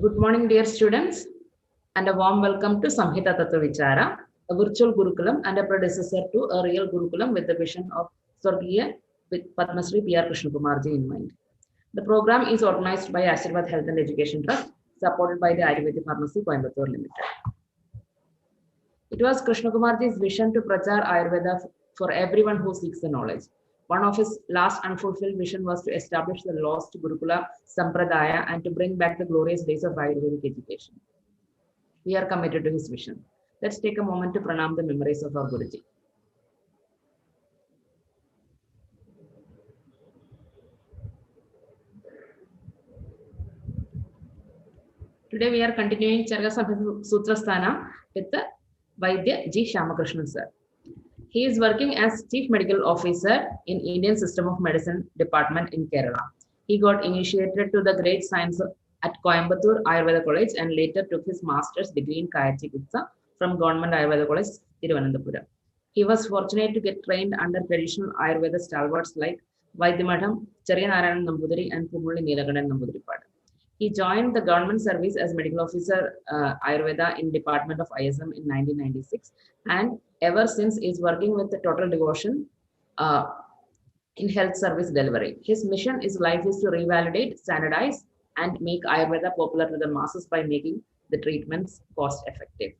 Good morning, dear students, and a warm welcome to Samhita Tattva Vichara, a virtual Gurukulam and a predecessor to a real Gurukulam with the vision of Swargiya with Padmasri P.R. Krishnakumarji in mind. The program is organized by Aashirwad Health and Education Trust, supported by the Ayurveda Pharmacy Coimbatore Limited. It was Krishnakumarji's vision to prachar Ayurveda for everyone who seeks the knowledge. One of his last unfulfilled vision was to establish the lost Gurukula Sampradaya and to bring back the glorious days of Ayurvedic education. We are committed to his vision. Let's take a moment to pranam the memories of our Guruji. Today we are continuing Charaka Samhita Sutraasthana with the Vaidya G. Syamakrishnan sir. He is working as Chief Medical Officer in Indian System of Medicine Department in Kerala. He got initiated to the great science at Coimbatore Ayurveda College and later took his master's degree in Kaya Chikitsa from Government Ayurveda College, Thiruvananthapuram. He was fortunate to get trained under traditional Ayurveda stalwarts like Vaidyamadham, Charyanarayanan Nambudiri and Pumulli Neelakandan Nambudiripada. He joined the government service as medical officer Ayurveda in Department of ISM in 1996 and ever since is working with the total devotion in health service delivery. His mission is life is to revalidate, standardize and make Ayurveda popular to the masses by making the treatments cost effective.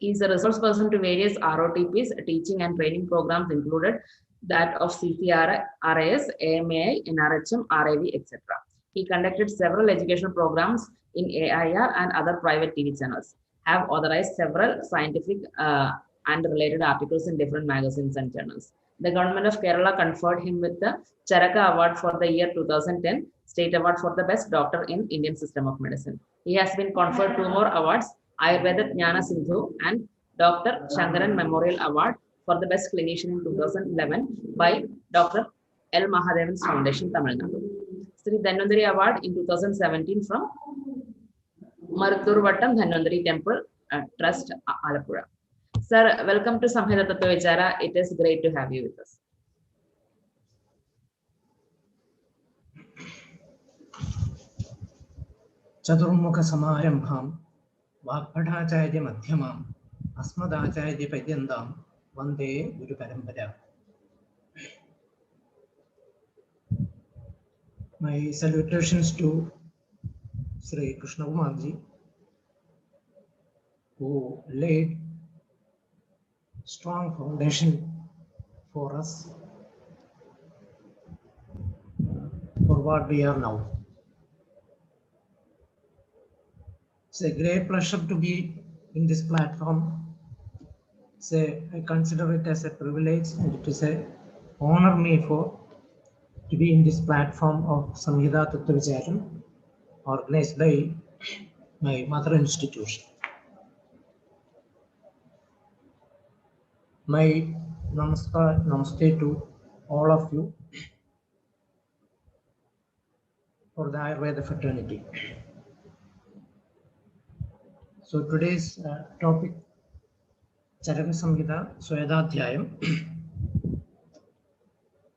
He is a resource person to various ROTPs, teaching and training programs included that of CCRIS, AMAI, NRHM, RAV, etc. He conducted several educational programs in AIR and other private TV channels, have authorized several scientific and related articles in different magazines and journals. The government of Kerala conferred him with the Charaka Award for the year 2010, State Award for the Best Doctor in Indian System of Medicine. He has been conferred 2 more awards, Ayurveda Jnana Sindhu and Dr. Shankaran Memorial Award for the Best Clinician in 2011 by Dr. L. Mahadevan's Foundation, Tamil Nadu. Sri Dhanvantari Award in 2017 from Maruttur Vattam Dhanvantari Temple Trust, Alappuzha. Sir, welcome to Samhita Tattva Vichara. It is great to have you with us. Chaturmukha Samarambham, Vagpadhacharya Madhyamam, Asmadacharya Padyandam, Vande Guru Parampara. My salutations to Sri Krishnakumarji, who laid strong foundation for us for what we are now. It's a great pleasure to be in this platform. I consider it as a privilege and it is an honor me to be in this platform of Samhita Tattva Vichara, organized by my mother institution. My namaste to all of you for the Ayurveda fraternity. So today's topic, Charaka Samhita Swayadadhyayam.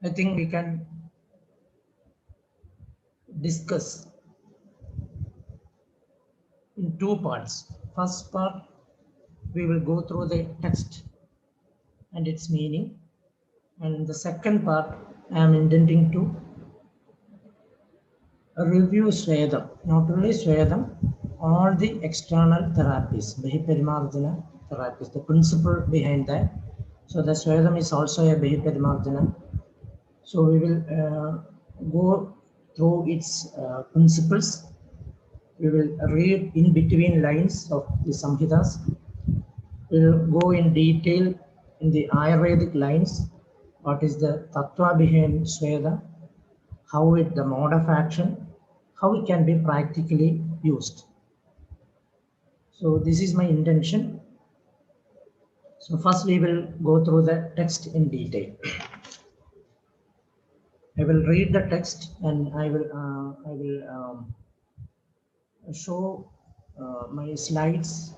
I think we can discuss in 2 parts. First part, we will go through the text and its meaning, and the second part I am intending to review Swayadam, not only Swayadam, all the external therapies, Bahiparimarjana therapies, the principle behind that. So the Swayadam is also a Bahiparimarjana. So we will go through its principles. We will read in between lines of the Samhitas. We will go in detail in the Ayurvedic lines, what is the Tattva behind Swayada, how it, the mode of action, how it can be practically used. So this is my intention. So first we will go through the text in detail. I will read the text and I will show my slides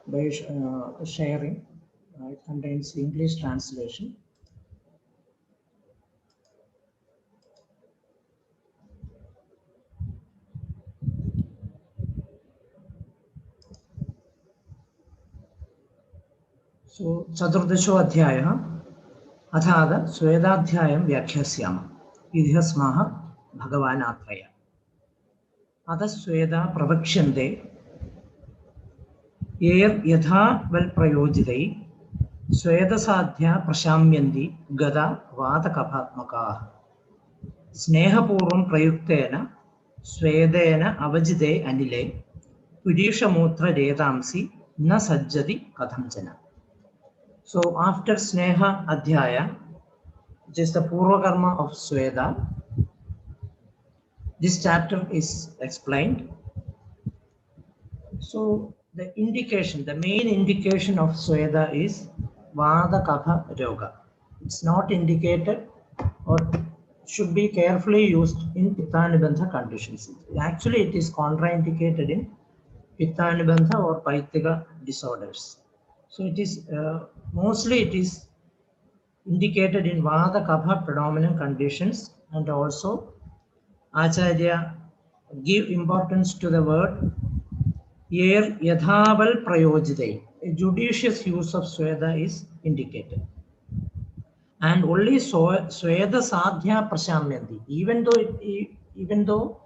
by sharing. It contains English translation. So Chaturdaso Adhyayah Athada Swedadhyayam Vyakhyasyamas Idhyasmaha Bhagavanatraya Atha Sweda Pravakshante Yer Yatha Val Prayojidai Sweda Sadhya Prashamyanti Gada Vata Kaphatmaka Sneha Purum Prayuktena Swedena Avajide Anile Vidisha Mutra Redamsi Na Sajjati Kathamjana. So after Sneha Adhyaya, which is the Purva Karma of Sweda, this chapter is explained. So the indication, the main indication of Sweda is Vada Kapha Roga. It's not indicated or should be carefully used in Pittanibandha conditions. Actually, it is contraindicated in Pittanibandha or Paithika disorders. So it is mostly it is indicated in Vada Kapha predominant conditions, and also Acharya give importance to the word Yer Yadhaval Prayojidai. A judicious use of Sweda is indicated. And only Sweda Sadhya Prashamyanti, even though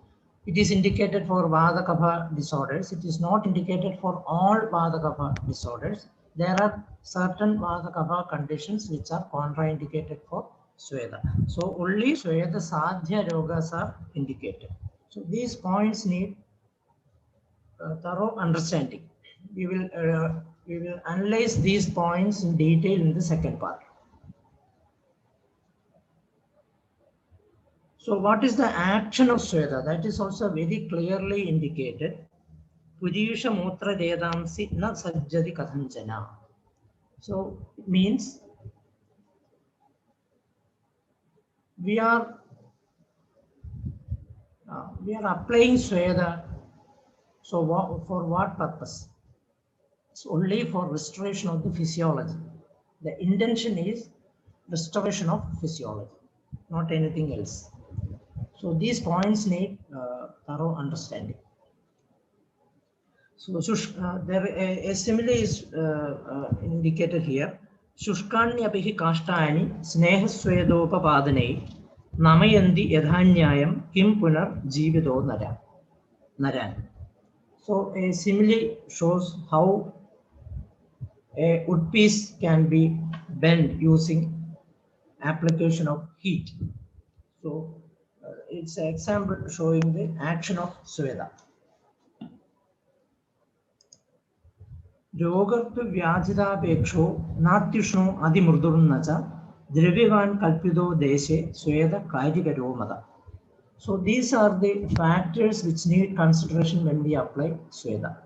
it is indicated for Vada Kapha disorders, it is not indicated for all Vada Kapha disorders. There are certain Vada Kapha conditions which are contraindicated for Sweda. So only Sweda Sadhya Rogas are indicated. So these points need thorough understanding. We will analyze these points in detail in the second part. So what is the action of Sweda? That is also very clearly indicated. Purusha Mutra Vedamsi Na Sajjati Kathanjana. So it means we are applying Sweda. So for what purpose? It's only for restoration of the physiology. The intention is restoration of physiology, not anything else. So these points need thorough understanding. So there a simile is indicated here. Shushkanyapihi kashtani snehasvedopapadanai namayanti yadhanyayam kim punar jivido naran. So a simile shows how a wood piece can be bent using application of heat. So it's an example showing the action of Sweda. Yogartu Vyajida Peksho Natyushno Adimurdurnacha Drivivan Kalpido Deshe Sweda Kaidikaro Mada. So these are the factors which need consideration when we apply Sweda.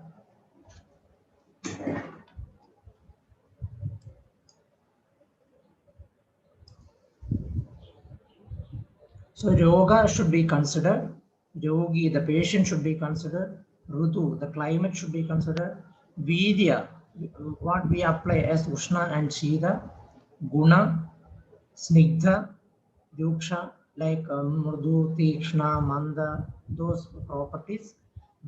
So yoga should be considered, yogi, the patient should be considered, Rutu, the climate should be considered, Vidya, what we apply as Ushna and Shida, Guna, Snigdha, Yuksha, like Murdu, Tikshna, Manda, those properties,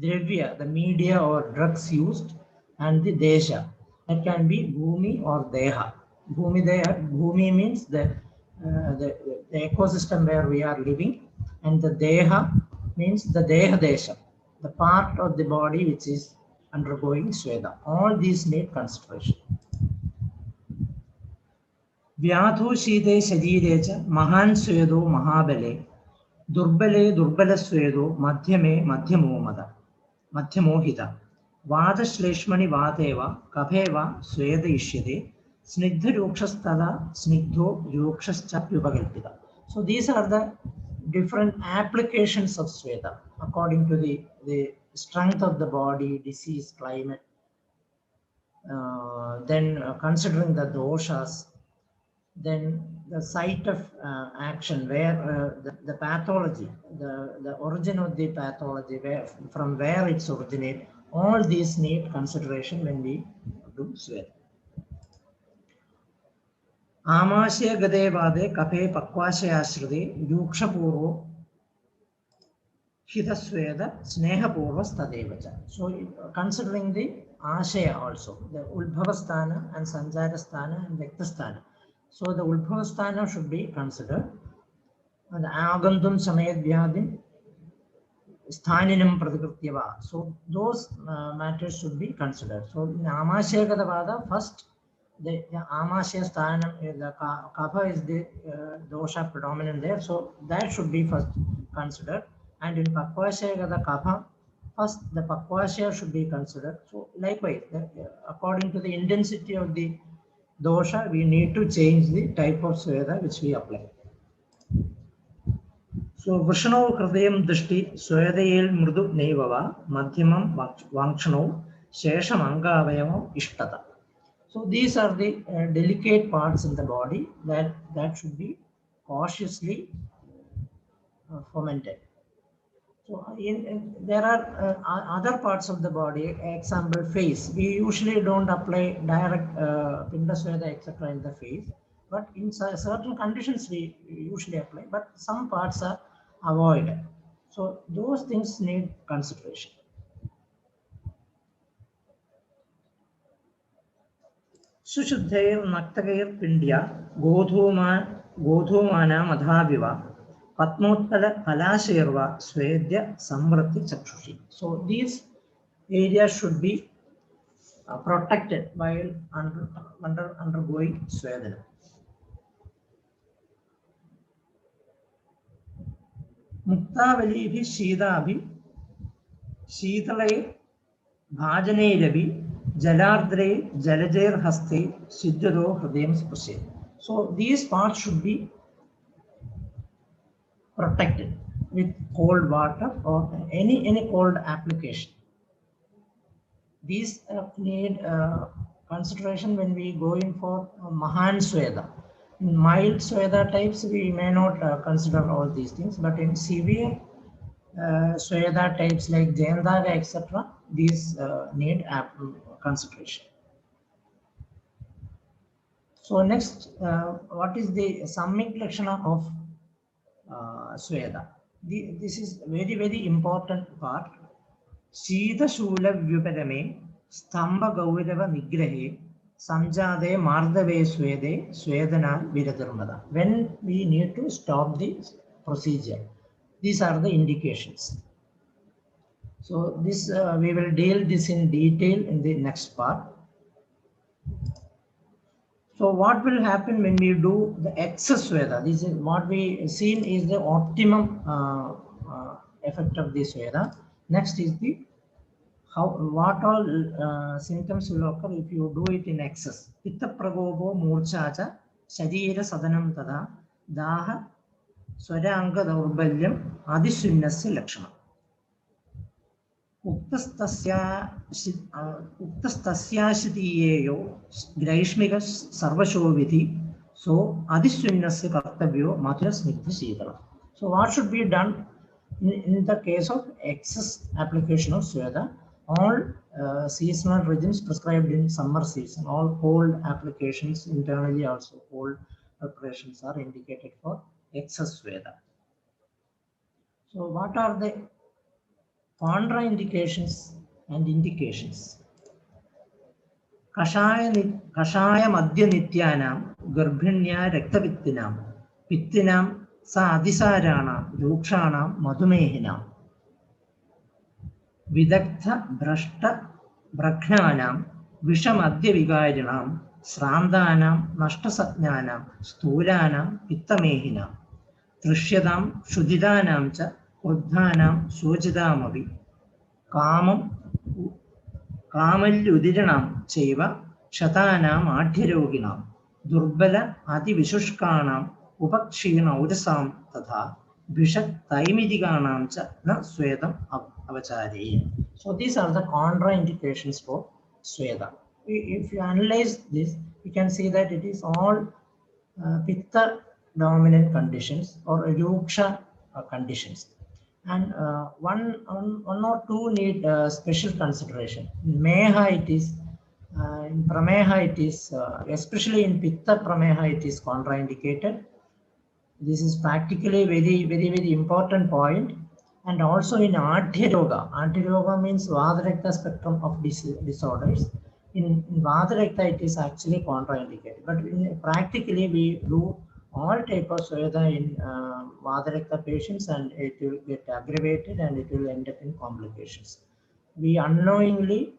Dravya, the media or drugs used, and the Desha, that can be Bhumi or Deha. Bhumi means the ecosystem where we are living, and the Deha means the Deha Desha, the part of the body which is undergoing Sweda. All these need consideration. Vyatho Shide Shadirecha Mahan Swedo Mahabale Durbale Durbala Swedo Madhyame Madhyamo Mada Madhyamo Hita Vada Shleshmani Vateva Kapeva Sweda Ishyade Snigdha Yokshastala Snigdho Yokshascha Yupagalpita. So these are the different applications of Sweda according to the strength of the body, disease, climate, then considering the doshas, then the site of action where the pathology, the origin of the pathology, from where it's originated, all these need consideration when we do Sweda. Amasya Gade Vade Kape Pakwasya Ashrade Yuksha Purvo Hita Sweda Sneha Purvas Tadevacha. So considering the Ashaya also, the Ulbhavasthana and Sanjarasthana and Vektasthana. So the Ulbhavasthana should be considered. And Agandum Samayad Vyadim Sthaninam Pradikrityava. So those matters should be considered. So in Amashya Kadavada, first the Amashya Sthanam, the Kapha is the dosha predominant there. So that should be first considered. And in Pakvashya Kada Kapha, first the Pakvashya should be considered. So likewise, according to the intensity of the dosha, we need to change the type of Sweda which we apply. So Vrishano Hridayam Drishti Swedayel Mrudu Nevava Madhyamam Vankshano Shesham Angavayavam Ishtata. So these are the delicate parts in the body that should be cautiously fomented. So there are other parts of the body, example face. We usually don't apply direct Pinda Sweda etc. in the face, but in certain conditions we usually apply, but some parts are avoided. So those things need consideration. Sushuddhair Naktagair Pindya Godhomana Madhaviva Patmotpala Palashirva Svedya Samvrati Chakshushi. So these areas should be protected while undergoing Svedana. Muktavalihi Shidabhi Shidale Bhajane Ravi Jalardre Jalajer Haste Siddharo Hridayam Spashe. So these parts should be protected with cold water or any cold application. These need consideration when we go in for Mahan Sweda. In mild Sweda types, we may not consider all these things, but in severe Sweda types like Jayandaga, etc., these need consideration. So next, what is the Sammik Lakshana of Sweda? This is very important part. Shita Shula Vyupadame Stamba Gaurava Nigrahe Samjade Mardave Swede Swedana Viradharmada. When we need to stop the procedure, these are the indications. So this we will deal this in detail in the next part. So what will happen when we do the excess Sweda? This is what we seen is the optimum effect of this Sweda. Next is the what all symptoms will occur if you do it in excess. Pitta pragobo murchacha sharira sadanam tada daha swaranga daurbalyam adisunnasya lakshana. Uktastasya Graishmika Sarvashovidhi. So Adisunnasya Kartavyo Matya Snigdha Shidala. So what should be done in the case of excess application of Sweda? All seasonal regimes prescribed in summer season, all cold applications internally also cold preparations are indicated for excess Sweda. So what are the contraindications and indications? Kashaya Madhya Nityanam Garbhinya Rektavittinam Pittinam Sa Adisarana Rukshanam Madhumehinam Vidakta Brashta Brakhnanam Vishamadhya Vigajanam Srandanam Nashtasatnanam Stulanam Pittamehinam Trishyadam Shudidanam Cha Uddhanam Sojidamavi Kamam Kamalyudiranam Cheva Shatanam Adhiroginam Durbala Adi Vishushkanam Upakshina Udasam Tatha Vishat Taimidiganam Cha Na Swedam Avachari. So these are the contraindications for Sweda. If you analyze this, you can see that it is all Pitta dominant conditions or Ruksha conditions. And one or two need special consideration. In Meha it is, in Prameha it is, especially in Pitta Prameha it is contraindicated. This is practically very important point. And also in Aashirwad. Aashirwad means Vata-Rakta spectrum of disorders. In Vata-Rakta, it is actually contraindicated. But practically, we do all type of Sweda in Vata-Rakta patients, and it will get aggravated and it will end up in complications. We unknowingly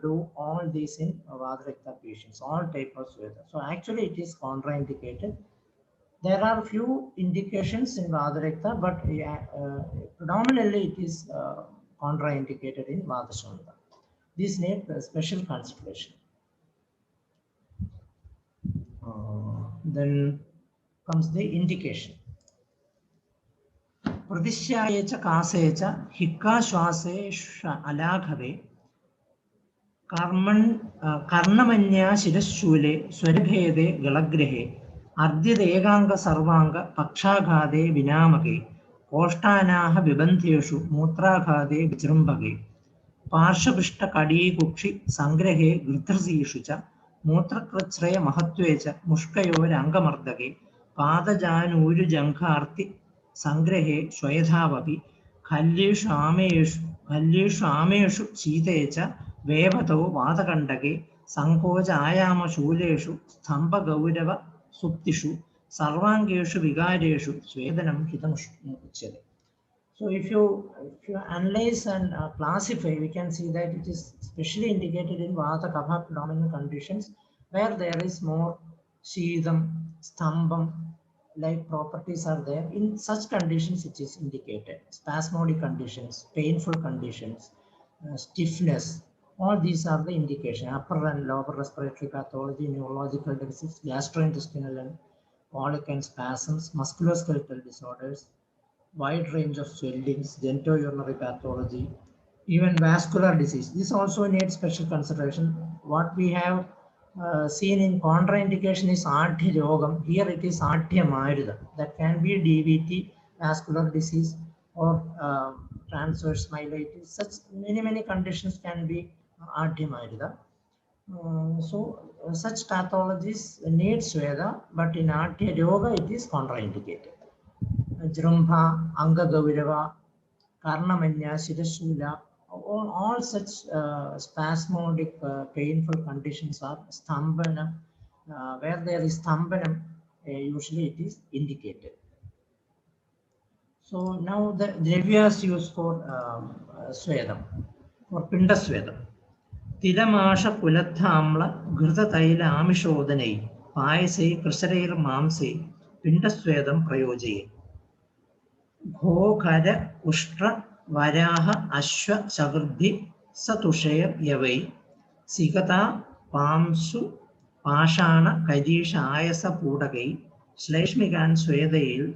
do all these in Vata-Rakta patients, all type of Sweda. So actually, it is contraindicated. There are few indications in Vata-Rakta, but predominantly it is contraindicated in Vata-Shamhita. These need special consideration. Then comes the indication. Pradishyaye cha kase cha hikka shwase alaghave karnamanya shirashule swarabhede galagrehe Ardhyadegang sarvanga pakshagade vinamage koštanaha vibandhyeshu mutraghade vichrumbage पार्श्वपृष्ठ कड़ी कुक्षि संग्रहे गृध्रसीषु च मूत्रकृच्छ्रय महत्त्वे च मुष्कयोरङ्गमर्दके पादजानूरुजङ्घार्ति संग्रहे श्वयधावपि खल्येषु आमेषु शीते च वेवतो वातकण्डके संकोच आयामशूलेषु स्तम्भगौरव सुप्तिषु सर्वाङ्गेषु विकारेषु स्वेदनं हितमुच्यते. So if you analyze and classify, we can see that it is specially indicated in Vata Kapha predominant conditions where there is more Shidam, Stambam like properties are there. In such conditions it is indicated. Spasmodic conditions, painful conditions, stiffness, all these are the indication. Upper and lower respiratory pathology, neurological diseases, gastrointestinal and colic and spasms, musculoskeletal disorders, wide range of swellings, genitourinary pathology, even vascular disease. This also needs special consideration. What we have seen in contraindication is Ardhya Yogam. Here it is Ardhya Mayurveda. That can be DVT, vascular disease, or transverse myelitis. Such many conditions can be Ardhya Mayurveda. Such pathologies need Sweda, but in Ardhya Yoga it is contraindicated. Jrumbha, Anga Gavirava, Karnamanya, Shirashula, all such spasmodic painful conditions are Stambana. Where there is Stambanam, usually it is indicated. So now the Dravyas used for Swedam, for Pinda Swedam. Tidamasha Kulathamla, Gurta Taila Amishodanai, Paise, Krisarair Mamse, Pinda Swedam Prayoji. Ghokara Ushtra Varaha Ashwa Sagurdhi Satushaya Yavai Sikata Pamsu Pashana Kaidisha Ayasa Pudagai Shleshmigan Swedail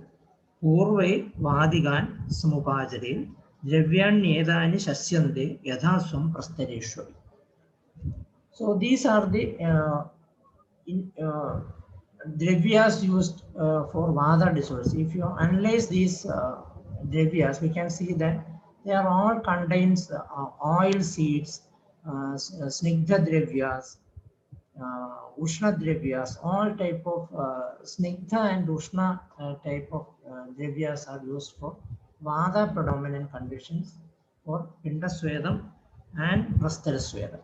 Purve Vadigan Samupajadil Dravyan Nedani Shasyande Yadhaswam Prastareshwari. So these are the Dravyas used for Vata disorders. If you analyze these Dravyas, we can see that they are all contains oil seeds, Snigdha Dravyas, Ushna Dravyas, all type of Snigdha and Ushna type of Dravyas are used for Vata predominant conditions for Pinda Swedam and Prastara Swedam.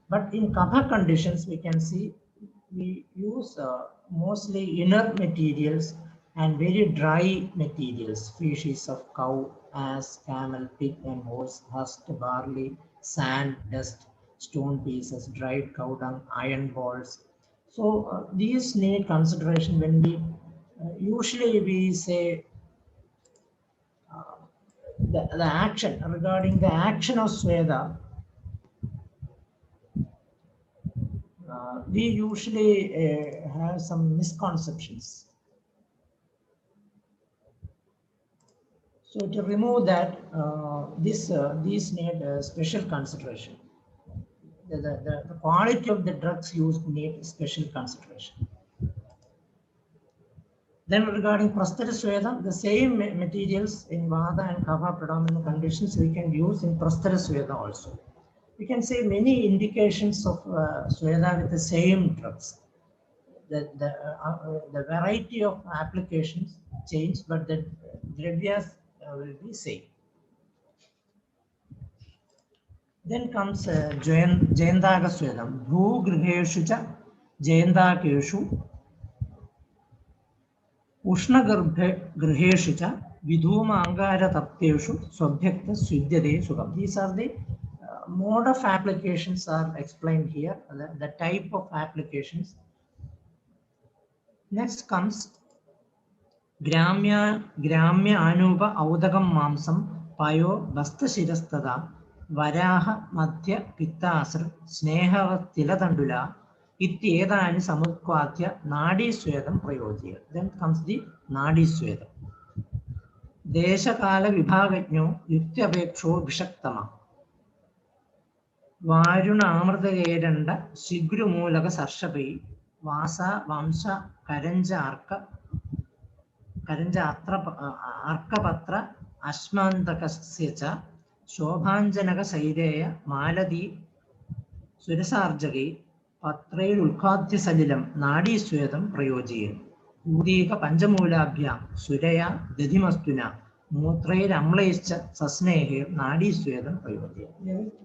But in Kapha conditions, we can see we use mostly inert materials and very dry materials, species of cow, ass, camel, pig and horse, husk, barley, sand, dust, stone pieces, dried cow dung, iron balls. So these need consideration when we usually we say the action regarding the action of Sweda. We usually have some misconceptions. So to remove that, these need special consideration. The quality of the drugs used need special consideration. Then regarding Prastara Sweda, the same materials in Vata and Kapha predominant conditions we can use in Prastara Sweda also. We can say many indications of Sweda with the same drugs. The variety of applications change, but the Dravyas will be same. Then comes Jayandaga Swedam. Bhu Griheshu cha Jayandakeshu Ushna Griheshu cha Vidhuma Angara Tapteshu Subjekta Svidyade Sugam. These are the mode of applications are explained here, the type of applications. Next comes Gramya Anupa Audagam Mamsam Payo Basta Shirastada Varaha Madhya Pittasar Sneha Tilatandula Ityedani Samutkvatya Nadi Swedam Prayojya. Then comes the Nadi Swedam. Deshakala Vibhagajno Yuktyapeksho Vishaktama Varuna Amrtagedanda Sigru Mulaka Sarshapi Vasa Vamsa Karanja Arkapatra Ashmantakasya Shobhanjanaga Saideya Maladi Surasarjagi Patre Ulkadya Salilam Nadi Swedam Prayoji Udika Panjamulabhya Suraya Dedimastuna Mutre Ramlaischa Sasnehe Nadi Swedam Prayoji.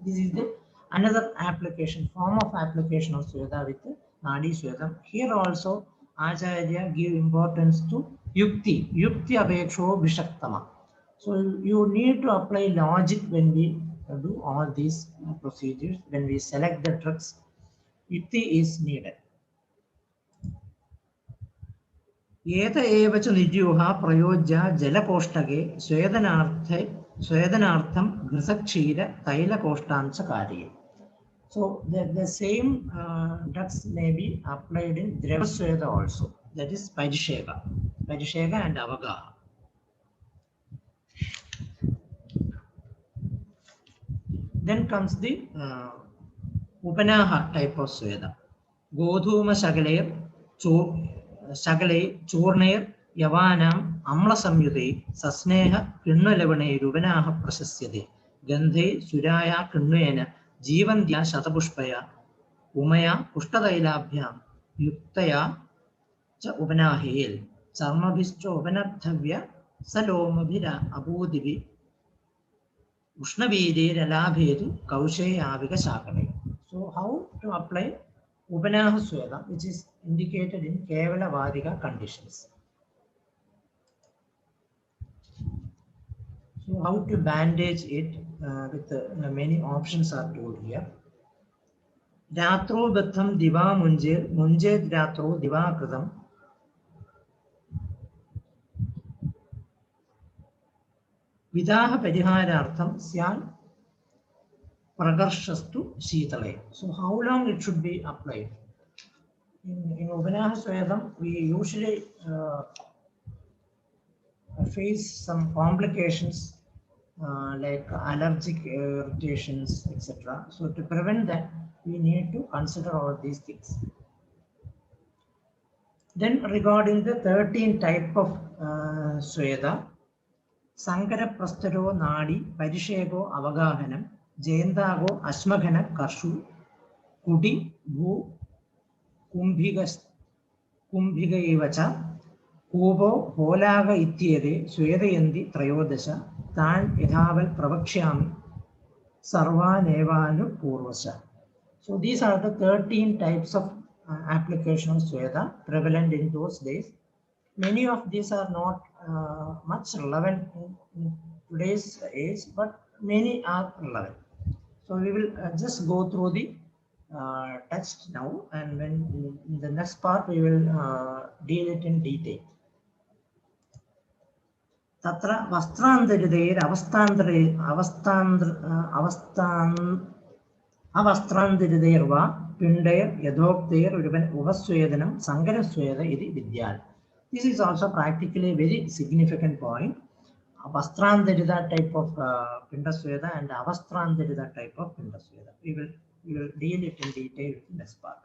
This is the another application, form of application of Sweda with Nadi Swedam. Here also Acharya give importance to Yukti Apeksho Vishaktama. So you need to apply logic when we do all these procedures. When we select the drugs, Yukti is needed. Yeta evacha nidyuha prayojya jalapostage swedanartham grisakshira taila koshtancha karye. So the same drugs may be applied in Dravasweda also. That is Parishega and Avagaha. Then comes the Upanaha type of Sweda. Godhuma Shagale Churner Yavanam Amla Samyude Sasneha Kinnalavane Rubanaha Prasasyade Gandhe Suraya Kinnuena Jivandya Shatapushpaya Umaya Pushtadailabhyam Yuktaya Cha Upanahil Sarmabhischo Upanathavya Salomabhira Abudivi Ushnavide Labhedu Kaushe Avika Shakale. So how to apply Upanaha Sweda, which is indicated in Kevala Vadika conditions. So how to bandage it with many options are told here. Ratro Batham Diva Munje Ratro Diva Kradam Vidaha Padiharartham Syan Pragarshastu Shitale. So how long it should be applied? In Upanaha Swedam, we usually face some complications like allergic irritations, etc. So to prevent that, we need to consider all these things. Then regarding the 13 type of Sweda, Sankara Prastaro Nadi, Parishego Avagahanam, Jayandago Ashmaghana Karshu, Kudi, Bhu, Kumbhiga Ivacha, Kubo, Holaga Ityede, Swedayandi, Trayodasha, Tan Yadhaval Pravakshami, Sarva Nevanu Purvasha. So these are the 13 types of application of Sweda prevalent in those days. Many of these are not much relevant in today's age, but many are relevant. So we will just go through the text now, and when in the next part we will deal it in detail. Tatra Vastrandaridayir Avastrandaridayirva Pindayir Yadhoktair Uvaswedanam Sankara Sweda Idi Vidyal. This is also practically a very significant point. Avastrandarida type of Pindasweda and Avastrandarida type of Pindasweda. We will deal it in detail in this part.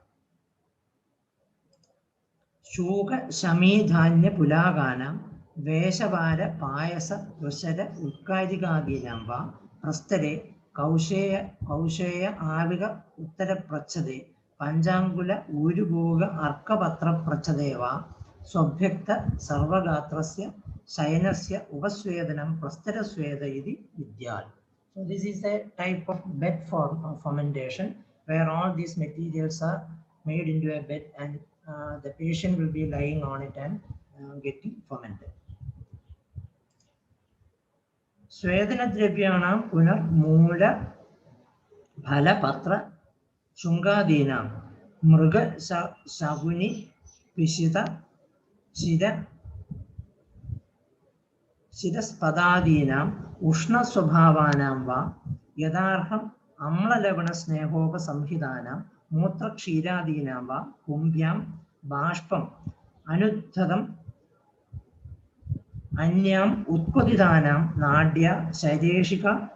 Shuka Shami Dhanya Pulagana Veshavara Payasa Dusara Ukkadigaginamba Prastare Kausheya Aviga Uttara Prachade Panjangula Uruboga Arkapatra Prachadeva Subjekta Sarvagatrasya Sayanasya Upasvedanam Prastarasveda iti Vidyal. So this is a type of bed form of fermentation where all these materials are made into a bed and the patient will be lying on it and getting fermented. Svedana Drevyanam Punar Mula Bhala Patra Shungadinam Mruga Saguni Pishita Sida Sidaspadadinam Ushna Swabhavanam va Yadarham Amla Levana Snehopa Samhitanam Mutra Kshiradinam va Kumbyam Bashpam Anuttadam Anyam Utpadidanam Nadya Shaireshika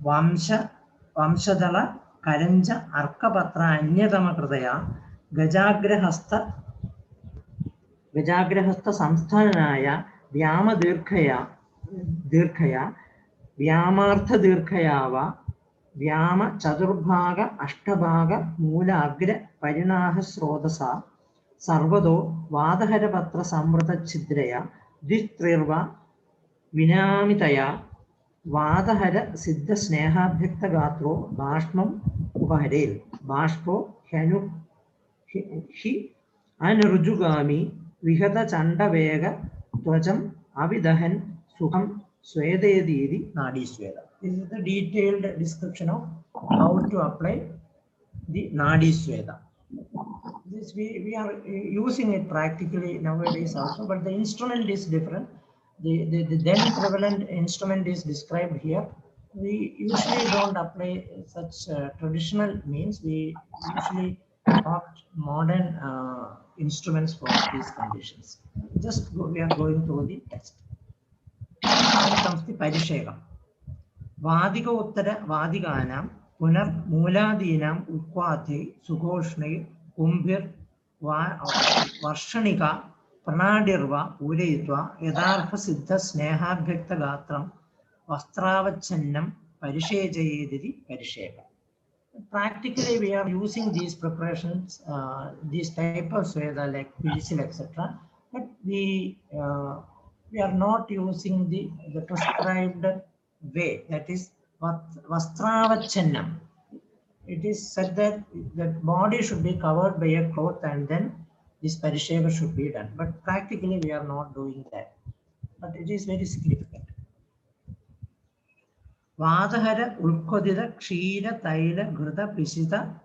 Vamshadala Karanja Arkapatra Anyatama Kradaya Gajagrahasta Samsthanaya Vyama Dirkhaya Vyamartha Dirkhayava Vyama Chadurbhaga Ashtabhaga Mula Agra Parinaha Srodasa Sarvado Vadahara Patra Samvrata Chidraya Distrirva Vinamitaya Vadahara Siddha Sneha Bhikta Gatro Bashmam Upaharel Bashpo Henu Hi Anurujugami Vihata Chanda Vega Tvajam Avidahan Sukham Swededi Nadi Sweda. This is the detailed description of how to apply the Nadi Sweda. This we are using it practically nowadays also, but the instrument is different. The then prevalent instrument is described here. We usually don't apply such traditional means. We usually adopt modern instruments for these conditions. We are going through the text. Then comes the Parishega. Vadika Uttara Vadiganam Punar Muladinam Ukvate Sukhoshne Kumbhir Varshanika Pranadirva Udaitva Yadarha Siddha Sneha Bhakta Gatram Vastravachannam Parishejayediri Parishega. Practically, we are using these preparations, these type of Sweda like Pisil, etc. But we are not using the prescribed way, that is Vastravachannam. It is said that the body should be covered by a cloth and then this Parishega should be done. But practically, we are not doing that. But it is very significant. Vadahara Ulkodida Kshira Taila Gruda Pisida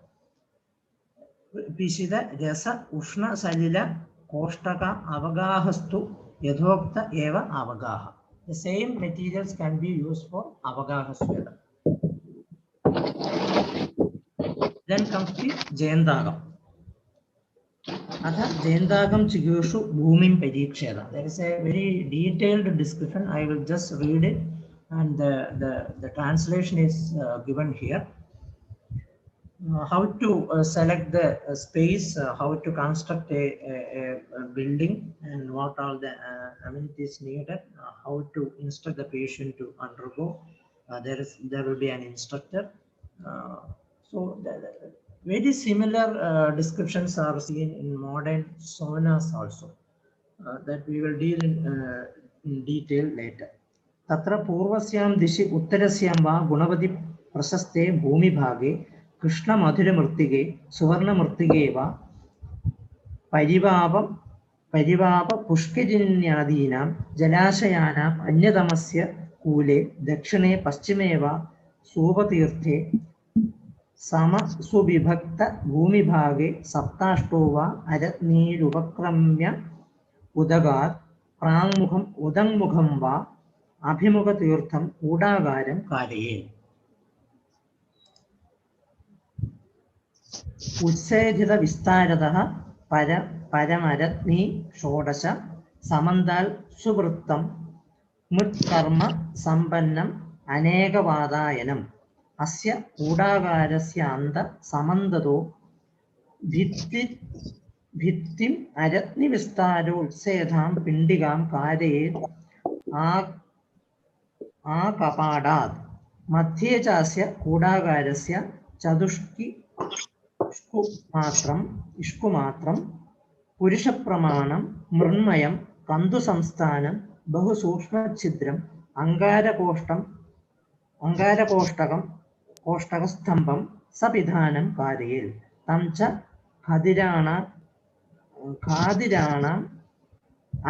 Rasa Ushna Salila Koshtaka Avagahastu Yadhokta Eva Avagaha. The same materials can be used for Avagaha Sweda. Then comes the Jayandagam. Atha Jayandagam Chigushu Bhumim Pariksheda. There is a very detailed description. I will just read it, and the translation is given here. How to select the space, how to construct a building, and what all the amenities needed, how to instruct the patient to undergo. There will be an instructor. So very similar descriptions are seen in modern saunas also, that we will deal in detail later. Tatra purvasyam dishi uttarasyam va gunavati prasaste bhumi bhage Krishna Madhura Murtige Suvarna Murtige va Parivapa Pushkajinadinam Jalashayanam Anyadamasya Kule Dakshine Paschimeva Suvatirthe Sama Subibhakta Bhumi Bhage Saptashtova Adatni Rupakramya Udagat Prangmukham Udangmukham va Abhimugatirtham Udagaram Kariye. Utsedhita Vistaradaha Paramaratni Shodasha Samandal Subrittam Mutkarma Sambannam Anega Vadayanam Asya Udagarasya Anda Samandado Vittim Aratni Vistaro Utsedham Pindigam Kare Akapadad Madhye Jasya Udagarasya Chadushki Ishkumatram Purisha Pramanam Mrunmayam Kandu Samsthanam बहु सूक्ष्मच्छिद्रम् अङ्गारकोष्ठकं कोष्ठकस्तम्भं सपिधानं कारयेत् तं च खादिराणाम्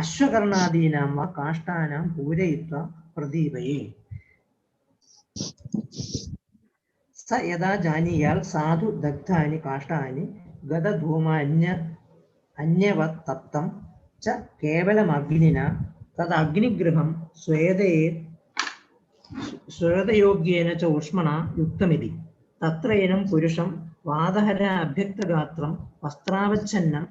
अश्वकर्णादीनां वा काष्ठानां पूरयित्वा प्रदीपयेत् स यदा जानीयात् साधु दग्धानि काष्ठानि गदधूमान्यवत् तप्तं च केवलमग्निना तदग्निगृहं स्वेदयोग्येन च ऊष्मणा युक्तमिति तत्रैनं पुरुषं वादहर अभ्यक्तगात्रं वस्त्रावच्छन्नं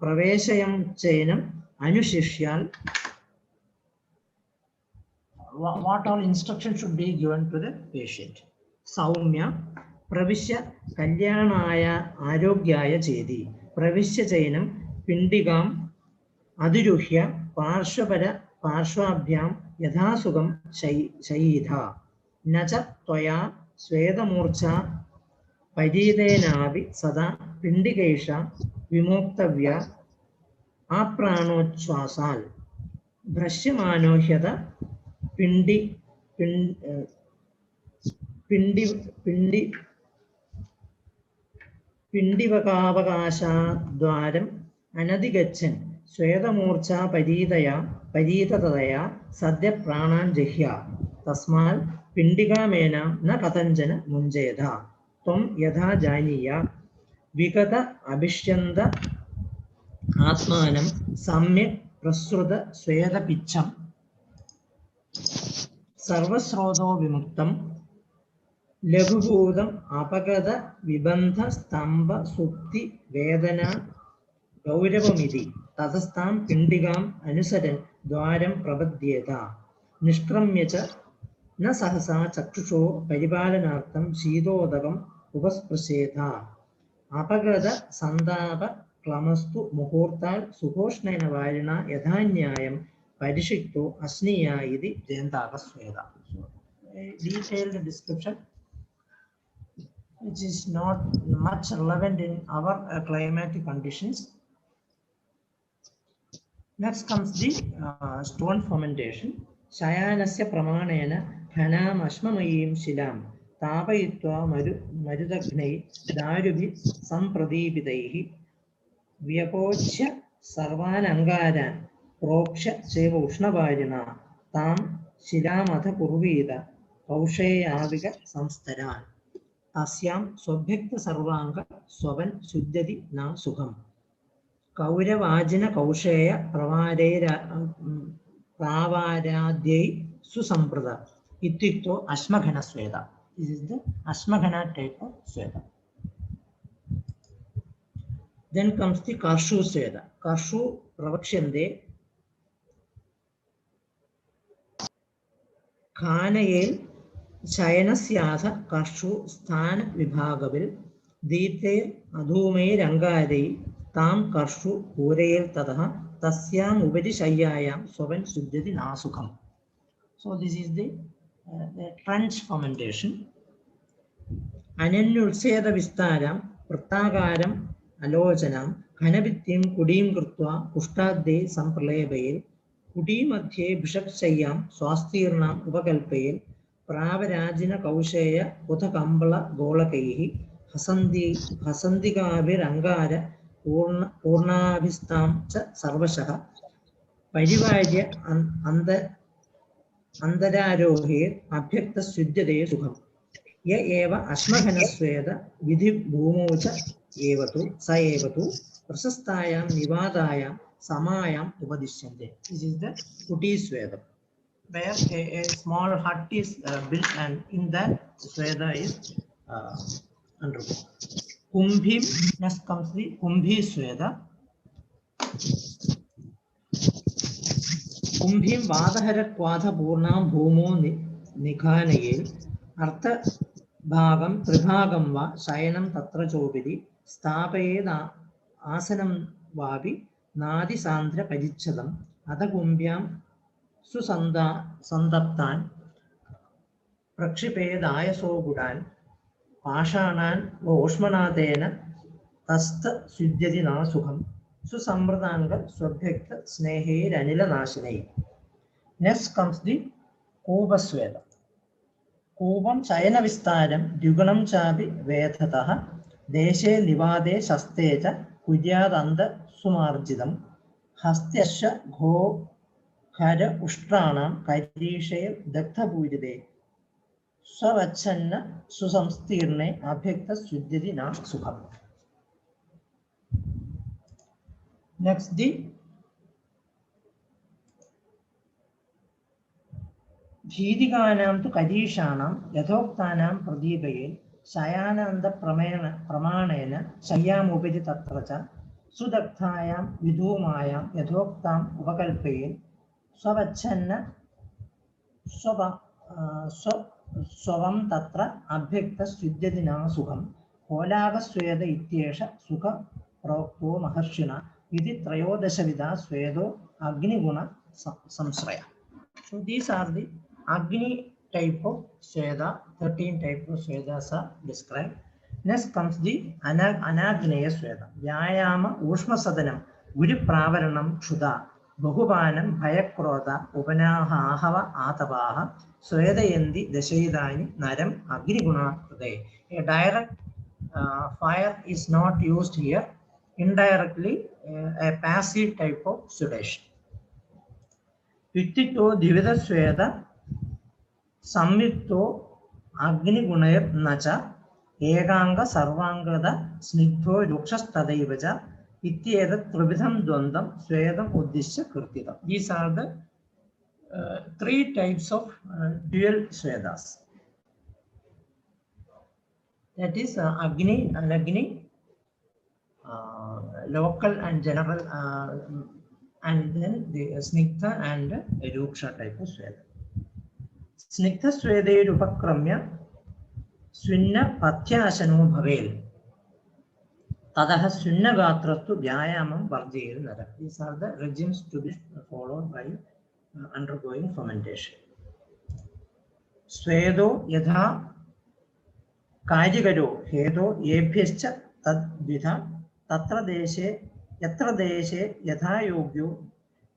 प्रवेशयं चैनम् अनुशिष्याल्. What all instruction should be given to the patient? Saumya pravishya kalyanaya arogyaya chedi pravishya chainam pindikam adiruhya parshvabhyam yadhasugam shayidha nacha tvaya svedamurcha paridenavi sada pindikesha vimoktavya apranochvasal brashyamanohyata पिण्डिवकावकाशाद्वारम् अनधिगच्छन् श्वेतमूर्छा परीततया सद्य प्राणान् जह्या तस्मात् पिण्डिकामेना न कथञ्चन मुञ्चेत त्वं यथा जानीया विगत अभिष्यन्त आत्मानं सम्यक् प्रसृत श्वेतपिच्छं सर्वस्रोतो विमुक्तं लघुभूतम् अपगत विबन्ध स्तम्भ सुक्ति वेदना गौरवमिति ततस्तां पिण्डिकाम् अनुसरन् द्वारं प्रपद्येत निष्क्रम्य च न सहसा चक्षुषो परिपालनार्थं शीतोदकम् उपस्पृशेत अपगत सन्ताप क्लमस्तु मुहूर्तात् सुघोष्णेन वारिणा यथा न्यायं परिषिक्तो अस्नीया इति जयन्ताकस्वेदा. Detailed description which is not much relevant in our climatic conditions. Next comes the stone fermentation. Shayanasya pramanena ghanam ashmamayim shilam tapayitva marudagnai darubhi sampradipitaihi vyapochya sarvan angaran प्रोक्ष्य चैव उष्णवारिणा तां शिलामथ कुर्वीत कौशेयाविक संस्तरान् तस्यां स्वभ्यक्त सर्वांग स्वपन् शुद्धति न सुखम् कौरवाजिन कौशेय प्रावाराद्यै सुसंप्रद इत्युक्तो अश्मघन स्वेदा. This is the ashmagana type of sweda. Then comes the karshu sweda. Karshu pravakshande ഖാനയിൽ ശയനസ്യാഥ കർഷു സ്ഥാന വിഭാഗവിൽ ദീപ്തേ അധൂമൈരംഗാരൈ താം കർഷു പൂരയിൽ തതഃ തസ്യാം ഉപരി ശയ്യായാം Swapan ശുദ്ധ്യതി നാസുഖം. So this is the trench fermentation. അനന്യുത്സേദ വിസ്താരം വൃത്താകാരം അലോചനം ഘനഭിത്തിം കുടീം കൃത്വാ കുഷ്ഠാദ്യൈ സംപ്രലേപയിൽ കുടീമധ്യേ ഭിഷക്ശയ്യാം സ്വാസ്തീർണാം ഉപകൽപ്പയിൽ പ്രാവരാജിന കൗശേയ ഉദകമ്പള ഗോളകൈഃ ഹസന്തികാഭിരംഗാര പൂർണാഭിസ്താം ച സർവശഃ പരിവാര്യ അന്തരാരോഹേ അഭ്യക്തശുദ്ധ്യതേ സുഖം യ ഏവ അശ്മഘനസ്വേദ വിധി ഭൂമോ ച ഏവതു സ ഏവതു പ്രശസ്തായാം നിവാതായാം സമായാം ഉപദിശ്യന്തെ. This is the Kuti Sweda, where a small hut is built and in that Sweda is undergone. Kumbhim, next comes the Kumbhi Sweda. Kumbhim Vadahara Kvadha Purnam Bhumo Nikhanayil Artha Bhagam Tribhagam Va Shayanam Tatra Chopidi Stapayeda Asanam Vabi നാദി Sandra പരിച്ഛദം അധകുംഭ്യാം സുസന്തപ്താൻ പ്രക്ഷിപേദായസോഗുഡാൻ പാഷാണാൻ ഓഷ്മനാദേന തസ്ത ശുദ്ധ്യതി നാസുഖം Susamradanga Swabhekta Snehe Ranila Nashinai. Next comes the Kubasweda. Kubam Chayana Vistaram, Duganam Chabi Vedataha, Deshe Livade Shasteja, Kudyadanda Sumarjidam, Hastyasha Gho Kara Ustrana, Kairishe, Dakta Bujide, Savachanna, Susamstirne, Abhekta Sudidina Sukham. Next, the Bhidiganam to Kadishanam, Yathoktanam Pradipaye, Sayananda Pramanena, Sayamupiti Tatracha, Sudaktayam, Vidumayam, Yathoktam Upakalpaye, Savachanna, Sovam Tatra, Abhekta Sudyatina Sukham, Holava Sweda Ityesha, Sukha Prokto Maharshina, Vidit Trayodasavida, Swedo, Agni Guna Samsraya. So these are the Agni type of Sweda, 13 types of Swedas are described. Next comes the Anagneya Sweda. Vyayama Ushma Sadanam, Guri Pravaranam Shuddha, Bhuvanam Bhayakroda, Upanaha Ahava Atavaha, Sweda Yendi, Deshayidani, Naram, Agni Guna Today. A direct fire is not used here, indirectly a passive type of sudation. Vittito Divida Sweda Samhito Agni Gunayat Nacha Eganga Sarvangada Snigdho Yukshas Tadaivaja Ityeda Tribidham Dwandam Swedam Uddisya Kurtita. These are the three types of dual Swedas. That is Agni and Agni, local and general, and then the Snigdha and Ruksha type of Sweda. Snigdha Swede Upakramya Swinna Patyasano Bhavel Tadaha Swinna Gatrastu Vyayamam Varjir Nara. These are the regimes to be followed by undergoing fermentation. Swedo Yadha Kajigado Hedo Yebhyascha Tadvidha Tatra Deshe Yatra Deshe Yatha Yogyo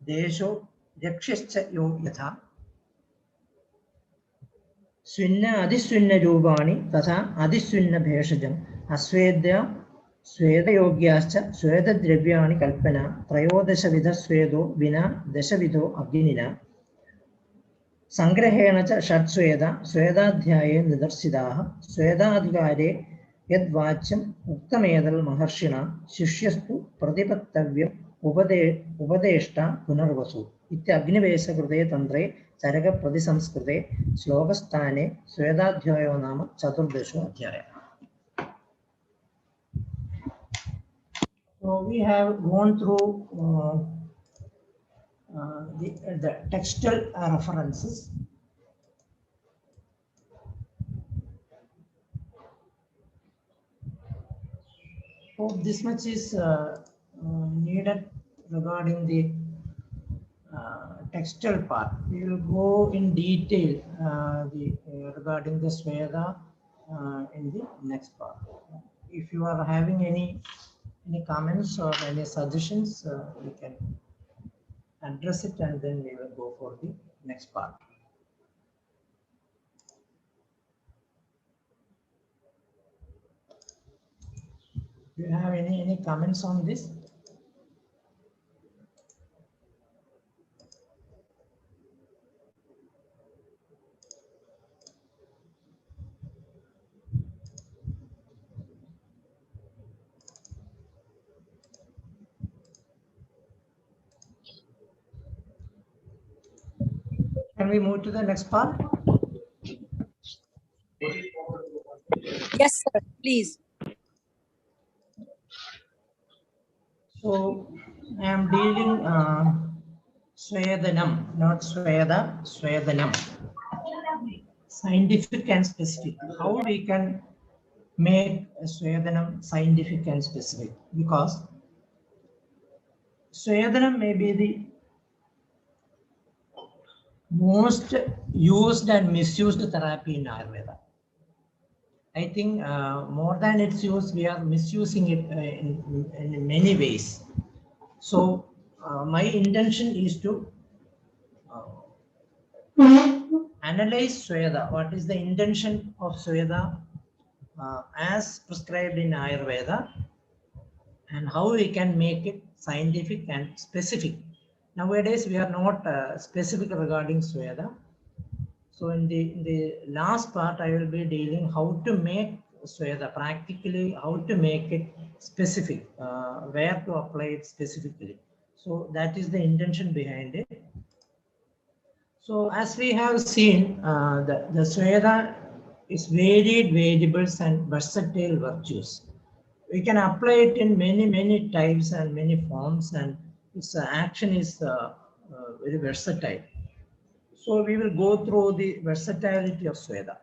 Desho Yakshascha Yo Yatha Swinna Adiswinna Rubani Tata Adiswinna Bheshajam Aswedya Sweda Yogyascha Sweda Dravyani Kalpana Trayodasha Vidha Swedo Vina Deshavido Agninina Sangrahena Shatsweda Swedadhyaye Nidarsidaha Swedadhikare Yadvacham Uktamedal Maharshina Shishyastu Pradipattavya Upadeshta Punarvasu Itya Agnivesa Krute Tantre Charaka Pradisamskrute Slokastane Swedadhyayo Nama Chaturdeshu Adhyaya. So we have gone through the textual references. Hope this much is needed regarding the textual part. We will go in detail regarding the Sweda in the next part. If you are having any comments or any suggestions, we can address it and then we will go for the next part. Do you have any comments on this? Can we move to the next part? Yes, sir, please. So I am dealing Swedanam, not Sweda, Swedanam. Scientific and specific. How we can make a Swedanam scientific and specific? Because Swedanam may be the most used and misused therapy in Ayurveda. I think more than its use, we are misusing it in many ways. So my intention is to analyze Sweda. What is the intention of Sweda as prescribed in Ayurveda, and how we can make it scientific and specific. Nowadays, we are not specific regarding Sweda. So in the last part, I will be dealing how to make Sweda practically, how to make it specific, where to apply it specifically. So that is the intention behind it. So as we have seen, the Sweda is varied variables and versatile virtues. We can apply it in many types and many forms, and its action is very versatile. So we will go through the versatility of Sweda,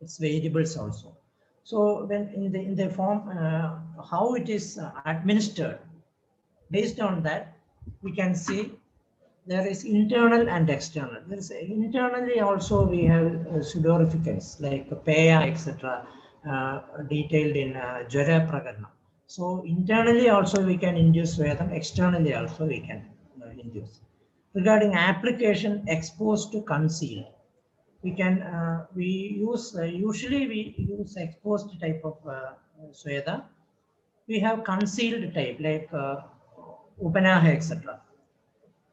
its variables also. So when in the form, how it is administered, based on that, we can see there is internal and external. There is internally also we have sudorificants like Peya, etc., detailed in Jara Prakarana. So internally also we can induce Vedam, externally also we can induce. Regarding application, exposed to concealed, we can we use usually we use exposed type of Sweda. We have concealed type like Upanaha, etc.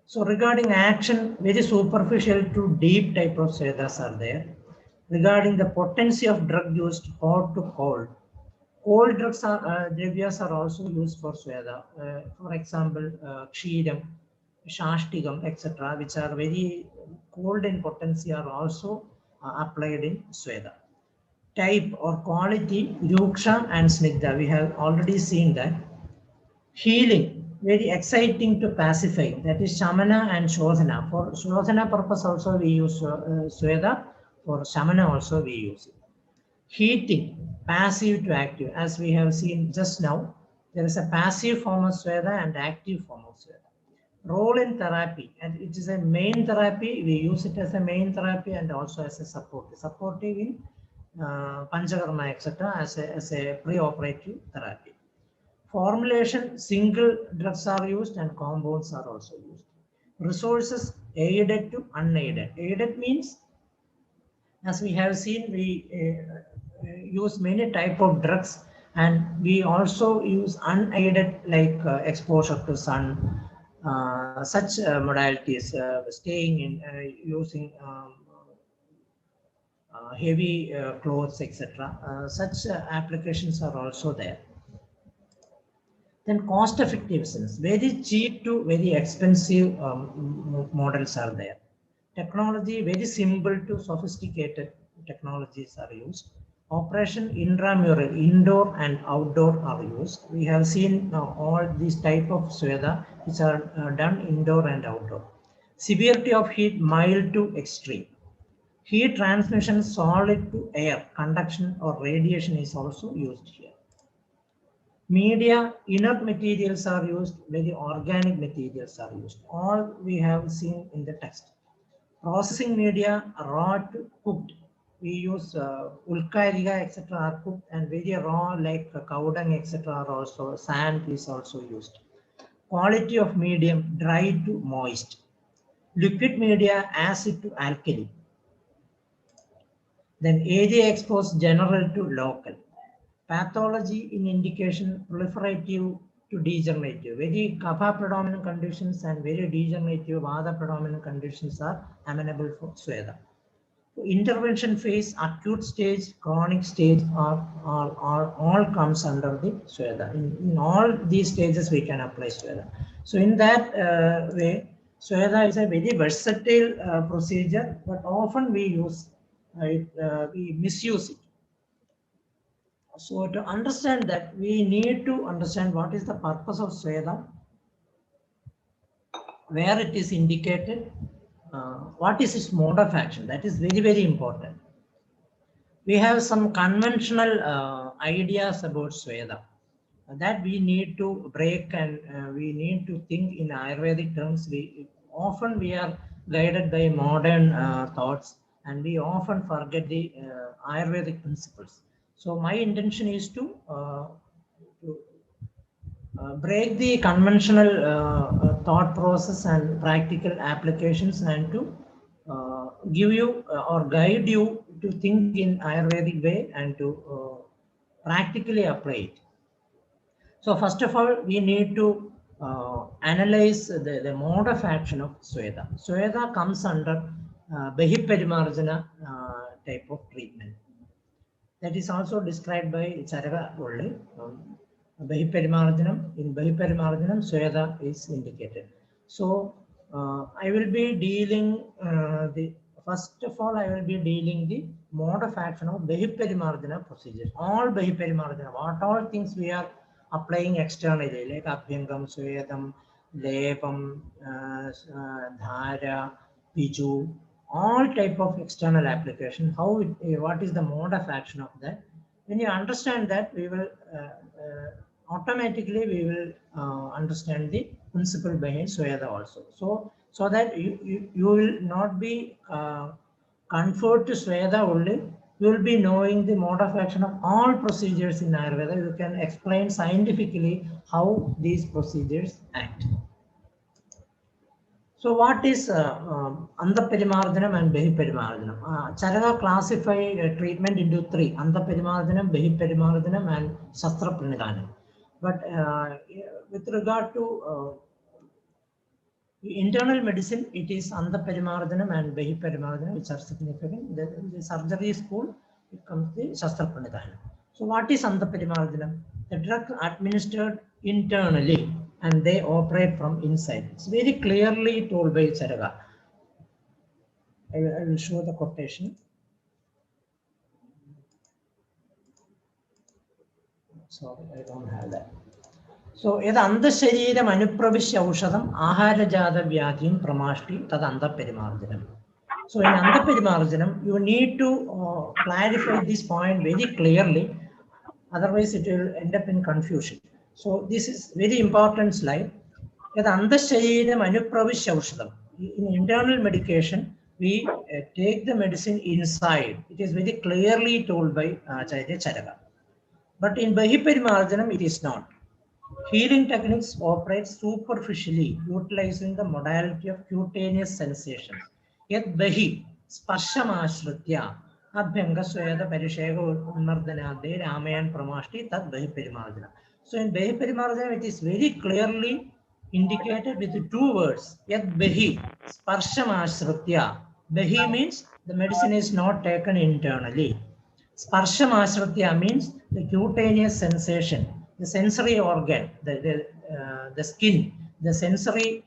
So regarding action, very superficial to deep type of Swedas are there. Regarding the potency of drug used, hot to cold. Cold drugs are dravyas are also used for Sweda. For example, Kshiram, Shashtigam, etc., which are very cold in potency, are also applied in Sweda. Type or quality, Ruksha and Snigdha. We have already seen that. Healing, very exciting to pacify, that is Shamana and Shodhana. For Shodhana purpose also we use Sweda, for Shamana also we use it. Heating, passive to active, as we have seen just now, there is a passive form of Sweda and active form of Sweda. Role in therapy, and it is a main therapy, we use it as a main therapy and also as a supportive in Panchakarma, etc., as a pre-operative therapy. Formulation, single drugs are used and compounds are also used. Resources, aided to unaided. Aided means, as we have seen, we use many type of drugs, and we also use unaided like exposure to sun, such modalities, staying in, using heavy clothes, etc. Such applications are also there. Then cost effective sense, very cheap to very expensive models are there. Technology, very simple to sophisticated technologies are used. Operation intramural, indoor and outdoor are used. We have seen all these type of Sweda which are done indoor and outdoor. Severity of heat, mild to extreme. Heat transmission, solid to air, conduction or radiation is also used here. Media, inert materials are used, very organic materials are used. All we have seen in the text. Processing media, raw to cooked. We use ulkairiga, etc. are cooked, and very raw like cow dung, etc. are also, sand is also used. Quality of medium, dry to moist. Liquid media, acid to alkali. Then area exposed, general to local. Pathology in indication, proliferative to degenerative. Very kapha predominant conditions and very degenerative vada predominant conditions are amenable for Sweda. Intervention phase, acute stage, chronic stage are all comes under the Sweda. In all these stages we can apply Sweda. So in that way, Sweda is a very versatile procedure, but often we use it, we misuse it. So to understand that, we need to understand what is the purpose of Sweda, where it is indicated, what is its mode of action. That is very important. We have some conventional ideas about Sweda that we need to break, and we need to think in Ayurvedic terms. Often we are guided by modern thoughts, and we often forget the Ayurvedic principles. So my intention is to break the conventional thought process and practical applications, and to give you or guide you to think in Ayurvedic way and to practically apply it. So first of all, we need to analyze the mode of action of Sweda. Sweda comes under Bahiparimarjana type of treatment. That is also described by Charaka only. Bahiparimarjanam, in Bahiparimarjanam, Sweda is indicated. So I will be dealing first of all, I will be dealing the mode of action of Bahiparimarjana procedure. All Bahiparimarjana, what all things we are applying externally, like Abhyangam, Swedam, Lepam, Dhara, Piju, all type of external application, how what is the mode of action of that. When you understand that, we will automatically we will understand the principle behind Sweda also. So that you will not be confined to Sweda only. You will be knowing the mode of action of all procedures in Ayurveda. You can explain scientifically how these procedures act. So what is Antaparimarjanam and Bahiparimarjanam? Charaka classify treatment into three: Antaparimarjanam, Bahiparimarjanam, and Shastra Pranidhanam. But with regard to internal medicine, it is Antaparimarjanam and Bahiparimarjanam which are significant. The surgery school, it comes the Shastra Pranidhanam. So what is Antaparimarjanam? The drug administered internally and they operate from inside. It's very clearly told by Charaka. I will show the quotation. Sorry, I don't have that. So, yad andashariram anupravisya aushadam aharajada vyadhim pramashti tad antaparimarjanam. So, in antaparimarjanam, you need to clarify this point very clearly. Otherwise, it will end up in confusion. So, this is very important slide. Yad andashariram anupravisya aushadam. In internal medication, we take the medicine inside. It is very clearly told by Acharya Charaka. But in Bahiparimarjanam, it is not. Healing techniques operate superficially, utilizing the modality of cutaneous sensations. Yet Bahi, Sparsham Ashritya, Abhyanga Sweda Parishega Unmardanade, Ramayan Pramashti, Tad Bahiparimarjana. So in Bahiparimarjana, it is very clearly indicated with two words. Yet Bahi, Sparsham Ashritya. Bahi means the medicine is not taken internally. Sparsham Ashritya means the cutaneous sensation, the sensory organ, the skin, the sensory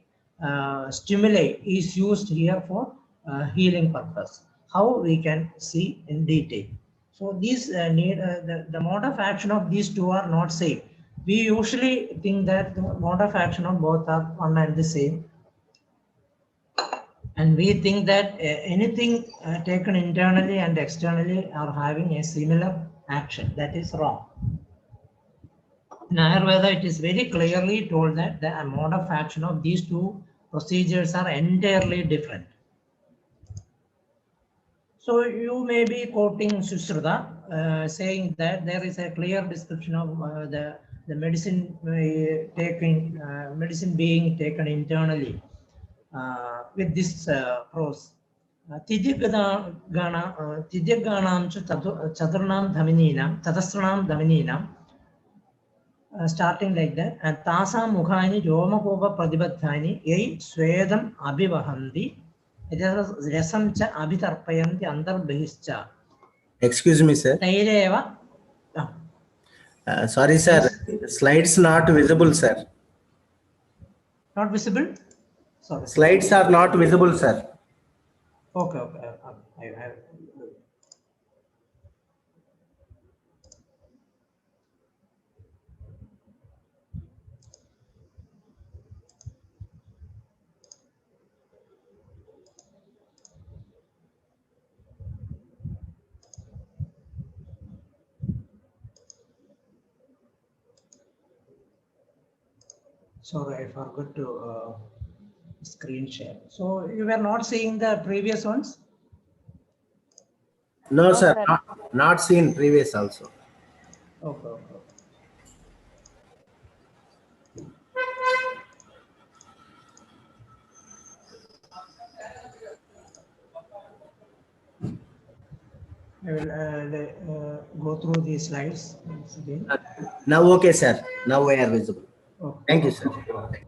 stimuli is used here for healing purpose. How we can see in detail. So these the mode of action of these two are not same. We usually think that the mode of action of both are one and the same. And we think that anything taken internally and externally are having a similar action. That is wrong. In Ayurveda, it is very clearly told that the mode of action of these two procedures are entirely different. So you may be quoting Sushruta, saying that there is a clear description of the medicine medicine being taken internally. With this prose. Tijyaganam chadurnam dhaminam, chadasranam dhaminam, starting like that. And tasa mukhani yomakopa pradibadhani, yai swedam abhivahandi, rasam cha abhitarpayanti andar bahischa. Excuse me, sir. Taireva. Sorry, sir. Yes. Slides not visible, sir. Not visible? Sorry. Slides are not visible, sir. Okay, okay. Sorry, I forgot to screen share. So you were not seeing the previous ones? No, sir. Not seen previous also. Okay, okay. I will go through these slides once again. Now, okay, sir. Now we are visible. Okay. Thank you, sir. Okay.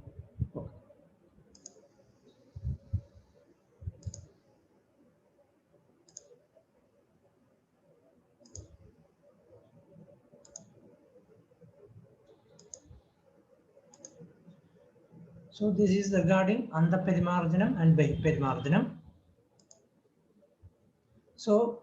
So this is regarding Andaperimarjanam and Bahiperimarjanam. So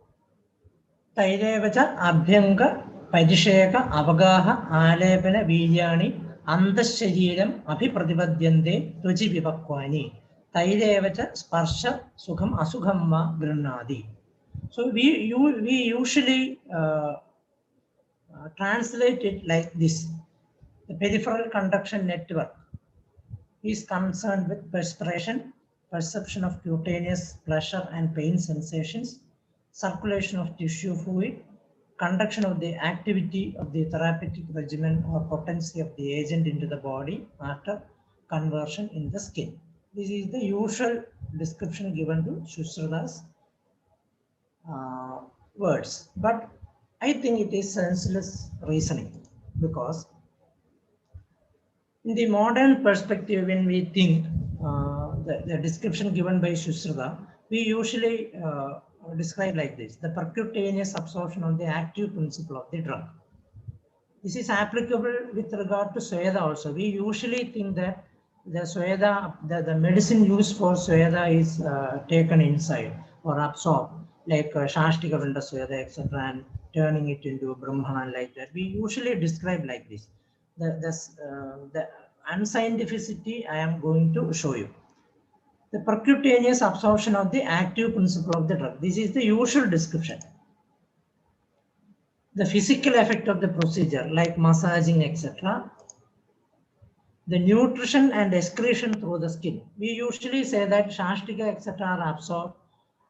Tairevacha Abhyanga Padisheka Avagaha Alepana Vijani Andashariram Abhipratipadyante Tuji Vipakwani Tairevacha Sparsha Sukham Asukhamma Granadi. So we usually translate it like this. The peripheral conduction network is concerned with perspiration, perception of cutaneous pleasure and pain sensations, circulation of tissue fluid, conduction of the activity of the therapeutic regimen or potency of the agent into the body after conversion in the skin. This is the usual description given to Shushruda's words, but I think it is senseless reasoning, because in the modern perspective, when we think the description given by Shushruda, we usually describe like this: the percutaneous absorption of the active principle of the drug. This is applicable with regard to Sweda also. We usually think that the Sweda, the medicine used for Sweda is taken inside or absorbed, like Shashtika Vrinda Sweda, etc., and turning it into Brahman like that. We usually describe like this. The unscientificity I am going to show you. The percutaneous absorption of the active principle of the drug. This is the usual description. The physical effect of the procedure, like massaging, etc. The nutrition and excretion through the skin. We usually say that Shashtika, etc. are absorbed,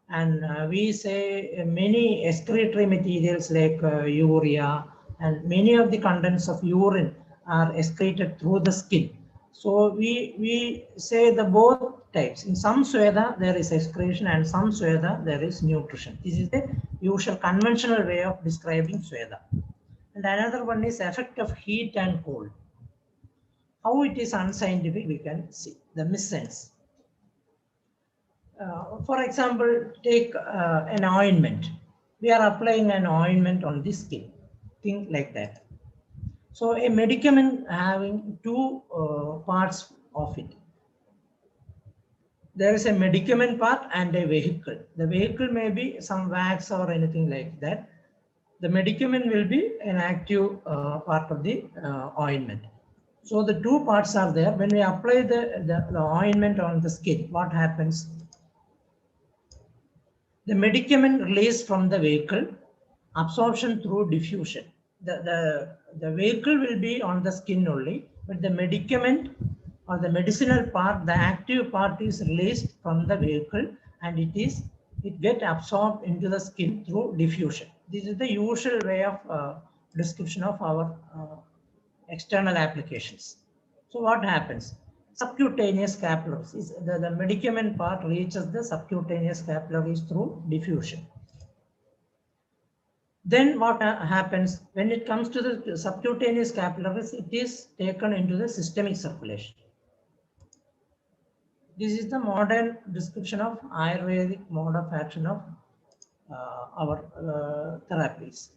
and we say many excretory materials like urea and many of the contents of urine are excreted through the skin. So we say the both types. In some Sweda there is excretion, and some Sweda there is nutrition. This is the usual conventional way of describing Sweda. And another one is effect of heat and cold. How it is unscientific, we can see the missense. For example, take an ointment. We are applying an ointment on the skin. Think like that. So a medicament having two parts of it. There is a medicament part and a vehicle. The vehicle may be some wax or anything like that. The medicament will be an active part of the ointment. So the two parts are there. When we apply the ointment on the skin, what happens? The medicament released from the vehicle, absorption through diffusion. The vehicle will be on the skin only, but the medicament or the medicinal part, the active part is released from the vehicle, and it gets absorbed into the skin through diffusion. This is the usual way of description of our external applications. So what happens? Subcutaneous capillaries is the medicament part reaches the subcutaneous capillaries through diffusion. Then what happens when it comes to the subcutaneous capillaries? It is taken into the systemic circulation. This is the modern description of Ayurvedic mode of action of our therapies.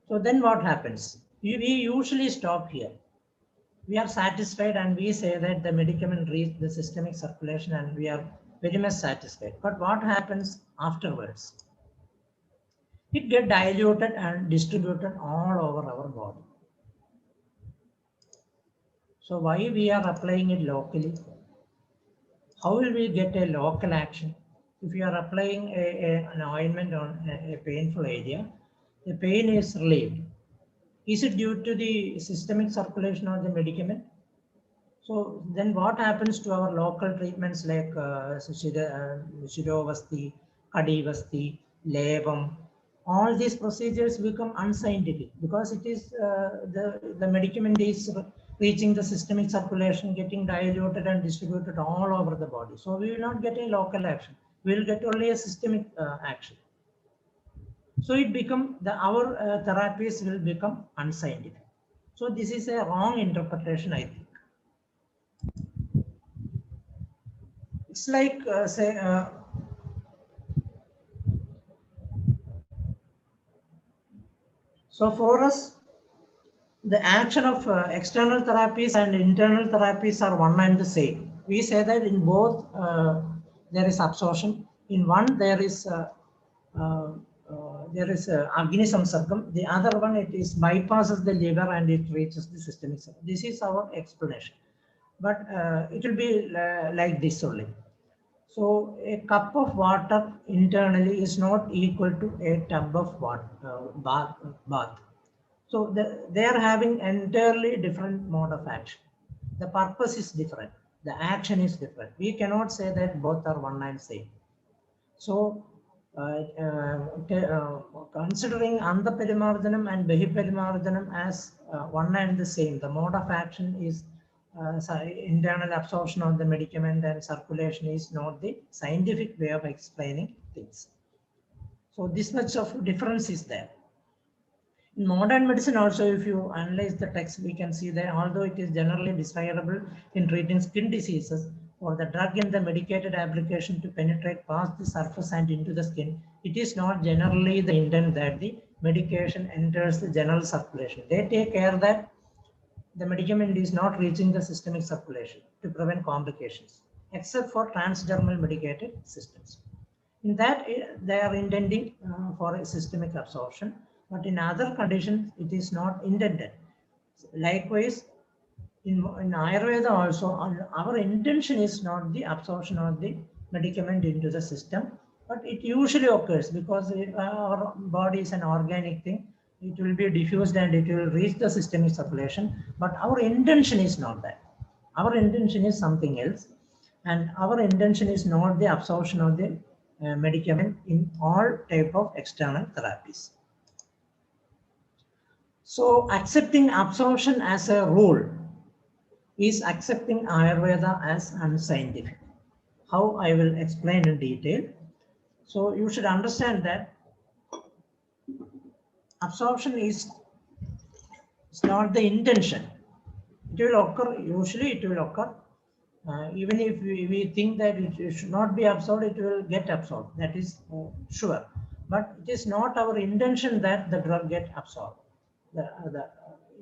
So then what happens? We usually stop here. We are satisfied and we say that the medicament reached the systemic circulation and we are very much satisfied. But what happens afterwards? It gets diluted and distributed all over our body. So why we are applying it locally? How will we get a local action? If you are applying an ointment on a painful area, the pain is relieved. Is it due to the systemic circulation of the medicament? So then what happens to our local treatments like Shirovasti, Kadivasti, Levam? All these procedures become unscientific because it is the medicament is reaching the systemic circulation, getting diluted and distributed all over the body. So we will not get a local action. We will get only a systemic action. So it become our therapies will become unscientific. So this is a wrong interpretation, I think. It's like say so for us, the action of external therapies and internal therapies are one and the same. We say that in both there is absorption. In one there is Agni Samsargam. The other one, it is bypasses the liver and it reaches the systemic system. This is our explanation. But it will be like this only. So a cup of water internally is not equal to a tub of water, bath. So they are having entirely different mode of action. The purpose is different. The action is different. We cannot say that both are one and same. So considering Andhaperimarjanam and Bahiperimarjanam as one and the same, the mode of action is internal absorption of the medicament and circulation is not the scientific way of explaining things. So this much of difference is there. In modern medicine also, if you analyze the text, we can see that although it is generally desirable in treating skin diseases, for the drug in the medicated application to penetrate past the surface and into the skin, it is not generally the intent that the medication enters the general circulation. They take care that the medicament is not reaching the systemic circulation to prevent complications, except for transdermal medicated systems. In that, they are intending for a systemic absorption, but in other conditions, it is not intended. Likewise, in Ayurveda also, our intention is not the absorption of the medicament into the system, but it usually occurs because our body is an organic thing. It will be diffused and it will reach the systemic circulation, but our intention is not that. Our intention is something else, and our intention is not the absorption of the medicament in all type of external therapies. So accepting absorption as a rule is accepting Ayurveda as unscientific. How I will explain in detail. So you should understand that absorption is not the intention. It will occur, usually it will occur. Even if we think that it should not be absorbed, it will get absorbed. That is sure. But it is not our intention that the drug get absorbed. The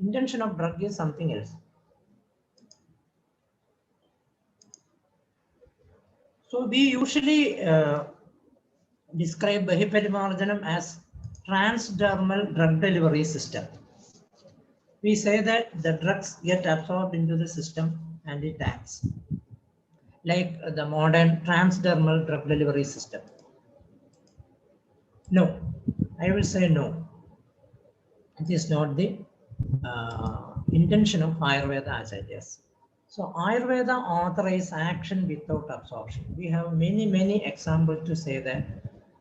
intention of drug is something else. So we usually describe Bahiperimarjanam as transdermal drug delivery system. We say that the drugs get absorbed into the system and it acts like the modern transdermal drug delivery system. No, I will say no. It is not the intention of Ayurveda as it is. So Ayurveda authorizes action without absorption. We have many examples to say that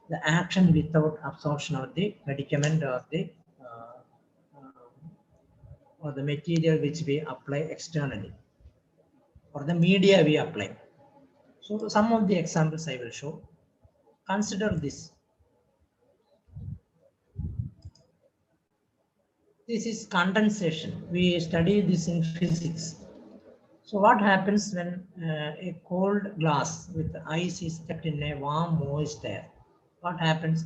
the action without absorption of the medicament or the material which we apply externally or the media we apply. So some of the examples I will show. Consider this. This is condensation. We study this in physics. So what happens when a cold glass with ice is kept in a warm moist air? What happens?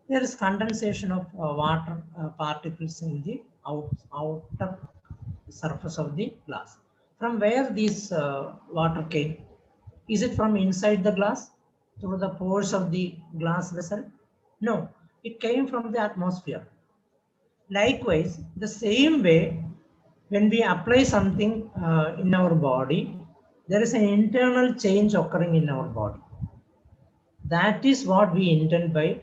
There is condensation of water particles in the outer surface of the glass. From where this water came? Is it from inside the glass through the pores of the glass vessel? No, it came from the atmosphere. Likewise, the same way, when we apply something in our body, there is an internal change occurring in our body. That is what we intend by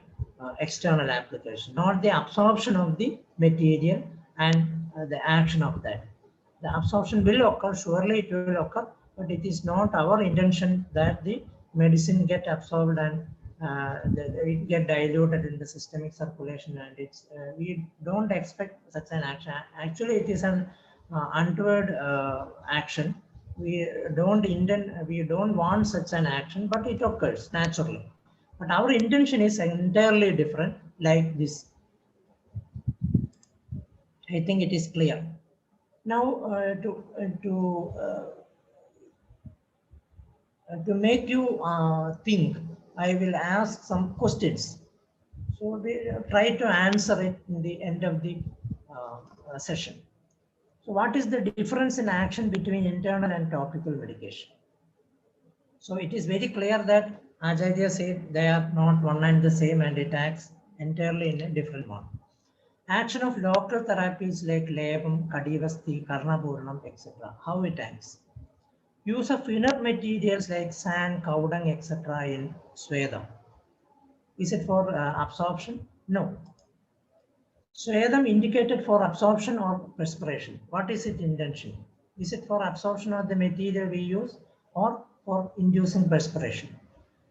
external application, not the absorption of the material and the action of that. The absorption will occur, surely it will occur, but it is not our intention that the medicine get absorbed and it get diluted in the systemic circulation, and it's we don't expect such an action. Actually, it is an untoward action. We don't want such an action, but it occurs naturally. But our intention is entirely different. like this. I think it is clear. Now, to make you think, I will ask some questions. So we try to answer it in the end of the session. So what is the difference in action between internal and topical medication? So it is very clear that Acharya said they are not one and the same, and it acts entirely in a different one. Action of local therapies like Lebam, Kadivasti, Karnapurnam, etc. How it acts. Use of inert materials like sand, cowdung, etc. in Swedam. Is it for absorption? No. Swedam indicated for absorption or perspiration. What is its intention? Is it for absorption of the material we use or for inducing perspiration?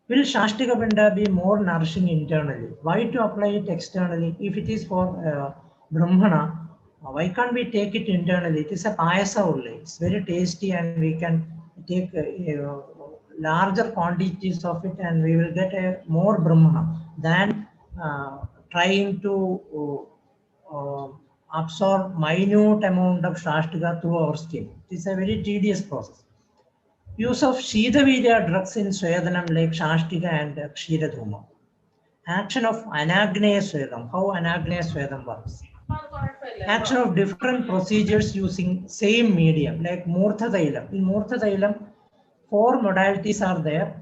Will Shashtika Pinda be more nourishing internally? Why to apply it externally? If it is for Brahmana, why can't we take it internally? It is a payasa only. It's very tasty and we can take larger quantities of it and we will get a more Brahmana than trying to absorb minute amount of Shashtika through our skin. It is a very tedious process. Use of Shitavirya drugs in Swedanam like Shashtika and Kshiradhuma. Action of Anagneya Swedam. How Anagneya Swedam works. Action of different procedures using same medium like Murtha Thailam. In Murtha Thailam, 4 modalities are there.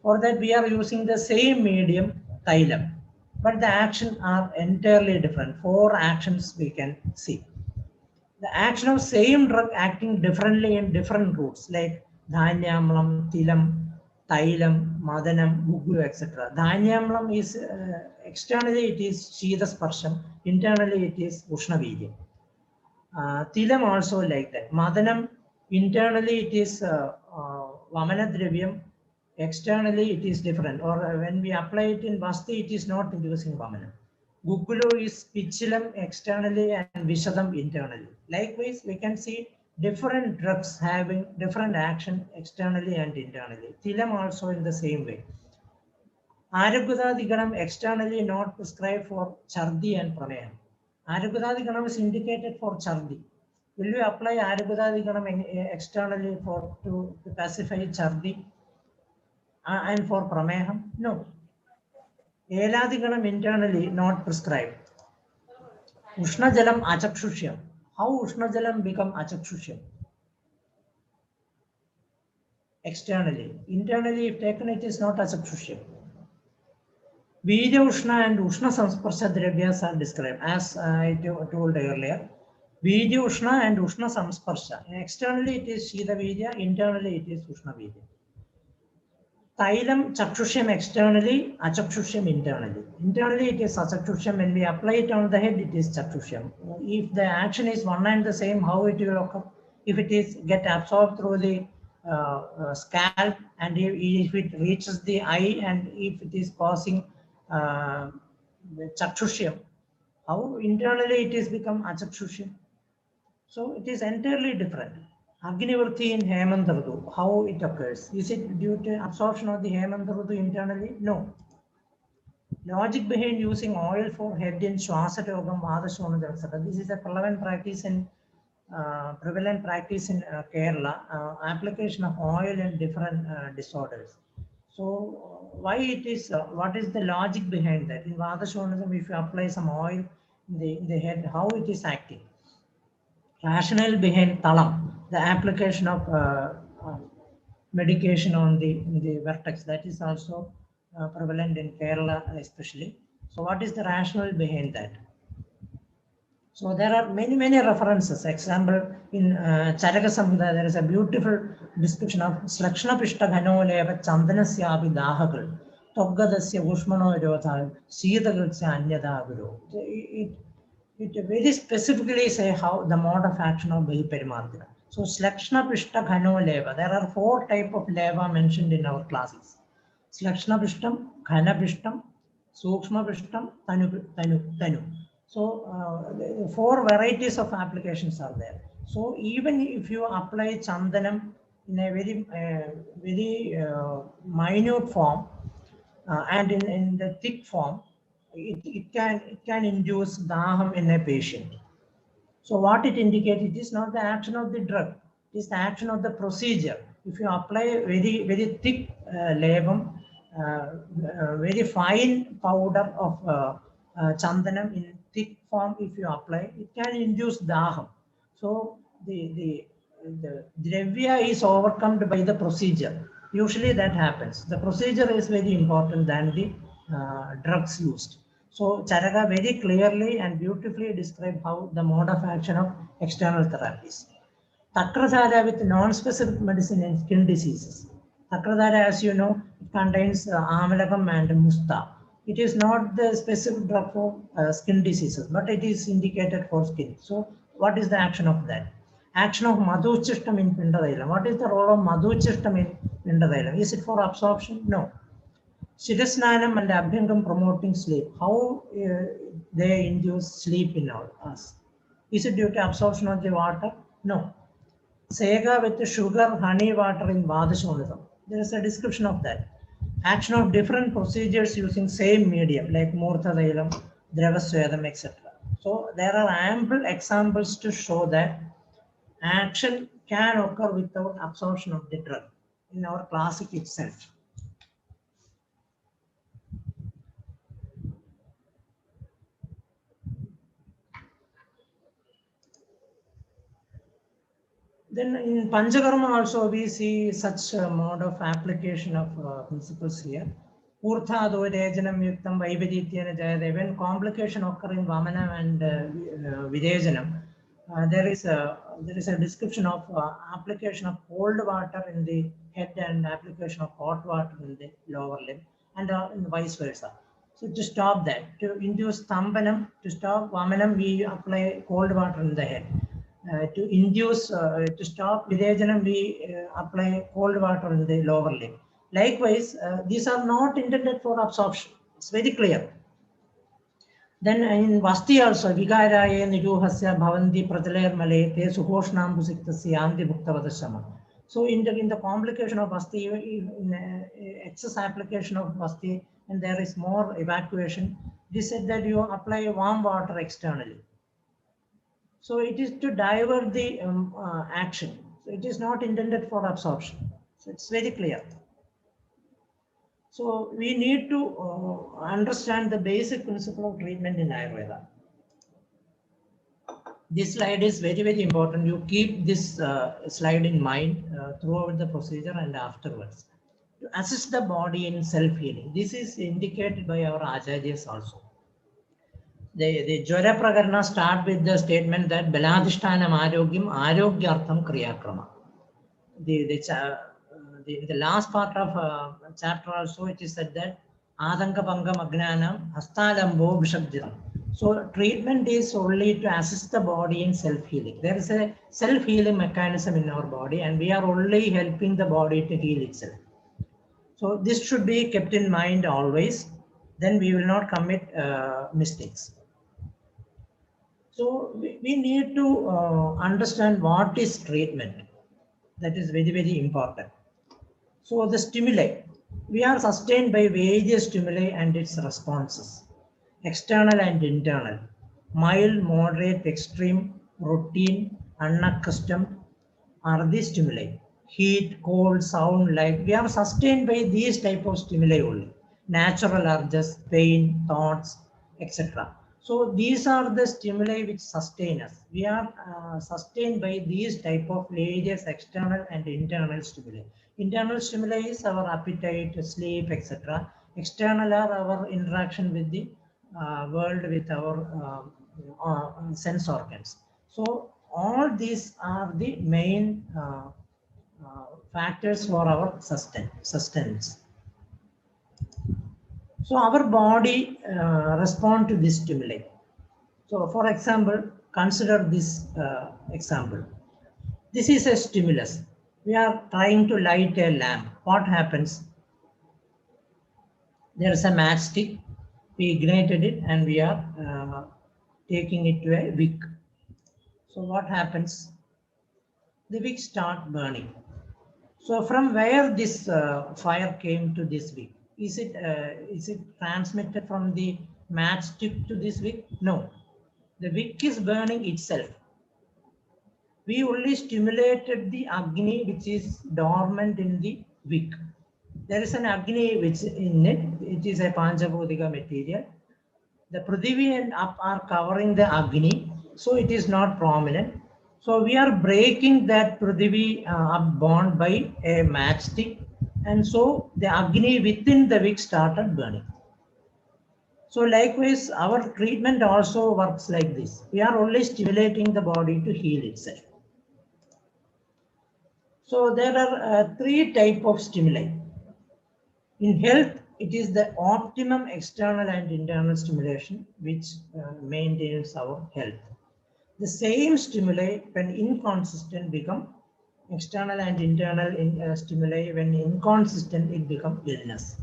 For that we are using the same medium Thailam. But the actions are entirely different. 4 actions we can see. The action of same drug acting differently in different routes like Dhanyamlam, Tilam, Thailam, Madanam, Gugu, etc. Dhanyamlam is externally it is Shida Sparsham, internally it is Ushnavirya. Tilam also like that. Madanam, internally it is Vamana Dravyam, externally it is different. Or when we apply it in Basti, it is not inducing Vamana. Gukulu is Pichilam externally and Vishadam internally. Likewise, we can see different drugs having different action externally and internally. Tilam also in the same way. Arugudadiganam externally not prescribed for Chardi and Pranayam. Arugudadiganam is indicated for Chardi. Will we apply Arugudadiganam externally to pacify Chardi and for Prameham? No. Eladiganam internally not prescribed. Ushna Jalam Achakshushya. How Ushna Jalam become Achakshushya? Externally. Internally, if taken, it is not Achakshushya. Virya Ushna and Ushna Samsparsha Dravyas are described as I told earlier. Virya Ushna and Ushna Samsparsha. Externally, it is Shida Virya. Internally, it is Ushna Virya. Thailam Chakshusham externally, Achakshusham internally. Internally, it is Achakshusham. When we apply it on the head, it is Chakshusham. If the action is one and the same, how it will occur? If it is get absorbed through the scalp, and if it reaches the eye, and if it is causing Chakshusham, how internally it is become Achakshusham? So it is entirely different. Agnivarthi in Hemant Ritu, how it occurs? Is it due to absorption of the Hemant Ritu internally? No. Logic behind using oil for head in Shwasatogam, Vadashonam, etc. This is a prevalent practice in Kerala, application of oil in different disorders. So why it is, what is the logic behind that? In Vadashonam, if you apply some oil in the head, how it is acting? Rationale behind Talam, the application of medication on the vertex, that is also prevalent in Kerala especially. So what is the rationale behind that? So there are many references. Example, in Charaka Samhita, there is a beautiful description of Slakshana Pishta Ghanoleva Chandanasya Abhidahakal, Toggadasya Ushmano Yodha, Sidagalsya Anyadaguru. It very specifically say how the mode of action of Bahiparimargana. So Slakshana Pishta Ghano Leva. There are 4 types of leva mentioned in our classes. Slakshana Pishtam, Ghana Pishtam, Sukshma Pishtam, Tanu. So 4 varieties of applications are there. So even if you apply Chandanam in a very minute form and in the thick form, it can induce daham in a patient. So what it indicates, it is not the action of the drug, it is the action of the procedure. If you apply very thick labum, very fine powder of chandanam in thick form, if you apply, it can induce daham. So the dravya is overcome by the procedure. Usually that happens. The procedure is very important than the drugs used. So Charaka very clearly and beautifully described how the mode of action of external therapies. Takradhara with non-specific medicine in skin diseases. Takradhara, as you know, it contains amalagam and musta. It is not the specific drug for skin diseases, but it is indicated for skin. So what is the action of that? Action of Madhuchishtam in Pindadailam. What is the role of Madhuchishtam in Pindadailam? Is it for absorption? No. Siddhasnanam and Abhyangam promoting sleep. How they induce sleep in us? Is it due to absorption of the water? No. Sega with the sugar, honey, water in Vadashonidam. There is a description of that. Action of different procedures using same medium like Murthadailam, Dravasvedam, etc. So there are ample examples to show that action can occur without absorption of the drug in our classic itself. Then in Panchakarma also we see such a mode of application of principles here. Urthado Rejanam Yuktam Vaivadityana Jayade. When complication occur in Vamana and Videjanam, there is a description of application of cold water in the head and application of hot water in the lower limb, and vice versa. So to stop that, to induce Thambanam, to stop Vamanam, we apply cold water in the head. To induce, to stop Videjanam, we apply cold water in the lower limb. Likewise, these are not intended for absorption. It's very clear. Then in Vasti also, Vigaraya Niduhasya Bhavanti Pratalayar Male, Te Sukoshnam Busiktasya Anti Bhuktavadashama. So in the complication of Vasti, in excess application of Vasti, and there is more evacuation, they said that you apply warm water externally. So it is to divert the action. So it is not intended for absorption. So it's very clear. So we need to understand the basic principle of treatment in Ayurveda. This slide is very, very important. You keep this slide in mind throughout the procedure and afterwards. To assist the body in self-healing. This is indicated by our Acharyas also. The Jwara Prakarana start with the statement that Baladhishtanam Arogyam Arogyartham Kriyakrama. The last part of chapter also it is said that Adanka Pangam Agnanam Hastalambo Vishabdiram. So treatment is only to assist the body in self-healing. There is a self-healing mechanism in our body and we are only helping the body to heal itself. So this should be kept in mind always. Then we will not commit mistakes. So we need to understand what is treatment. That is very, very important. So the stimuli, we are sustained by various stimuli and its responses, external and internal, mild, moderate, extreme, routine, unaccustomed are the stimuli. Heat, cold, sound, light, we are sustained by these type of stimuli only. Natural urges, pain, thoughts, etc. So these are the stimuli which sustain us. We are sustained by these type of various external and internal stimuli. Internal stimuli is our appetite, sleep, etc. External are our interaction with the world, with our sense organs. So all these are the main factors for our sustenance. So our body responds to this stimuli. So for example, consider this example. This is a stimulus. We are trying to light a lamp. What happens? There is a matchstick. We ignited it and we are taking it to a wick. So what happens? The wick starts burning. So from where this fire came to this wick? Is it transmitted from the matchstick to this wick? No. The wick is burning itself. We only stimulated the Agni which is dormant in the wick. There is an Agni which in it, it is a Panchabhodhika material. The Prithvi and up are covering the Agni, so it is not prominent. So we are breaking that Prithvi up bond by a matchstick, and so the Agni within the wick started burning. So likewise, our treatment also works like this. We are only stimulating the body to heal itself. So there are three types of stimuli. In health, it is the optimum external and internal stimulation which maintains our health. The same stimuli, when inconsistent, become external and internal stimuli. When inconsistent, it becomes illness.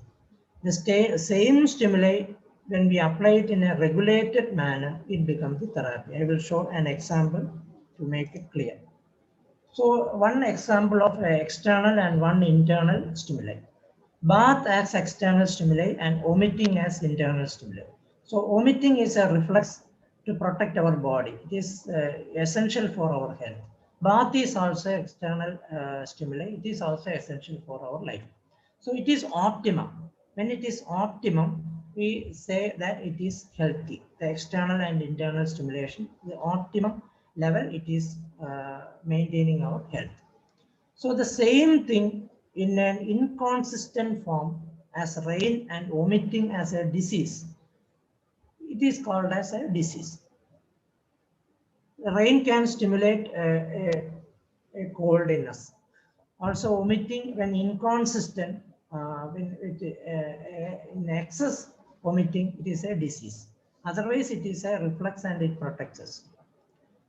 The same stimuli, when we apply it in a regulated manner, it becomes the therapy. I will show an example to make it clear. So one example of external and one internal stimuli. Bath as external stimuli and vomiting as internal stimuli. So vomiting is a reflex to protect our body. It is essential for our health. Bath is also external stimuli. It is also essential for our life. So it is optimum. When it is optimum, we say that it is healthy. The external and internal stimulation, the optimum level, it is maintaining our health. So the same thing in an inconsistent form as rain and vomiting as a disease, it is called as a disease. The rain can stimulate a cold in us. Also vomiting, when inconsistent, when in excess vomiting, it is a disease. Otherwise, it is a reflex and it protects us.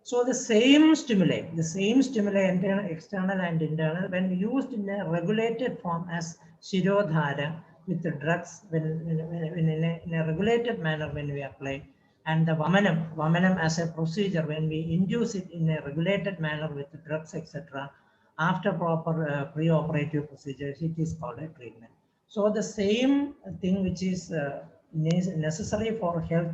So the same stimuli, external and internal, when used in a regulated form as Shirodhara with the drugs, when in a regulated manner when we apply, and the Vamanam as a procedure when we induce it in a regulated manner with the drugs, etc. After proper pre-operative procedures, it is called a treatment. So the same thing which is necessary for health,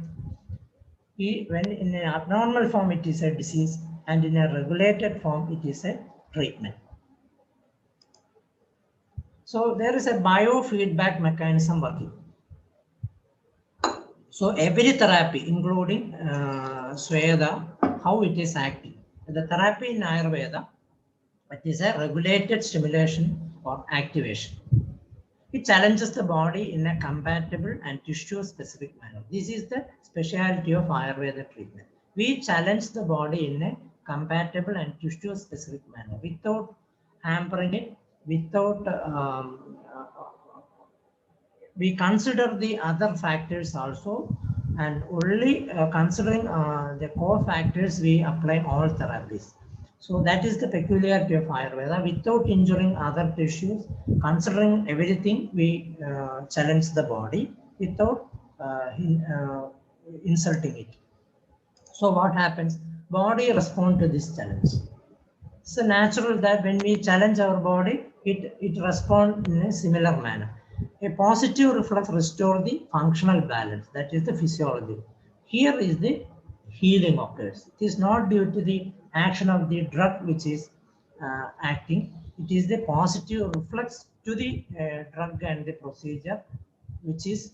when in an abnormal form it is a disease, and in a regulated form it is a treatment. So there is a biofeedback mechanism working. So every therapy, including Sweda, how it is acting. The therapy in Ayurveda, it is a regulated stimulation or activation. It challenges the body in a compatible and tissue-specific manner. This is the specialty of Ayurveda treatment. We challenge the body in a compatible and tissue-specific manner without hampering it, without we consider the other factors also, and only considering the core factors, we apply all therapies. So that is the peculiarity of Ayurveda. Without injuring other tissues, considering everything, we challenge the body without insulting it. So what happens? Body responds to this challenge. It's natural that when we challenge our body, it responds in a similar manner. A positive reflex restores the functional balance. That is the physiology. Here is the healing occurs. It is not due to the action of the drug which is acting. It is the positive reflex to the drug and the procedure which is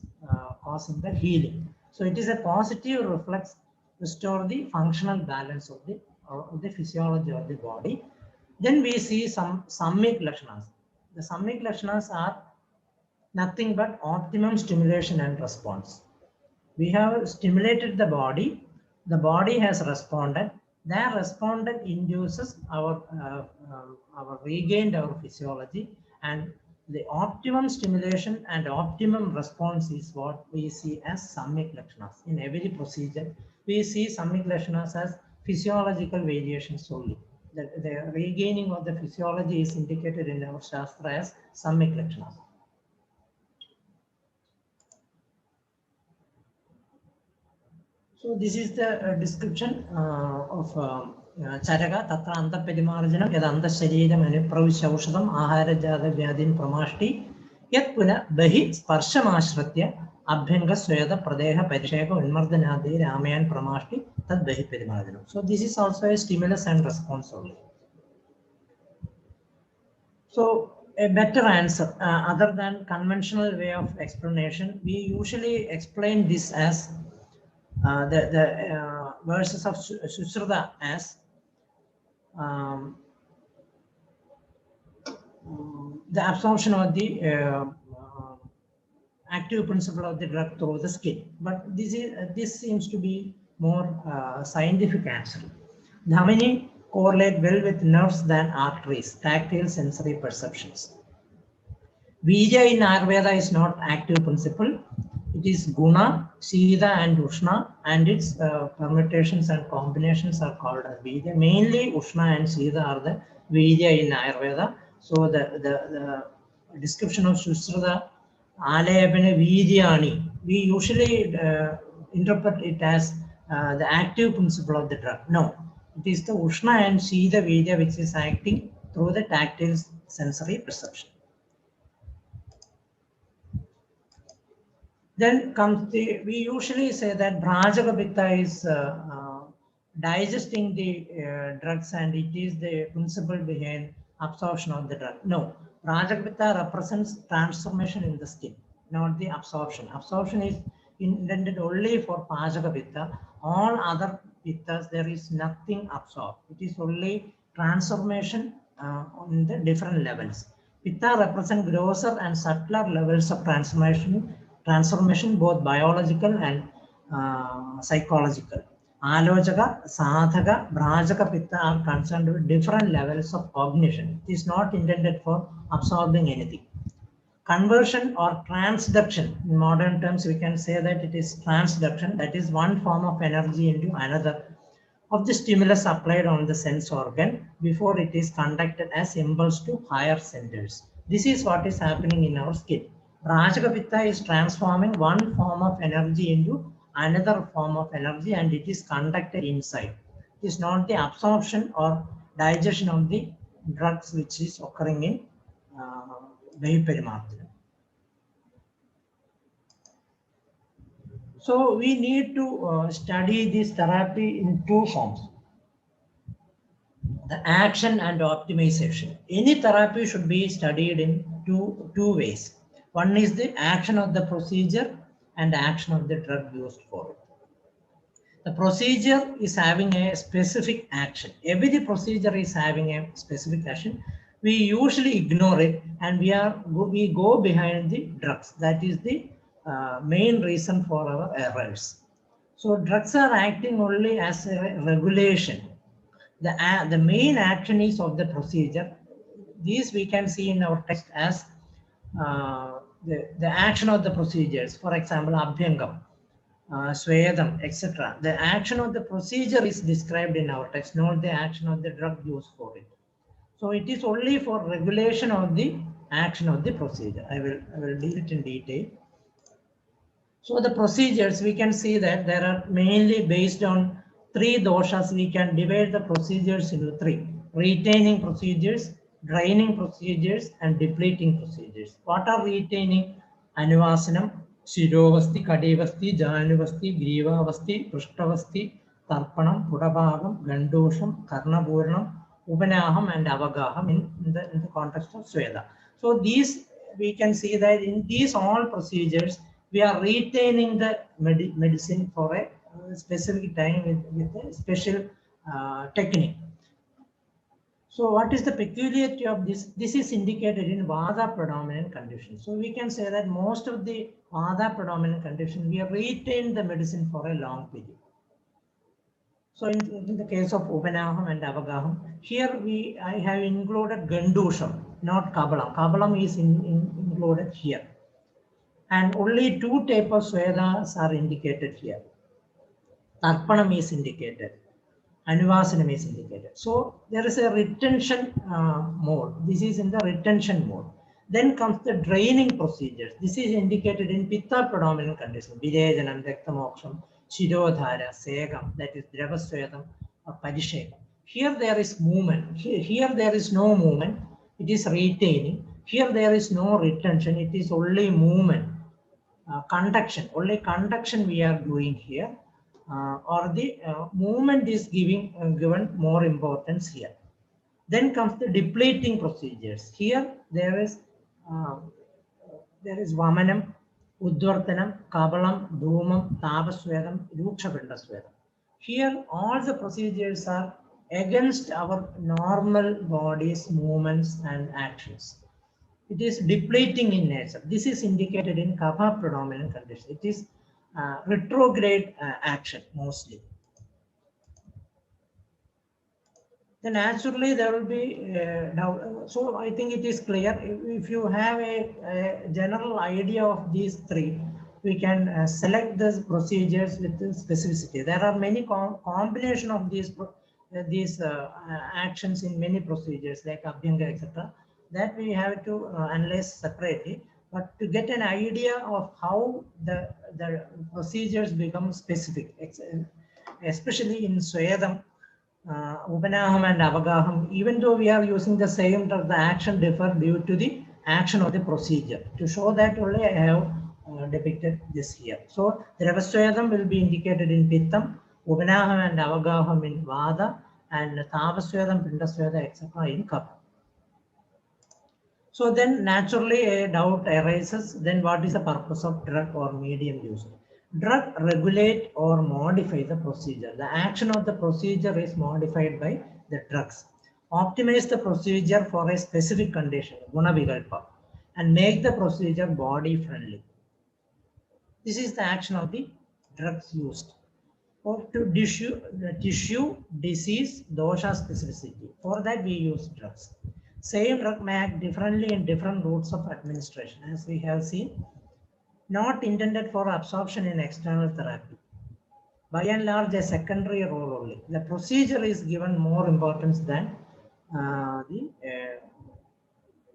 causing the healing. So it is a positive reflex restore the functional balance of the physiology of the body. Then we see some Sammik Lakshanas. The Sammik Lakshanas are nothing but optimum stimulation and response. We have stimulated the body has responded. That responded induces our regained our physiology, and the optimum stimulation and optimum response is what we see as Sammik Lakshanas. In every procedure, we see Sammik Lakshanas as physiological variations solely. The regaining of the physiology is indicated in our Shastra as Sammik Lakshanas. So this is the description of Charaka Tatra Anta Pedimarjanam Yadanta Shariram Anipravish Aushadam Ahara Jada Vyadin Pramashti Yat Puna Bahi Sparsham Ashratya Abhyanga Sweda Pradeha Parisheka Unmardanadi Ramayan Pramashti Tad Behi Perimarjanam. So this is also a stimulus and response only. So a better answer other than conventional way of explanation, we usually explain this as the verses of Sushruta as the absorption of the active principle of the drug through the skin. But this seems to be more scientific answer. Dhamini correlate well with nerves than arteries, tactile sensory perceptions. Vijaya in Ayurveda is not active principle. It is Guna, Sida and Ushna, and its permutations and combinations are called as Vijaya. Mainly Ushna and Sida are the Vijaya in Ayurveda. So the description of Sushruta, Alayapana Vijayani, we usually interpret it as the active principle of the drug. No, it is the Ushna and Sida Vijaya which is acting through the tactile sensory perception. Then comes we usually say that Bhrajaka Pitta is digesting the drugs and it is the principle behind absorption of the drug. No, Bhrajaka Pitta represents transformation in the skin, not the absorption. Absorption is intended only for Pajaka Pitta. All other Pittas, there is nothing absorbed. It is only transformation on the different levels. Pitta represents grosser and subtler levels of transformation both biological and psychological. Alojaka, Sadhaka, Bhrajaka, Pitta are concerned with different levels of cognition. It is not intended for absorbing anything. Conversion or transduction, in modern terms we can say that it is transduction, that is one form of energy into another of the stimulus applied on the sense organ before it is conducted as impulse to higher centers. This is what is happening in our skin. Bhrajaka Pitta is transforming one form of energy into another form of energy and it is conducted inside. It is not the absorption or digestion of the drugs which is occurring in Vahiparimarjanam. So we need to study this therapy in two forms. The action and optimization. Any therapy should be studied in two ways. One is the action of the procedure and the action of the drug used for it. The procedure is having a specific action. Every procedure is having a specific action. We usually ignore it and we go behind the drugs. That is the main reason for our errors. So drugs are acting only as a regulation. The main action is of the procedure. These we can see in our text as the action of the procedures. For example, Abhyangam, Swedam, etc. The action of the procedure is described in our text, not the action of the drug used for it. So it is only for regulation of the action of the procedure. I will deal it in detail. So the procedures, we can see that there are mainly based on three doshas. We can divide the procedures into three: retaining procedures, draining procedures, and depleting procedures. What are retaining? Anuvasanam, Shirovasti, Kadivasti, Januvasti, Grivavasti, Prushtavasti, Tarpanam, Pudabhagam, Gandosham, Karnapurnam, Upanaham, and Avagaham in the context of Sweda. So these, we can see that in these all procedures, we are retaining the medicine for a specific time with a special technique. So what is the peculiarity of this? This is indicated in Vata predominant conditions. So we can say that most of the Vata predominant conditions, we have retained the medicine for a long period. So in the case of Upanaham and Avagaham, here I have included Gandusham, not Kabalam. Kabalam is included here. And only two types of Swedas are indicated here. Tarpanam is indicated. Anuvasanam is indicated. So there is a retention mode. This is in the retention mode. Then comes the draining procedures. This is indicated in Pitta predominant condition. Virejanam, Rektamoksham, Shirodhara, Segam, that is Dravasvedam or Parishekam. Here there is movement. Here there is no movement. It is retaining. Here there is no retention. It is only movement. conduction, only conduction we are doing here, or the movement is given more importance here. Then comes the depleting procedures. Here there is Vamanam, Udvartanam, Kabalam, Dhumam, Tavasvedam, Rukshapindasvedam. Here all the procedures are against our normal body's movements and actions. It is depleting in nature. This is indicated in Kapha predominant condition. It is retrograde action mostly. Then naturally there will be now. So I think it is clear. If you have a general idea of these three, we can select the procedures with the specificity. There are many combination of these actions in many procedures like Abhyanga, etc. That we have to analyze separately. But to get an idea of how the procedures become specific, especially in Swedam, Upanaham and Avagaham, even though we are using the same drug, the action differ due to the action of the procedure. To show that only I have depicted this here. So the Ravasvedam will be indicated in Pittam, Upanaham and Avagaham in Vada, and Tavasvedam, Pindasveda, etc. in Kapha. So then naturally a doubt arises, then what is the purpose of drug or medium use? Drug regulate or modify the procedure. The action of the procedure is modified by the drugs. Optimize the procedure for a specific condition, guna vikalpa, and make the procedure body friendly. This is the action of the drugs used. Or to tissue, disease, dosha specificity. For that we use drugs. Same drug may act differently in different routes of administration, as we have seen. Not intended for absorption in external therapy. By and large, a secondary role only. The procedure is given more importance than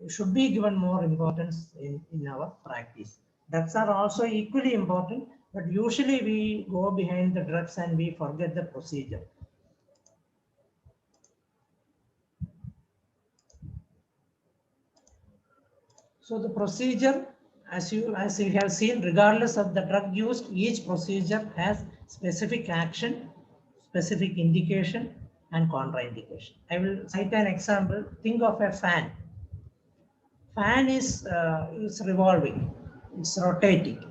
should be given more importance in our practice. Drugs are also equally important, but usually we go behind the drugs and we forget the procedure. So the procedure, as you have seen, regardless of the drug used, each procedure has specific action, specific indication, and contraindication. I will cite an example. Think of a fan. Fan is revolving, it's rotating.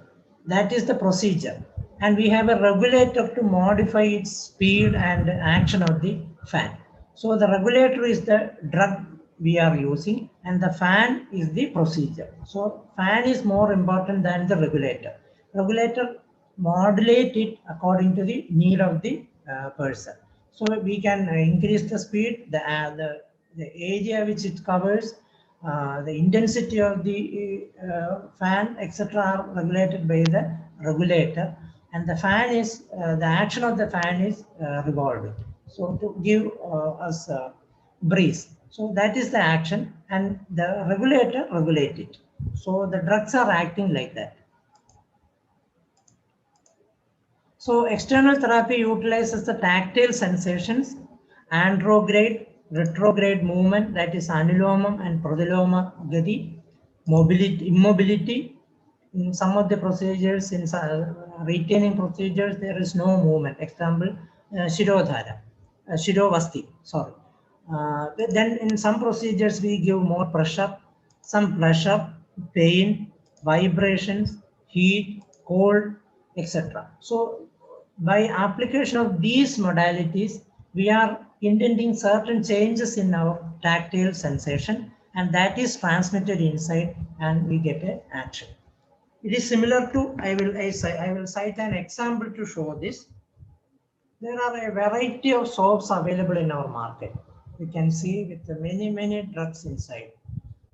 That is the procedure. And we have a regulator to modify its speed and action of the fan. So the regulator is the drug we are using, and the fan is the procedure. So fan is more important than the regulator. Regulator modulate it according to the need of the person. So we can increase the speed, the area which it covers, the intensity of the fan, etc. are regulated by the regulator, and the fan is the action of the fan is revolving. So to give us breeze. So that is the action, and the regulator regulate it. So the drugs are acting like that. So external therapy utilizes the tactile sensations, andrograde, retrograde movement, that is anulomam and pradiloma gati, mobility, immobility. In some of the procedures, in retaining procedures, there is no movement. Example, Shirodhara, Shirovasti, sorry. Then in some procedures we give more pressure, some pressure, pain, vibrations, heat, cold, etc. So by application of these modalities, we are intending certain changes in our tactile sensation, and that is transmitted inside and we get an action. It is similar to, I will cite an example to show this. There are a variety of soaps available in our market. You can see with many drugs inside.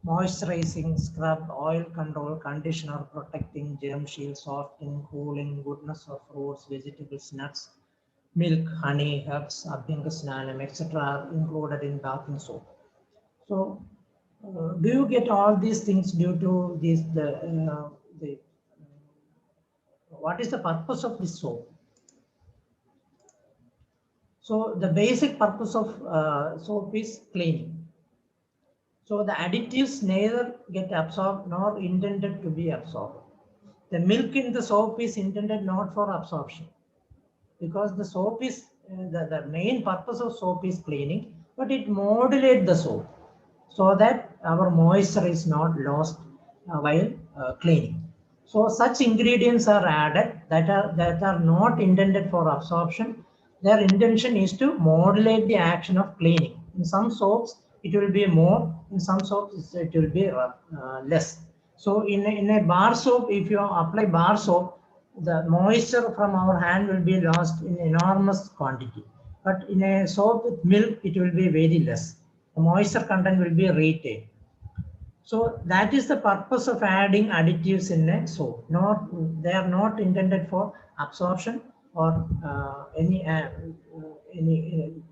Moisturizing, scrub, oil control, conditioner, protecting, germ shield, softening, cooling, goodness of fruits, vegetables, nuts, milk, honey, herbs, abhyanga snanam, etc. are included in bathing soap. So do you get all these things due to this, what is the purpose of this soap? So the basic purpose of soap is cleaning. So the additives neither get absorbed nor intended to be absorbed. The milk in the soap is intended not for absorption, because the soap is the main purpose of soap is cleaning, but it modulates the soap so that our moisture is not lost while cleaning. So such ingredients are added that are not intended for absorption. Their intention is to modulate the action of cleaning. In some soaps it will be more, in some soaps it will be less. So in a bar soap, if you apply bar soap, the moisture from our hand will be lost in enormous quantity. But in a soap with milk, it will be very less. The moisture content will be retained. So that is the purpose of adding additives in a soap. They are not intended for absorption or any.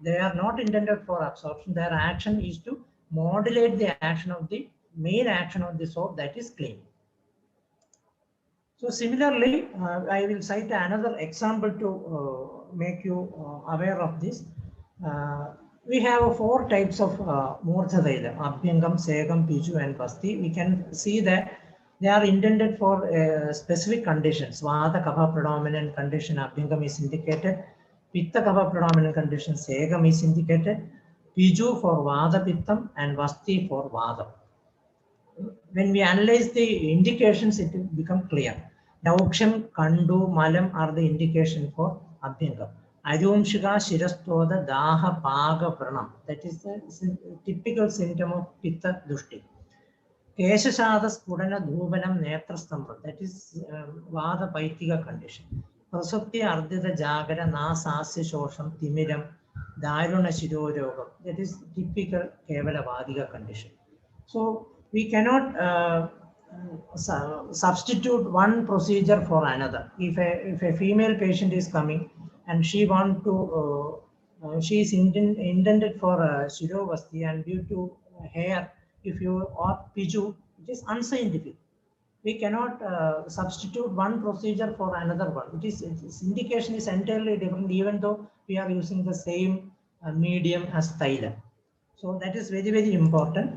They are not intended for absorption. Their action is to modulate the action of the main action of the soap, that is cleaning. So similarly, I will cite another example to make you aware of this. We have 4 types of Murtha Taila: Abhyangam, Segam, Piju, and Vasti. We can see that they are intended for specific conditions. Vata Kapha predominant condition, Abhyangam is indicated. Pitta Kapha predominant condition, Segam is indicated. Piju for Vata Pittam and Vasti for Vata. When we analyze the indications, it will become clear. Dauksham, Kandu, Malam are the indication for Abhyangam. Adumshika, Shirastoda, Daha, Paga, Pranam. That is the typical symptom of Pitta Dushti. Keshashada, Spudana, Dhubanam, Netrastambha. That is Vada Paitiga condition. Prasupti, Ardhita, Jagara, Nasasya, Shosham, Timiram, Dairuna, Shidorogam. That is typical Kevala Vadiga condition. So we cannot substitute one procedure for another. If a female patient is coming and she want to, she is intended for Shirovasti, and due to hair, if you opt Piju, it is unscientific. We cannot substitute one procedure for another one. Its indication is entirely different, even though we are using the same medium as Thailand. So that is very, very important.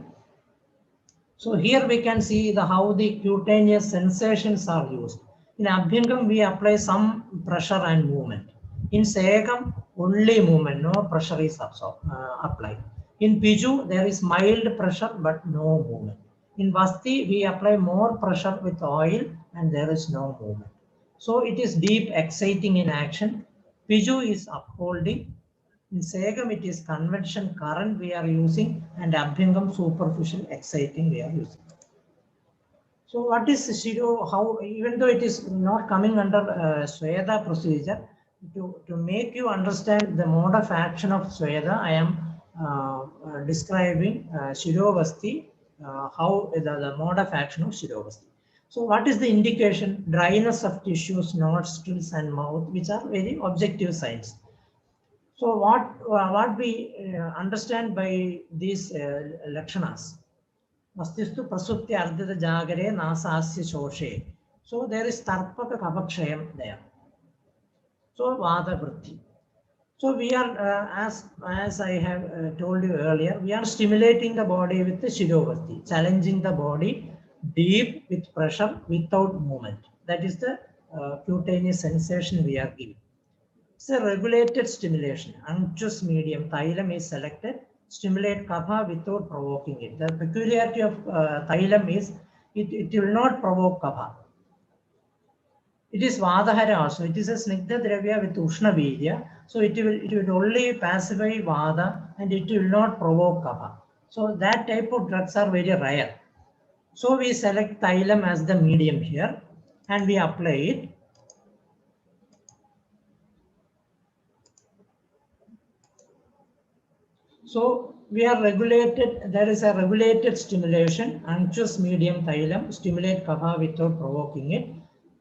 So here we can see how the cutaneous sensations are used. In Abhyangam, we apply some pressure and movement. In Segam, only movement, no pressure is applied. In Piju, there is mild pressure but no movement. In Vasti, we apply more pressure with oil and there is no movement. So it is deep exciting in action. Piju is upholding. In Segam, it is convention current we are using, and Abhyangam superficial exciting we are using. So what is Shiro? How, even though it is not coming under Sweda procedure, to make you understand the mode of action of Sweda, I am describing Shirovasti, how the mode of action of Shirovasti. So what is the indication? Dryness of tissues, nostrils and mouth, which are very objective signs. So what we understand by these lakshanas? Mastistu prasupti ardhita jagare nasasya shoshe. So there is tarpaka kapakshayam there. So vada vritti. So we are, as I have told you earlier, we are stimulating the body with the Shirovasti, challenging the body deep with pressure without movement. That is the cutaneous sensation we are giving. It's a regulated stimulation. Unctuous medium, Thailam is selected, stimulate kapha without provoking it. The peculiarity of Thailam is it will not provoke kapha. It is Vadahara also. It is a Snigdha Dravya with Ushna Vidya. So it will only pacify Vada and it will not provoke kapha. So that type of drugs are very rare. So we select Thailam as the medium here and we apply it. So we are regulated, there is a regulated stimulation, unctuous medium Thailam, stimulate kapha without provoking it.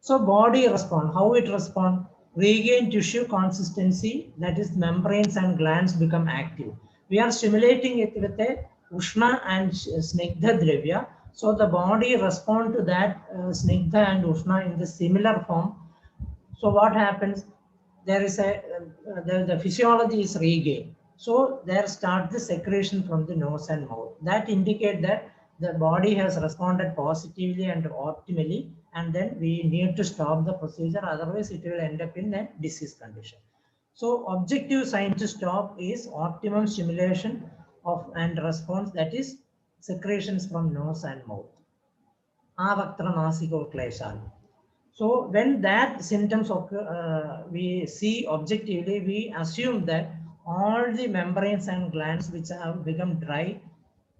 So body respond, how it respond? Regain tissue consistency, that is membranes and glands become active. We are stimulating it with a Ushna and Snigdha Dravya. So the body respond to that Snigdha and Ushna in the similar form. So what happens? There is the physiology is regained. So there starts the secretion from the nose and mouth. That indicate that the body has responded positively and optimally, and then we need to stop the procedure, otherwise it will end up in a disease condition. So objective sign to stop is optimum stimulation of and response, that is secretions from nose and mouth. So when that symptoms occur, we see objectively, we assume that all the membranes and glands which have become dry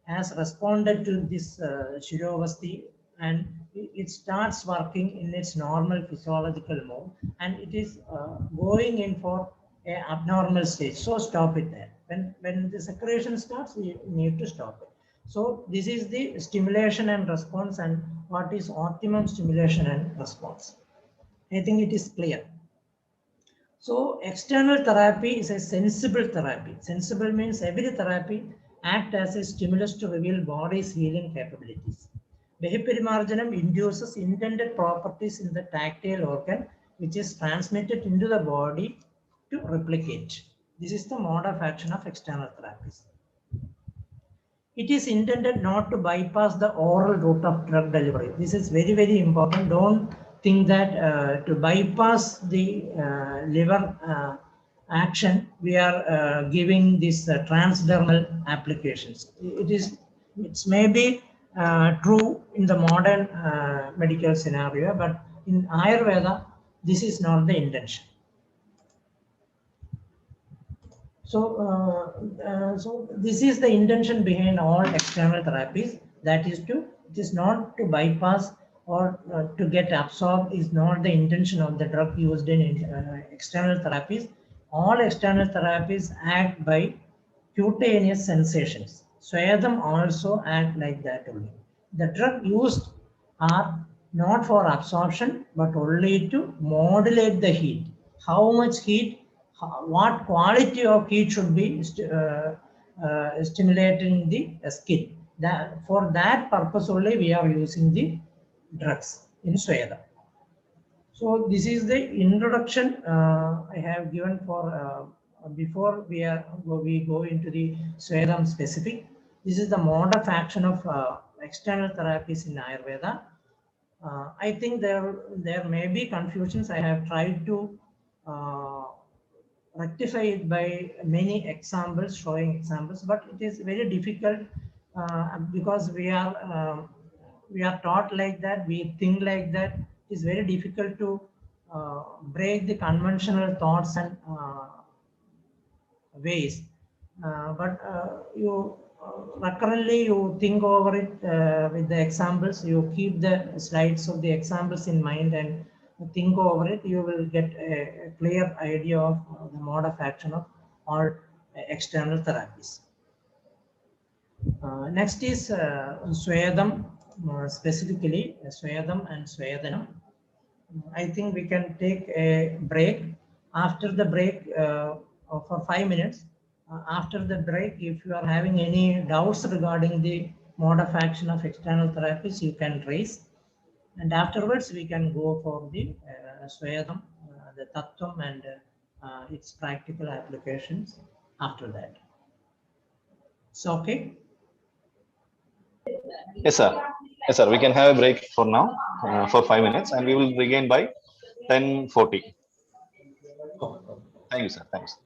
has responded to this Shirovasti, and it starts working in its normal physiological mode, and it is going in for an abnormal stage. So stop it there. When the secretion starts, we need to stop it. So this is the stimulation and response, and what is optimum stimulation and response. I think it is clear. So external therapy is a sensible therapy. Sensible means every therapy acts as a stimulus to reveal body's healing capabilities. Behiperimarjanam induces intended properties in the tactile organ, which is transmitted into the body to replicate. This is the mode of action of external therapies. It is intended not to bypass the oral route of drug delivery. This is very, very important. Don't think that to bypass the liver action, we are giving these transdermal applications. It's maybe true in the modern medical scenario, but in Ayurveda, this is not the intention. So this is the intention behind all external therapies. That is it is not to bypass or to get absorbed, is not the intention of the drug used in external therapies. All external therapies act by cutaneous sensations. Swayadam also act like that only. The drug used are not for absorption, but only to modulate the heat. How much heat, what quality of heat should be stimulating the skin. For that purpose only we are using the drugs in Swayadam. So this is the introduction I have given for before we go into the Swayadam specific. This is the mode of action of external therapies in Ayurveda. I think there may be confusions. I have tried to rectify it by many examples, showing examples, but it is very difficult because we are taught like that, we think like that. It's very difficult to break the conventional thoughts and ways. But you recurrently you think over it with the examples. You keep the slides of the examples in mind and think over it. You will get a clear idea of the mode of action of all external therapies. Next is Swayadam, specifically Swayadam and Swayadanam. I think we can take a break. After the break for 5 minutes, after the break, if you are having any doubts regarding the mode of action of external therapies, you can raise. And afterwards, we can go for the Swayadam, the Tattvam and its practical applications after that. So, okay? Yes, sir. Yes, sir. We can have a break for now for 5 minutes, and we will begin by 10:40. Thank you, sir. Thanks.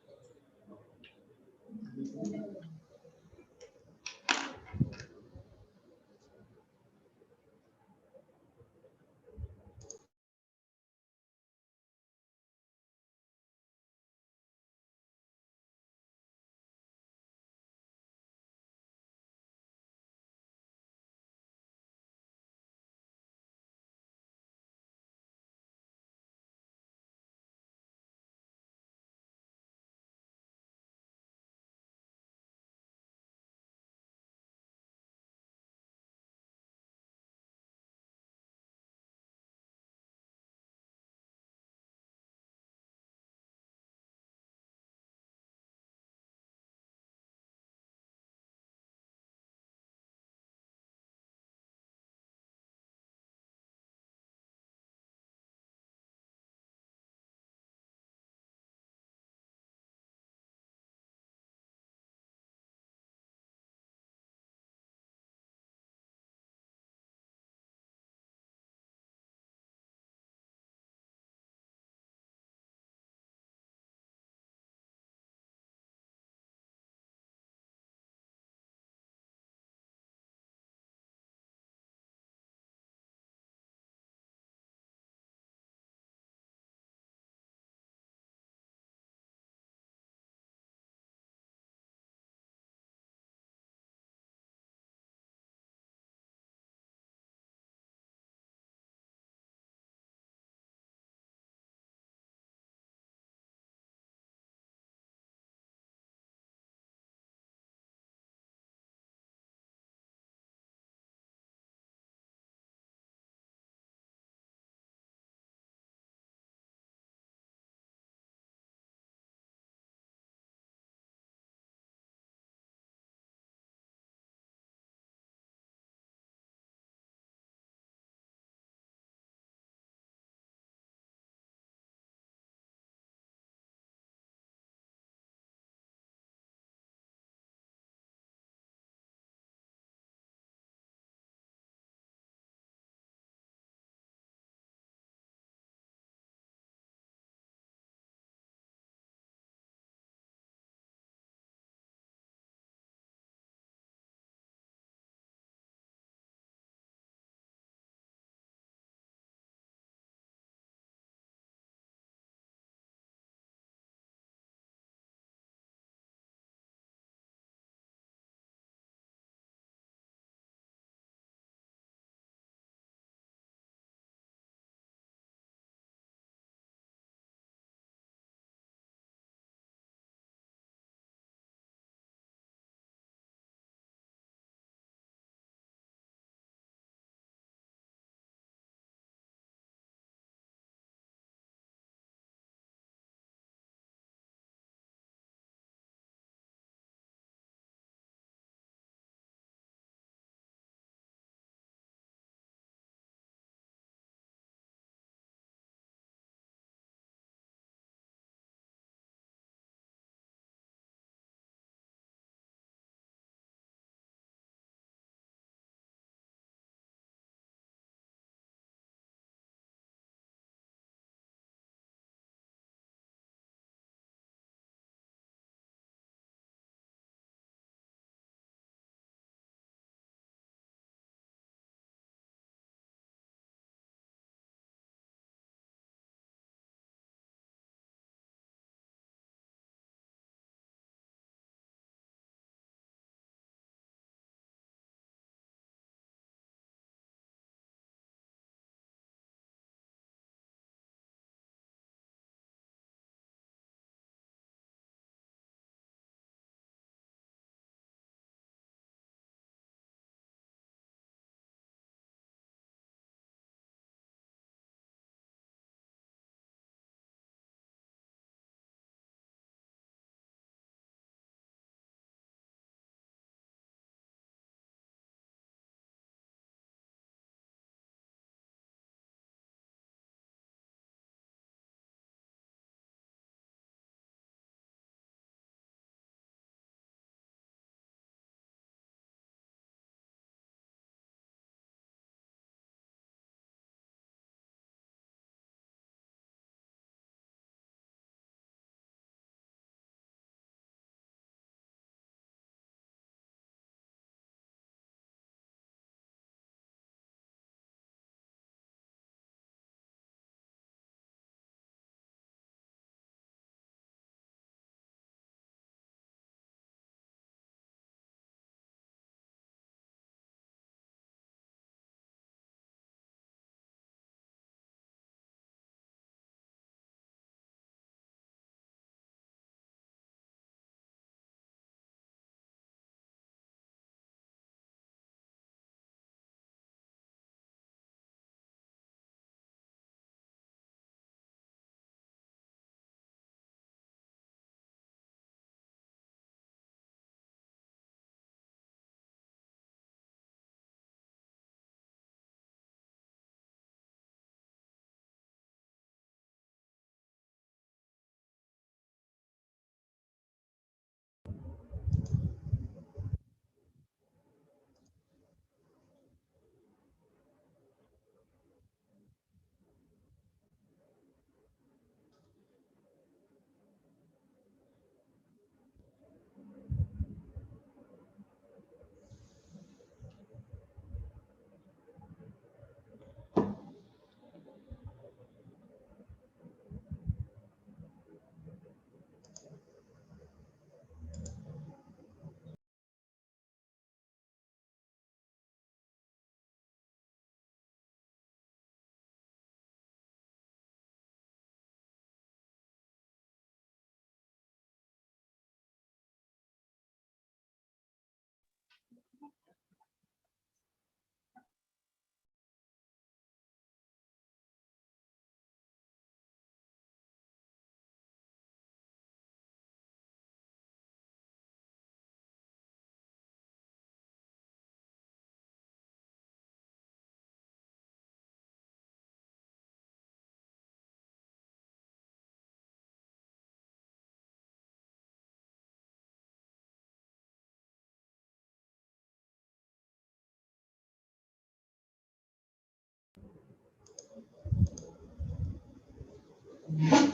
Can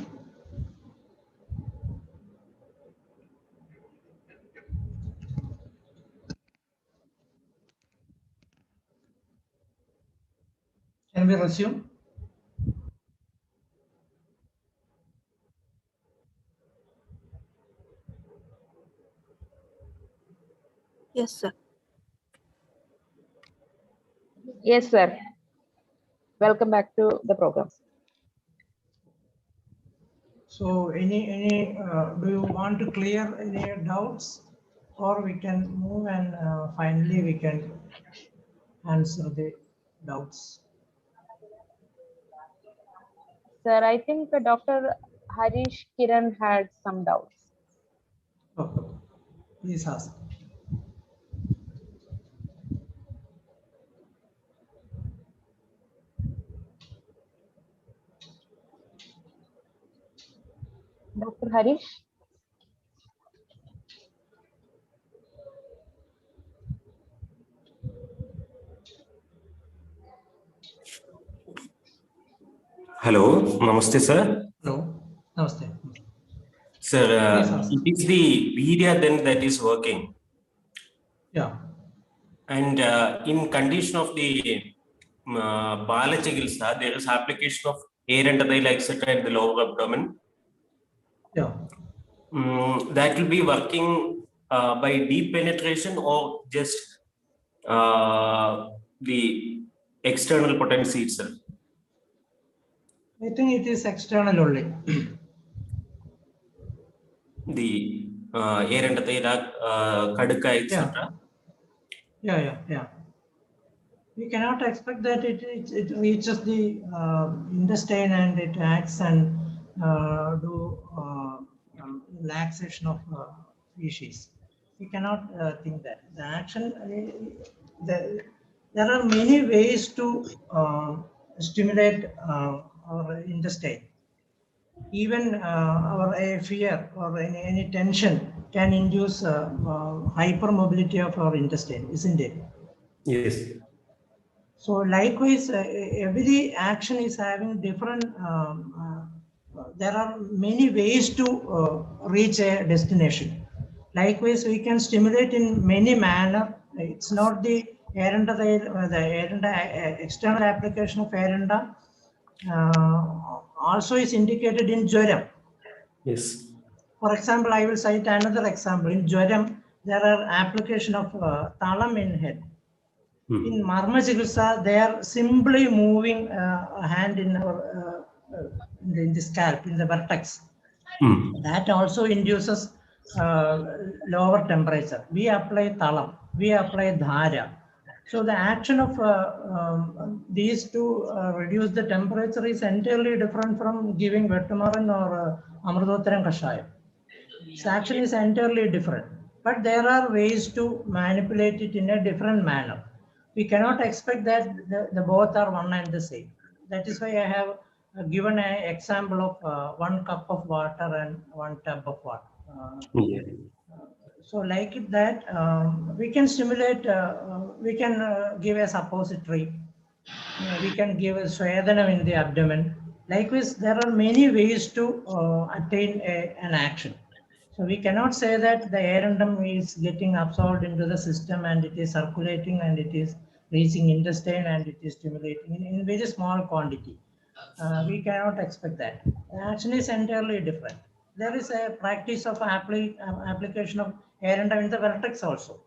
we resume? Yes, sir. Yes, sir. Welcome back to the program. So do you want to clear any doubts, or we can move and finally we can answer the doubts? Sir, I think Dr. Harish Kiran had some doubts. Okay. Please ask. Dr. Harish? Hello, Namaste, sir. Hello. Namaste. Sir, Please ask. it is the Virya then that is working. Yeah. And in condition of the Bala Chikitsa, there is application of air and the etc. in the lower abdomen. Yeah. That will be working by deep penetration or just the external potency itself. I think it is external only. The air and the Caraka, etc. Yeah. We cannot expect that it reaches the intestine and it acts and do relaxation of feces. We cannot think that. The action, there are many ways to stimulate our intestine. Even our fear or any tension can induce hypermobility of our intestine, isn't it? Yes. So likewise, every action is having different, there are many ways to reach a destination. Likewise, we can stimulate in many manner. It's not the external application of Aranda also is indicated in Jwaram. Yes. For example, I will cite another example. In Jwaram, there are application of Talam in head. In Marma Chikitsa, they are simply moving a hand in our in the scalp, in the vertex. That also induces lower temperature. We apply Talam, we apply Dhara. So the action of these two reduce the temperature is entirely different from giving Vettamaran or Amrudottaram Kashayam. Its action is entirely different. But there are ways to manipulate it in a different manner. We cannot expect that the both are one and the same. That is why I have given an example of 1 cup of water and 1 tub of water. So like that, we can stimulate, we can give a suppository, we can give a Swadanam in the abdomen. Likewise, there are many ways to attain an action. So we cannot say that the aerandum is getting absorbed into the system and it is circulating and it is reaching intestine and it is stimulating in very small quantity. We cannot expect that. The action is entirely different. There is a practice of application of aerandum in the vertex also.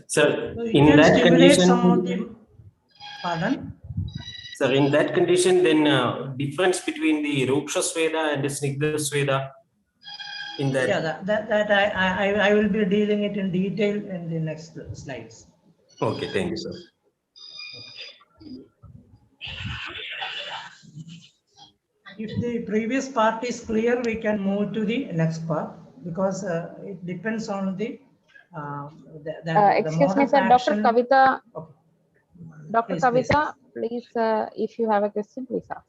Sir, So in that condition, pardon? Sir, in that condition, then difference between the Ruksha Sweda and the Snigdha Sweda. In that, yeah, that I will be dealing it in detail in the next slides. Okay, thank you, sir. If the previous part is clear, we can move to the next part because it depends on the excuse me, sir, Dr. Kavita. Okay. Dr. Please, Kavita, please, if you have a question, please ask.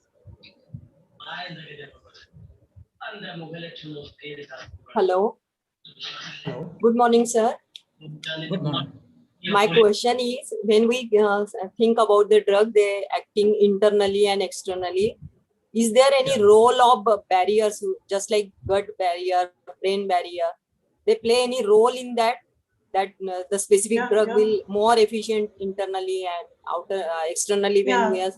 Hello. Hello. Good morning, sir. Good morning. My question is, when we think about the drug, they acting internally and externally. is there any role of barriers, just like gut barrier, brain barrier? They play any role in that? That the specific drug will more efficient internally and externally when we are.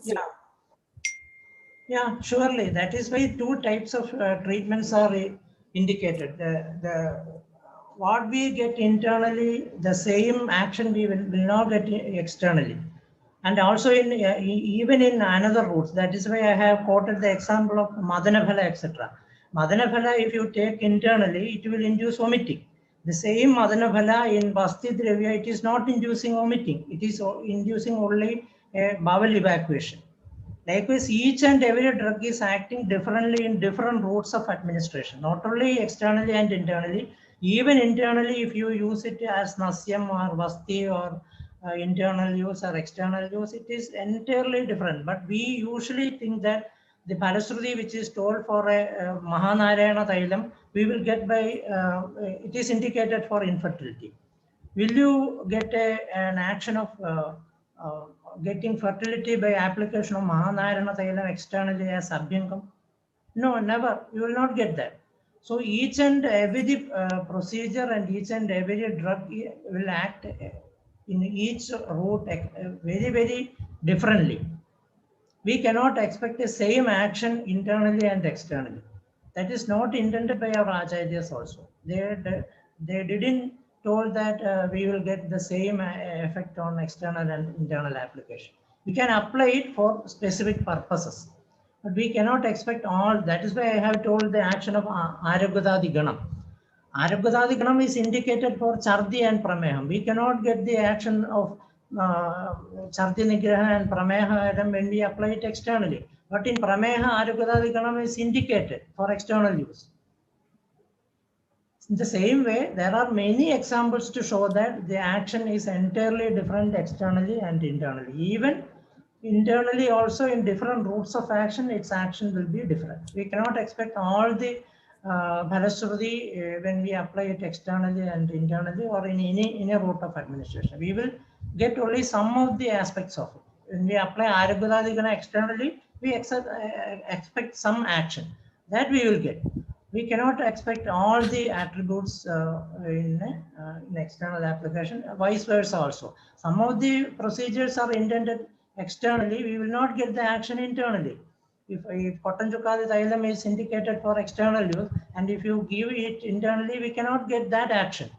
Yeah, surely. That is why two types of treatments are indicated. What we get internally, the same action we will not get externally. And also even in another routes. That is why I have quoted the example of Madanaphala, etc. Madanaphala, if you take internally, it will induce vomiting. The same Madanaphala in Basti Dravya, it is not inducing vomiting. It is inducing only a bowel evacuation. Likewise, each and every drug is acting differently in different routes of administration, not only externally and internally. Even internally, if you use it as Nasyam or Vasti or internal use or external use, it is entirely different. But we usually think that the Parasruti, which is told for a Mahanarayana Thailam, we will get by, it is indicated for infertility. Will you get an action of getting fertility by application of Mahanarayana Thailam externally as Abhyangam? No, never. You will not get that. So each and every procedure and each and every drug will act in each route very, very differently. We cannot expect the same action internally and externally. That is not intended by our acharyas also. They didn't told that we will get the same effect on external and internal application. We can apply it for specific purposes, but we cannot expect all. That is why I have told the action of Ayurveda Ganam. Ayurveda Ganam is indicated for Chardi and Prameham. We cannot get the action of Chardi Nigraha and Prameha when we apply it externally. But in Prameha, Ayurveda Ganam is indicated for external use. In the same way, there are many examples to show that the action is entirely different externally and internally. Even internally also in different routes of action, its action will be different. We cannot expect all the Bhalasruti when we apply it externally and internally or in any route of administration. We will get only some of the aspects of it. When we apply Ayurveda externally, we expect some action that we will get. We cannot expect all the attributes in external application, vice versa also. Some of the procedures are intended externally, we will not get the action internally. If Patanjukadi Thailam is indicated for external use, and if you give it internally, we cannot get that action.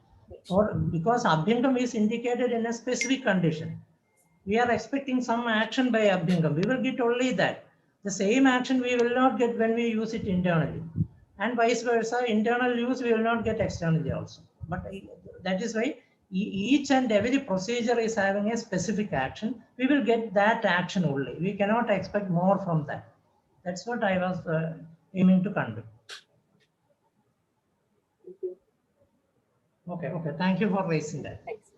Because Abhyangam is indicated in a specific condition. We are expecting some action by Abhyangam. We will get only that. The same action we will not get when we use it internally. And vice versa, internal use we will not get externally also. But that is why each and every procedure is having a specific action. We will get that action only. We cannot expect more from that. That's what I was aiming to convey. Okay. Thank you for raising that. Thanks.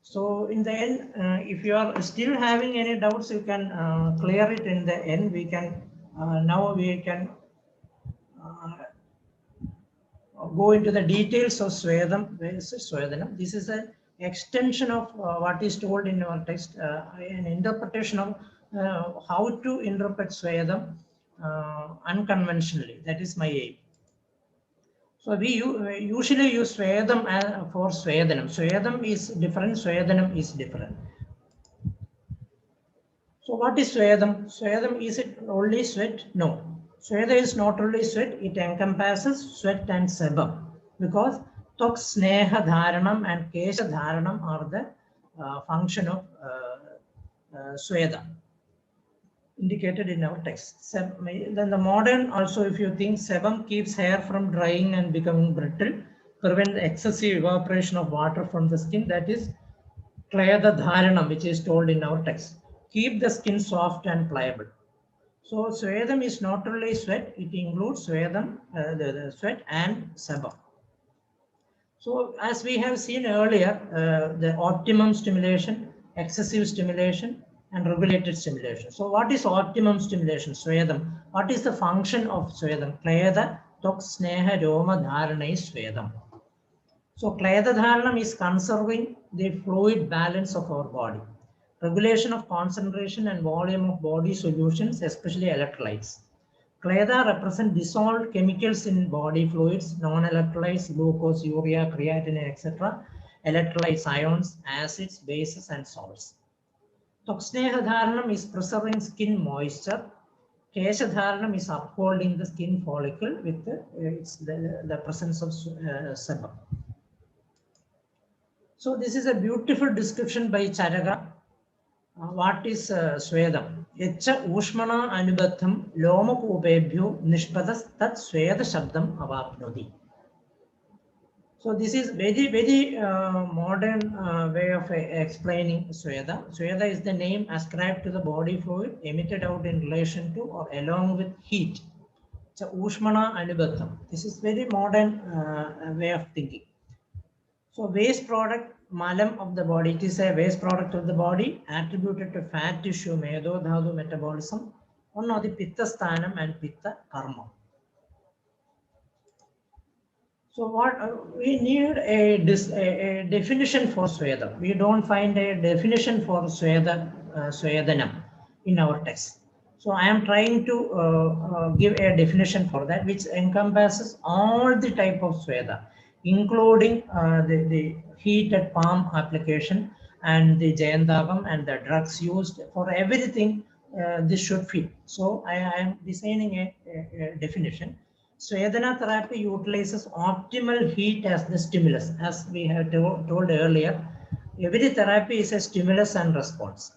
So in the end, if you are still having any doubts, you can clear it in the end. We can now we can go into the details of Swedam. This is an extension of what is told in our text, an interpretation of how to interpret Swedam unconventionally. That is my aim. So we usually use Swedam for Swedanam. Swedam is different, Swedanam is different. So what is Swedam? Swedam, is it only sweat? No. Sweda is not only sweat, it encompasses sweat and sebum, because Tok, Sneha Dharanam and Kesha Dharanam are the function of Sweda, indicated in our text. Then the modern also, if you think, sebum keeps hair from drying and becoming brittle, prevent excessive evaporation of water from the skin. That is Klayada Dharanam, which is told in our text. Keep the skin soft and pliable. So Swedam is not only sweat, it includes Swedam, the sweat and sebum. So as we have seen earlier, the optimum stimulation, excessive stimulation, and regulated stimulation. So what is optimum stimulation, Swedam? What is the function of Swedam? Klayada, Tok, Sneha, Roma, Dharana is Swedam. So Klayada Dharanam is conserving the fluid balance of our body. regulation of concentration and volume of body solutions, especially electrolytes. Kleda represent dissolved chemicals in body fluids, non-electrolytes, glucose, urea, creatinine, etc. Electrolytes, ions, acids, bases, and salts. Toksneha dharanam is preserving skin moisture. Kesha dharanam is upholding the skin follicle with the presence of sebum. So this is a beautiful description by Charaka. What is Swedam? Echa Ushmana Anubatham Loma Kupebhyo Nishpadas Tat Sweda Shabdam Avapnodi. So this is very modern way of explaining Sweda. Sweda is the name ascribed to the body fluid emitted out in relation to or along with heat. Echa Ushmana Anubatham. This is very modern way of thinking. So waste product, malam of the body, it is a waste product of the body attributed to fat tissue, medo, dhatu, metabolism, one of the pitta sthanam and pitta karma. So what we need a definition for Sweda. We don't find a definition for Swedanam in our text. So I am trying to give a definition for that, which encompasses all the type of Sweda, including the heated palm application and the Jayantagam and the drugs used for everything. This should fit. So I am designing a definition. Swedana therapy utilizes optimal heat as the stimulus. As we have told earlier, every therapy is a stimulus and response.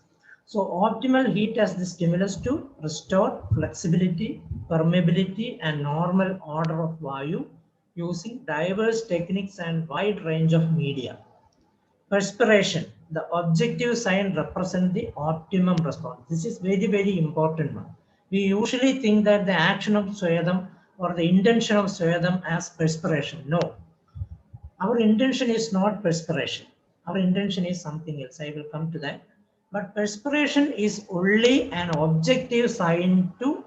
So optimal heat as the stimulus to restore flexibility, permeability, and normal order of Vayu using diverse techniques and wide range of media. Perspiration, the objective sign represents the optimum response. This is very important one. We usually think that the action of Swedam or the intention of Swedam as perspiration. No, our intention is not perspiration. Our intention is something else. I will come to that. But perspiration is only an objective sign to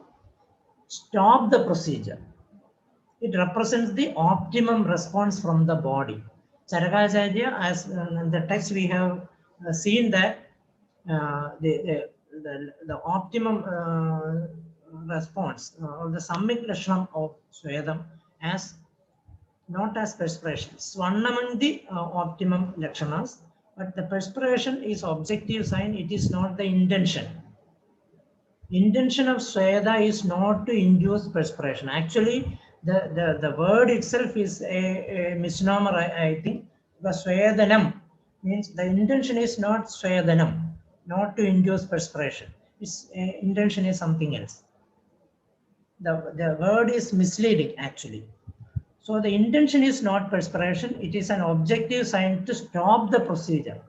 stop the procedure. It represents the optimum response from the body. Charaka, as in the text we have seen that the optimum response or the Saṃhitātattvavicāra of Swedam as not as perspiration. It's one among the optimum lakshanas, but the perspiration is objective sign. It is not the intention. Intention of Sweda is not to induce perspiration. Actually, the word itself is a misnomer, I think. Because Swedanam means the intention is not Swedanam, not to induce perspiration. Its intention is something else. The word is misleading actually. So the intention is not perspiration. It is an objective sign to stop the procedure.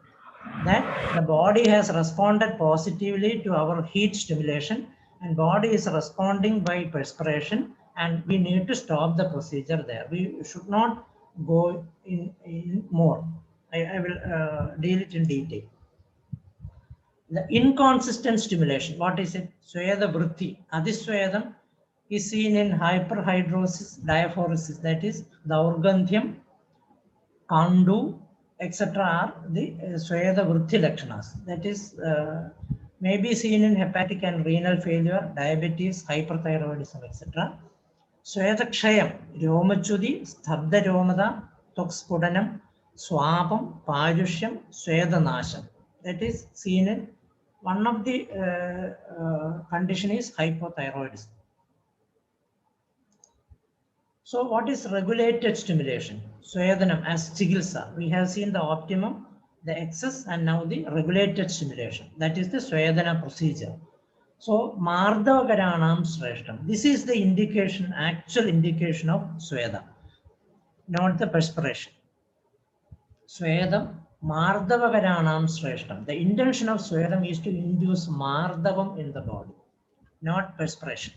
That the body has responded positively to our heat stimulation and body is responding by perspiration, and we need to stop the procedure there. We should not go in more. I will deal it in detail. The inconsistent stimulation, what is it? Sweda vritti, adhiswedam is seen in hyperhidrosis, diaphoresis, that is the organthium, kandu, etc. are the Sweda vritti lakshanas. That is may be seen in hepatic and renal failure, diabetes, hyperthyroidism, etc. Swedakshayam, Romachudi, Stabda Romada, Tokspudanam, Swapam, Payushyam, Swedanasham. That is seen in one of the condition is hypothyroidism. So what is regulated stimulation? Swedanam as Chigilsa. We have seen the optimum, the excess, and now the regulated stimulation. That is the Swedana procedure. So Mardavakaranam Shreshtam. This is the indication, actual indication of Sweda, not the perspiration. Swedam Mardavakaranam Shreshtam. The intention of Swedam is to induce Mardavam in the body, not perspiration.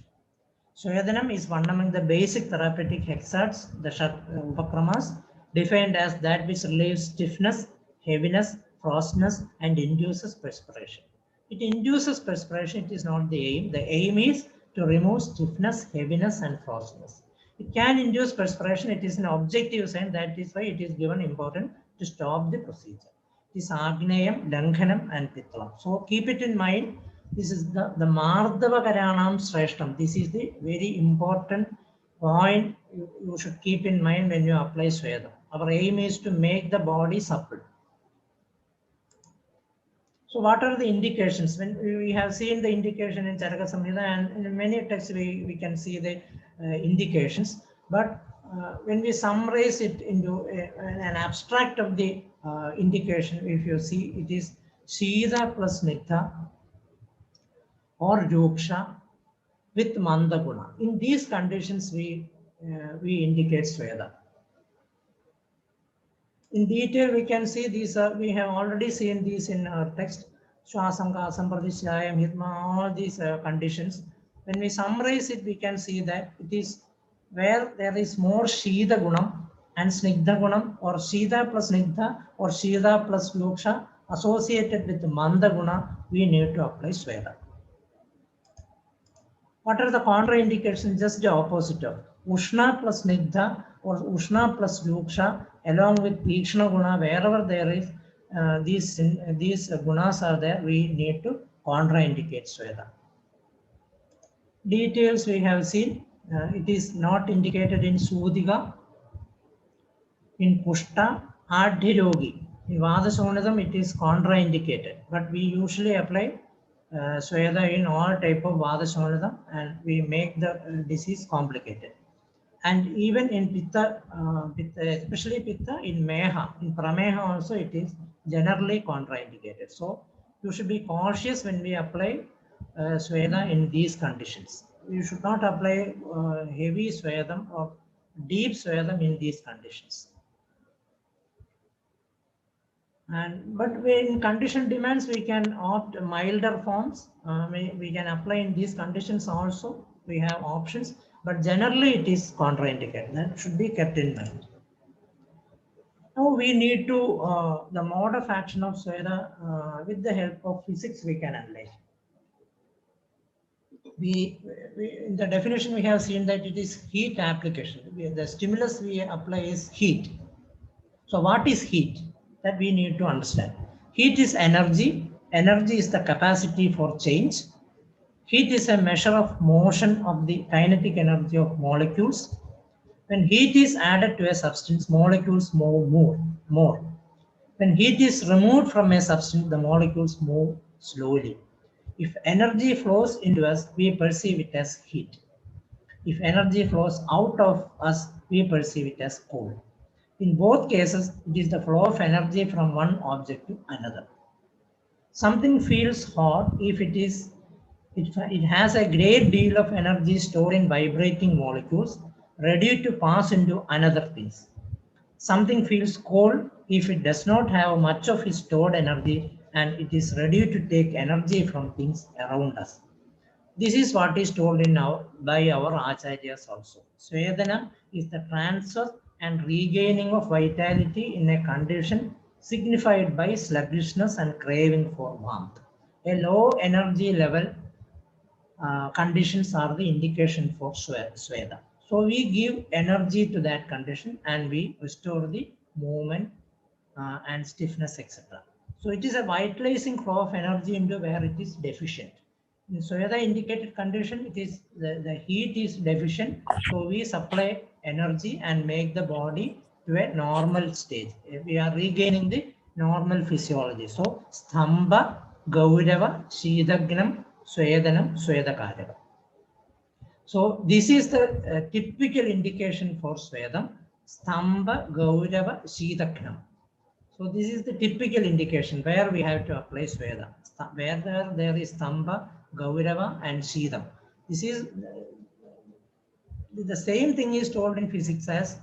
Swedanam is one among the basic therapeutic hexads, the upakramas, defined as that which relieves stiffness, heaviness, frostness, and induces perspiration. It induces perspiration, it is not the aim. The aim is to remove stiffness, heaviness, and frostness. It can induce perspiration, it is an objective sign, that is why it is given important to stop the procedure. It is Agneyam, Lankhanam, and Pittalam. So keep it in mind. This is the Mardava Karanam Sreshtam. This is the very important point you should keep in mind when you apply Swedam. Our aim is to make the body supple. So what are the indications? When we have seen the indication in Charaka Samhita, and in many texts we can see the indications. But when we summarize it into an abstract of the indication, if you see, it is Shida plus Nitha or Ruksha with Mandaguna. In these conditions, we indicate Sweda. In detail, we can see these. We have already seen these in our text. Shwasam, Kasam, Pradishyayam, Hitma, all these conditions. When we summarize it, we can see that it is where there is more Shida Gunam and Snigdha Gunam, or Shida plus Snigdha, or Shida plus Luksha associated with Manda Guna, we need to apply Sweda. What are the contraindications? Just the opposite of Ushna plus Snigdha or Ushna plus Luksha along with Tikshna Guna, wherever there is these gunas are there, we need to contraindicate Sweda. Details we have seen. It is not indicated in Sudhiga, in Pushta, Adhirogi. In Vadasonadam, it is contraindicated, but we usually apply Sweda in all type of Vadasonadam, and we make the disease complicated. And even in Pitta, especially Pitta, in Meha, in Prameha also, it is generally contraindicated. So you should be cautious when we apply Sweda in these conditions. You should not apply heavy Swedam or deep Swedam in these conditions. But in condition demands, we can opt milder forms. We can apply in these conditions also. We have options, but generally it is contraindicated. That should be kept in mind. Now we need to, the mode of action of Sweda, with the help of physics, we can analyze. In the definition, we have seen that it is heat application. The stimulus we apply is heat. So what is heat? That we need to understand. Heat is energy. Energy is the capacity for change. Heat is a measure of motion of the kinetic energy of molecules. When heat is added to a substance, molecules move more. When heat is removed from a substance, the molecules move slowly. If energy flows into us, we perceive it as heat. If energy flows out of us, we perceive it as cold. In both cases, it is the flow of energy from one object to another. Something feels hot if it has a great deal of energy stored in vibrating molecules ready to pass into another things. Something feels cold if it does not have much of its stored energy and it is ready to take energy from things around us. This is what is told by our Acharyas also. Swedana is the transfer and regaining of vitality in a condition signified by sluggishness and craving for warmth. A low energy level conditions are the indication for Sweda. So we give energy to that condition and we restore the movement and stiffness, etc. So it is a vitalizing flow of energy into where it is deficient. In Sweda indicated condition, it is the heat is deficient, so we supply energy and make the body to a normal stage. We are regaining the normal physiology. So Stamba, Gaurava, Shidagnam, Swedanam, Swedakarava. So this is the typical indication for Swedam. Stamba, Gaurava, Shidagnam. So this is the typical indication where we have to apply Sweda. Where there is Stamba, Gaurava and Shidam. This is the same thing is told in physics as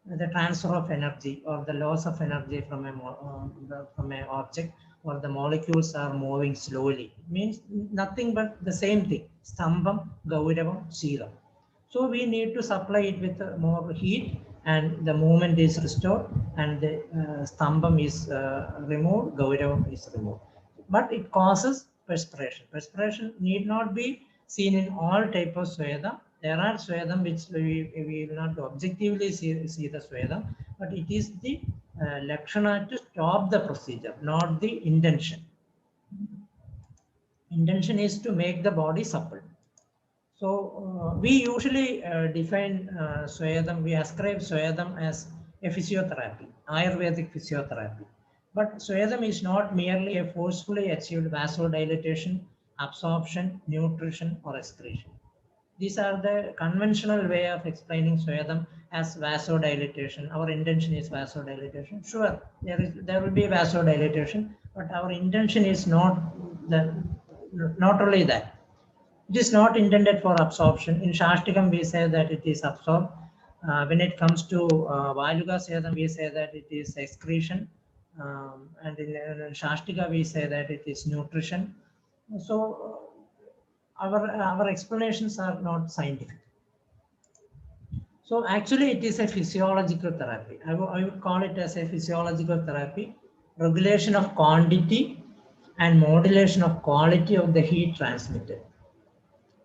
the transfer of energy or the loss of energy from an object, or the molecules are moving slowly. It means nothing but the same thing. Stambam, Gauravam, Shidam. So we need to supply it with more heat and the movement is restored and the Stambam is removed, Gauravam is removed. But it causes perspiration. Perspiration need not be seen in all type of Sweda. There are Swedam which we will not objectively see the Swedam, but it is the Lakshana to stop the procedure, not the intention. Intention is to make the body supple. So we usually define Swayadam, we ascribe Swayadam as a physiotherapy, Ayurvedic physiotherapy. But Swayadam is not merely a forcefully achieved vasodilation, absorption, nutrition, or excretion. These are the conventional way of explaining Swayadam as vasodilation. Our intention is vasodilation. Sure, there will be vasodilation, but our intention is not only that. It is not intended for absorption. In Shashtikam, we say that it is absorbed. When it comes to Valuga Swayadam, we say that it is excretion. And in Shashtika, we say that it is nutrition. So our explanations are not scientific. So actually, it is a physiological therapy. I would call it as a physiological therapy, regulation of quantity and modulation of quality of the heat transmitted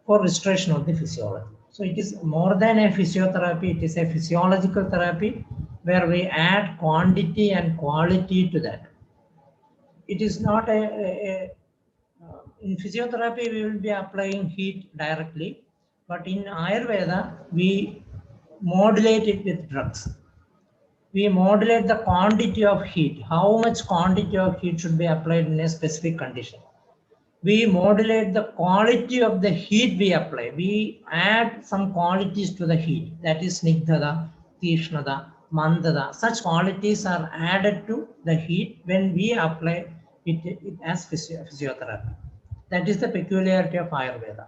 for restoration of the physiology. So it is more than a physiotherapy, it is a physiological therapy where we add quantity and quality to that. It is not in physiotherapy, we will be applying heat directly, but in Ayurveda, we modulate it with drugs. We modulate the quantity of heat, how much quantity of heat should be applied in a specific condition. We modulate the quality of the heat we apply. We add some qualities to the heat, that is Snigdhada, Tishnada, Mandada. Such qualities are added to the heat when we apply it as physiotherapy. That is the peculiarity of Ayurveda.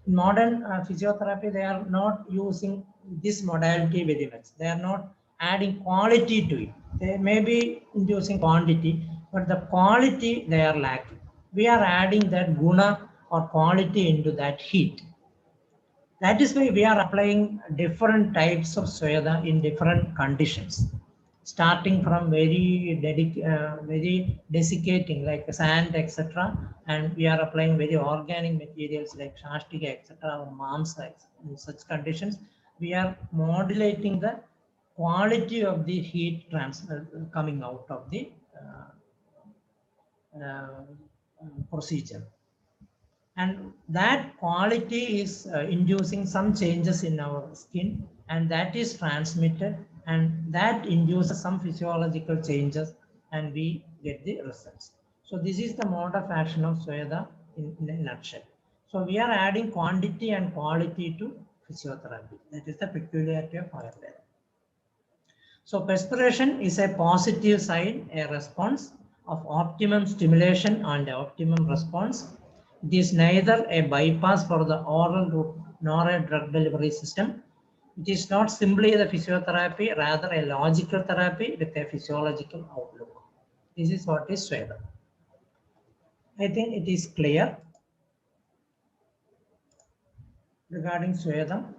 In modern physiotherapy, they are not using this modality very much. They are not adding quality to it. They may be inducing quantity, but the quality they are lacking. We are adding that guna or quality into that heat. That is why we are applying different types of Swayada in different conditions, starting from very desiccating like sand, etc. And we are applying very organic materials like Shashtika, etc. or Mamsa. In such conditions, we are modulating the quality of the heat coming out of the procedure. And that quality is inducing some changes in our skin, and that is transmitted, and that induces some physiological changes, and we get the results. So this is the mode of action of Swayada in a nutshell. So we are adding quantity and quality to physiotherapy. That is the peculiarity of Ayurveda. So perspiration is a positive sign, a response of optimum stimulation and optimum response. It is neither a bypass for the oral route nor a drug delivery system. It is not simply the physiotherapy, rather a logical therapy with a physiological outlook. This is what is Swayada. I think it is clear regarding Swayada.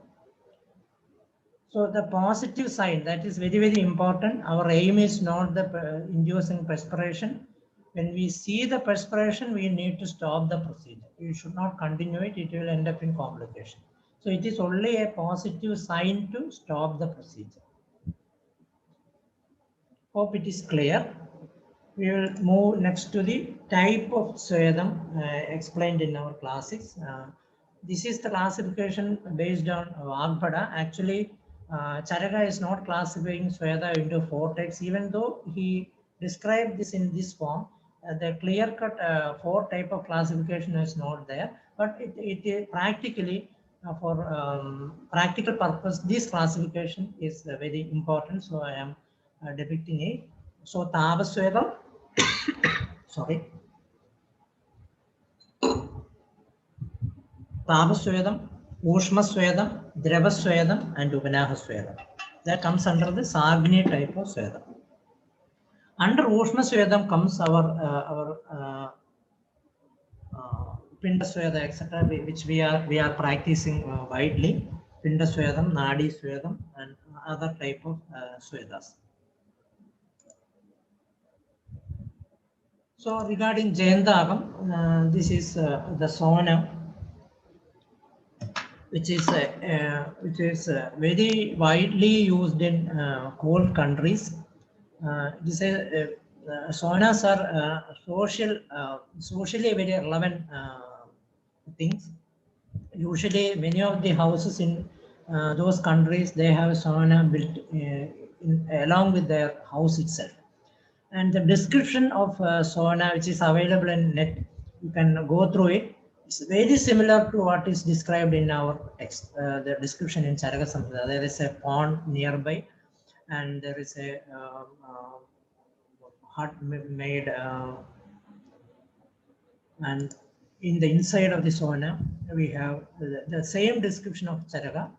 So the positive sign, that is very, very important. Our aim is not the inducing perspiration. When we see the perspiration, we need to stop the procedure. You should not continue it. It will end up in complication. So it is only a positive sign to stop the procedure. Hope it is clear. We will move next to the type of Swayadam explained in our classics. This is the classification based on Vagbhada. Actually, Charaka is not classifying Swayada into 4 types, even though he described this in this form. The clear-cut 4 type of classification is not there, but it practically for practical purpose, this classification is very important. So I am depicting it. So Tavaswedam, sorry, Tavaswedam, Ushmaswedam, Dravaswedam, and Upanahaswedam. That comes under the Sagni type of Swedam. Under Ushmaswedam comes our Pindasweda, etc., which we are practicing widely. Pindaswedam, Nadi Swedam, and other type of Swedas. So regarding Jayantagam, this is the Sona, which is very widely used in cold countries. This saunas are socially very relevant things. Usually, many of the houses in those countries, they have sauna built along with their house itself. And the description of sauna, which is available in net, you can go through it. It's very similar to what is described in our text, the description in Charaka Samhita. There is a pond nearby, and there is a hut made, and in the inside of the sauna, we have the same description of Charaka.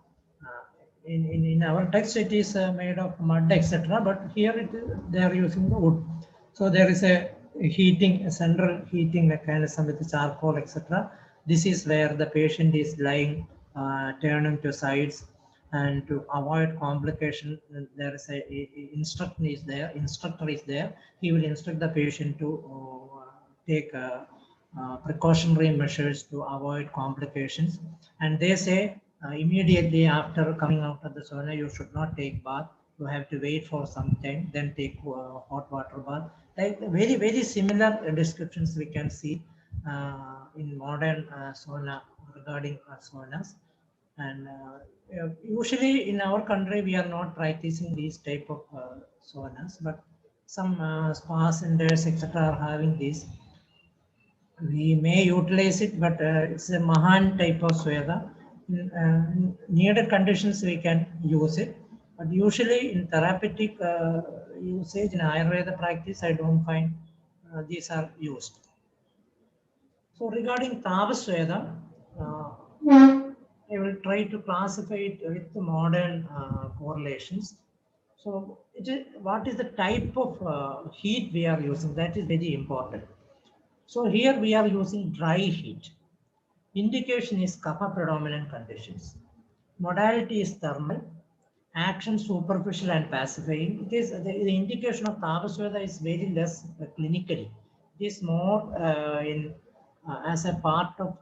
In our text, it is made of mud, etc. But here they are using the wood. So there is a heating, a central heating mechanism with charcoal, etc. This is where the patient is lying, turning to sides, and to avoid complication, there is a instructor is there. He will instruct the patient to take precautionary measures to avoid complications. And they say immediately after coming out of the sauna, you should not take bath. You have to wait for some time, then take hot water bath. Like very similar descriptions we can see in modern sauna regarding saunas. And usually in our country, we are not practicing these type of saunas, but some spa centers, etc., are having this. We may utilize it, but it's a Mahan type of Sweda. In needed conditions, we can use it. But usually in therapeutic usage, in Ayurveda practice, I don't find these are used. So regarding Tava Sweda, I will try to classify it with the modern correlations. So what is the type of heat we are using? That is very important. So here we are using dry heat. Indication is kapha predominant conditions. Modality is thermal. Action superficial and pacifying. It is the indication of Tava Sweda is very less clinically. It is more as a part of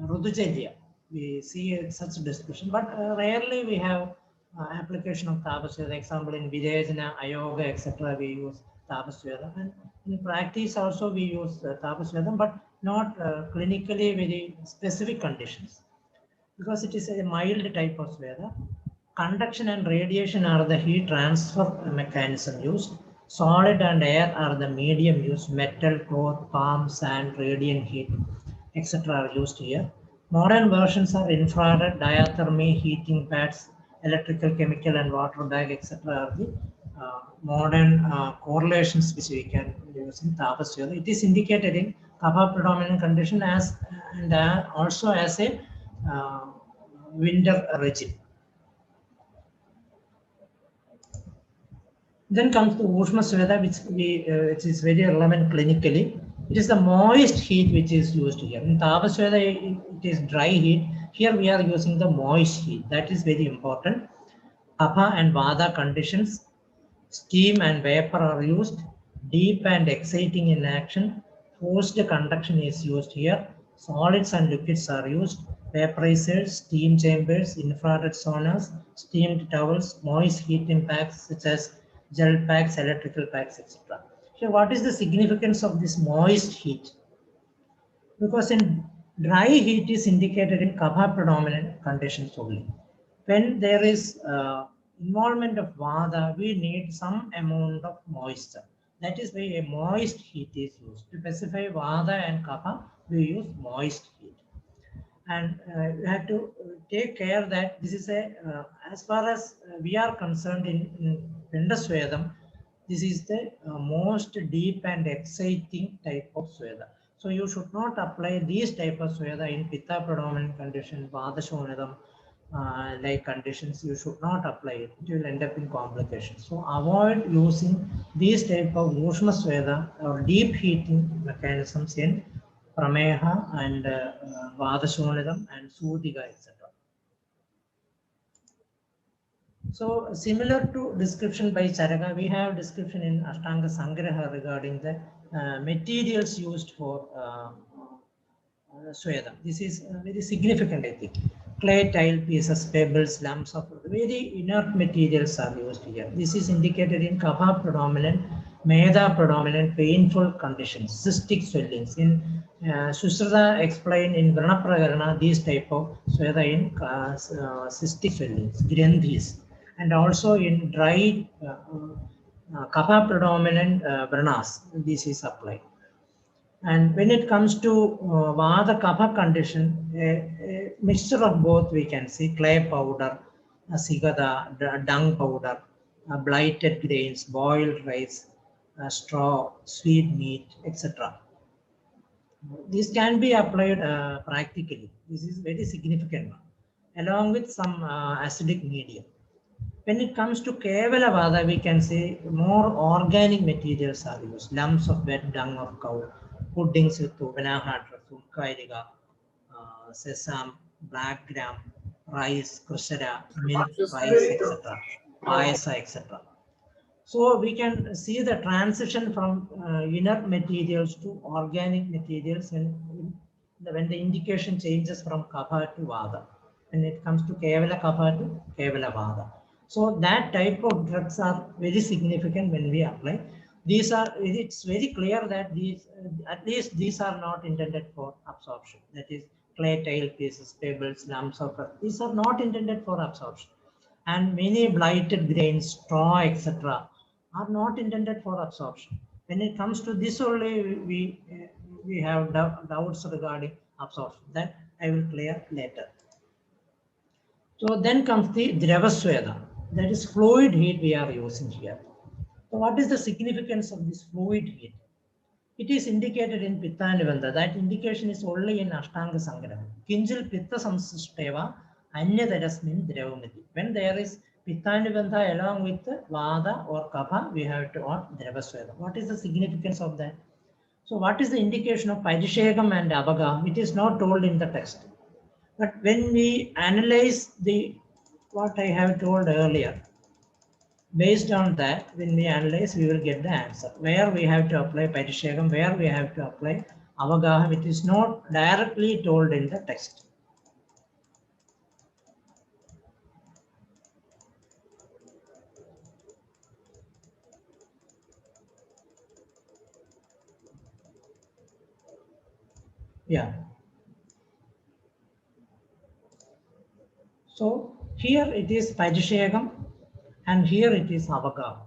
Ruducharya. We see such discussion, but rarely we have application of Tava Sweda. Example in Virajana, Ayoga, etc. We use Tava Sweda, and in practice also we use Tava Sweda, but not clinically very specific conditions, because it is a mild type of Sweda. Conduction and radiation are the heat transfer mechanism used. Solid and air are the medium used. Metal, cloth, palm, sand, radiant heat, etc. are used here. Modern versions are infrared, diathermy, heating pads, electrical, chemical, and water bag, etc. are the modern correlations which we can use in Tava Sweda. It is indicated in kapha predominant condition as and also as a winter regime. Then comes the Ushma Sweda, which is very relevant clinically. It is the moist heat which is used here. In Tava Sweda, it is dry heat. Here we are using the moist heat. That is very important. Kapha and Vada conditions, steam and vapor are used. Deep and exciting in action. Forced conduction is used here. Solids and liquids are used. Vaporizers, steam chambers, infrared saunas, steamed towels, moist heat impacts such as gel packs, electrical packs, etc. So what is the significance of this moist heat? Because in dry heat is indicated in kapha predominant conditions only. When there is involvement of Vada, we need some amount of moisture. That is why a moist heat is used. To specify Vada and kapha, we use moist heat. And you have to take care that this is as far as we are concerned in Pinda Swedam, this is the most deep and exciting type of Sweda. So you should not apply these type of Sweda in Pitta predominant condition, Vada Shonadam like conditions. You should not apply it. It will end up in complications. So avoid using these type of Ushma Sweda or deep heating mechanisms in Prameha and Vada Shonadam and Sudhiga, etc. So similar to description by Charaka, we have description in Ashtanga Sangraha regarding the materials used for Sweda. This is very significant, I think. clay tile pieces, pebbles, lumps of very inert materials are used here. This is indicated in kapha predominant, meda predominant, painful conditions, cystic swellings. In Sushruta explained in Vranaprakarana these type of sweda in cystic swellings, grandhis, and also in dry kapha predominant vranas, this is applied. And when it comes to Vata Kapha condition, a mixture of both we can see: clay powder, sigada, dung powder, blighted grains, boiled rice, straw, sweet meat, etc. This can be applied practically. This is very significant one, along with some acidic medium. When it comes to Kevala Vada, we can say more organic materials are used. Lumps of wet dung of cow, puddings with Venahatra, Kairiga, sesame, black gram, rice, krishara, milk, rice, etc., payasa, etc. So we can see the transition from inert materials to organic materials, and when the indication changes from kapha to vada, when it comes to kevala kapha to kevala vada. So that type of drugs are very significant when we apply. These are, it's very clear that these, at least these are not intended for absorption. That is clay tile pieces, pebbles, lumps of earth. These are not intended for absorption. And many blighted grains, straw, etc. are not intended for absorption. When it comes to this only, we have doubts regarding absorption. That I will clear later. So then comes the Dravasweda, that is fluid heat we are using here. So what is the significance of this fluid heat? It is indicated in Pitta Nivanda. That indication is only in Ashtanga Sangrama. Kinjil Pitta Samsisteva Anyadarasmin Dravamati. When there is Pitta Nivanda along with Vada or Kapha, we have to on Dravasweda. What is the significance of that? So what is the indication of Parishegam and Abhagam? It is not told in the text. But when we analyze the what I have told earlier, based on that, when we analyze, we will get the answer. Where we have to apply Parishegam, where we have to apply Avagaham, it is not directly told in the text. Yeah. So here it is Parishegam and here it is Avagaham.